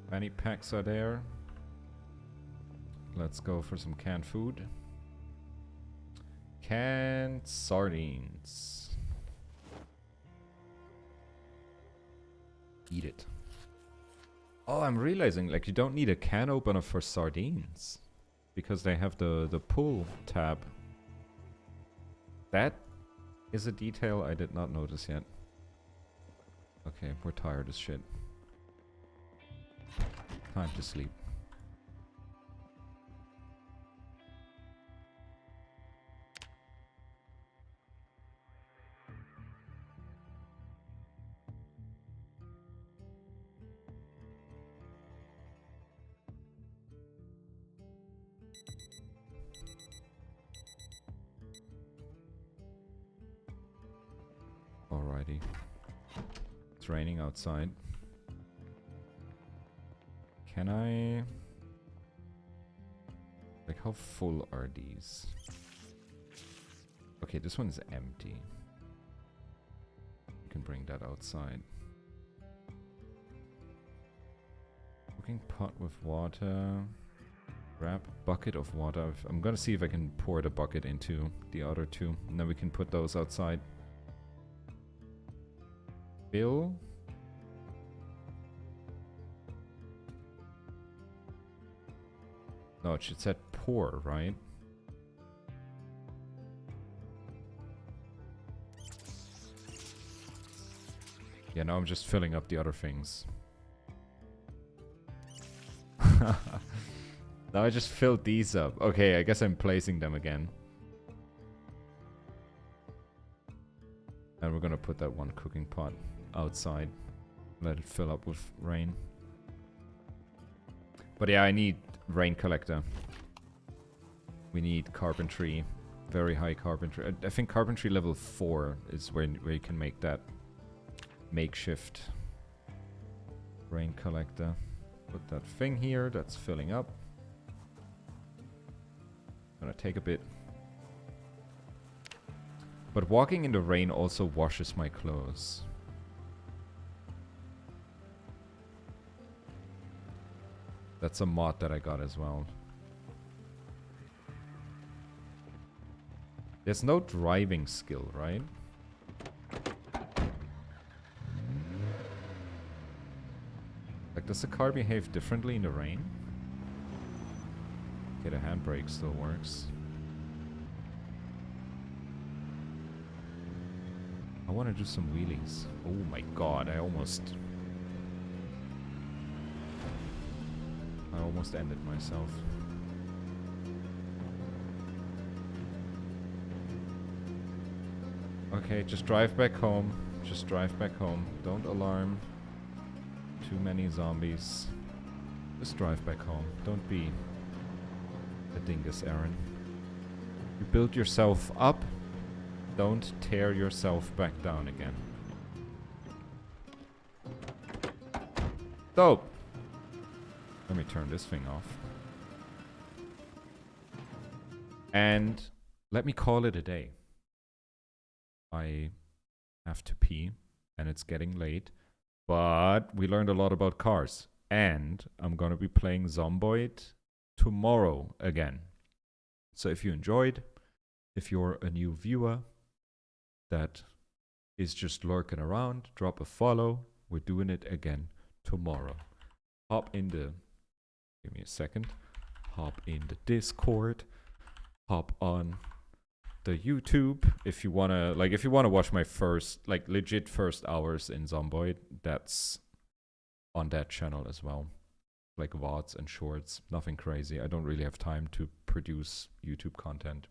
Fanny packs are there. Let's go for some canned food. Canned sardines. Eat it. Oh, I'm realizing, like, you don't need a can opener for sardines. Because they have the pull tab. That is a detail I did not notice yet. Okay, we're tired as shit. Time to sleep. Alrighty. It's raining outside. Can I... Like, how full are these? Okay, this one is empty. can bring that outside. Cooking pot with water. Grab bucket of water. I'm gonna see if I can pour the bucket into the other two, and then we can put those outside. Fill. No, it should say pour, right? Yeah, now I'm just filling up the other things. Now I just filled these up. Okay, I guess I'm placing them again. And we're gonna put that one cooking pot outside. Let it fill up with rain. But yeah, I need rain collector. We need carpentry. Very high carpentry. I think carpentry level 4 is where you can make that makeshift rain collector. Put that thing here that's filling up. Gonna take a bit. But walking in the rain also washes my clothes. That's a mod that I got as well. There's no driving skill, right? Like, does the car behave differently in the rain? Okay, the handbrake still works. I want to do some wheelies. Oh my god, I almost ended myself. Okay, just drive back home. Just drive back home. Don't alarm too many zombies. Just drive back home. Don't be a dingus, Aaron. You build yourself up. Don't tear yourself back down again. Dope! Let me turn this thing off. And let me call it a day. I have to pee, and it's getting late. But we learned a lot about cars. And I'm gonna be playing Zomboid tomorrow again. So if you enjoyed, if you're a new viewer that is just lurking around, drop a follow. We're doing it again tomorrow. Hop in the... Give me a second. Hop in the Discord. Hop on the YouTube if you wanna watch my first, like, legit first hours in Zomboid. That's on that channel as well. Like VODs and shorts. Nothing crazy. I don't really have time to produce YouTube content.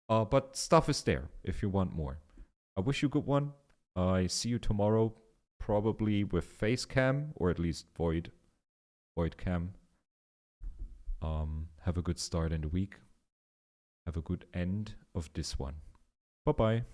But stuff is there if you want more. I wish you a good one. I see you tomorrow, probably with face cam, or at least void cam. Have a good start in the week. Have a good end of this one. Bye-bye.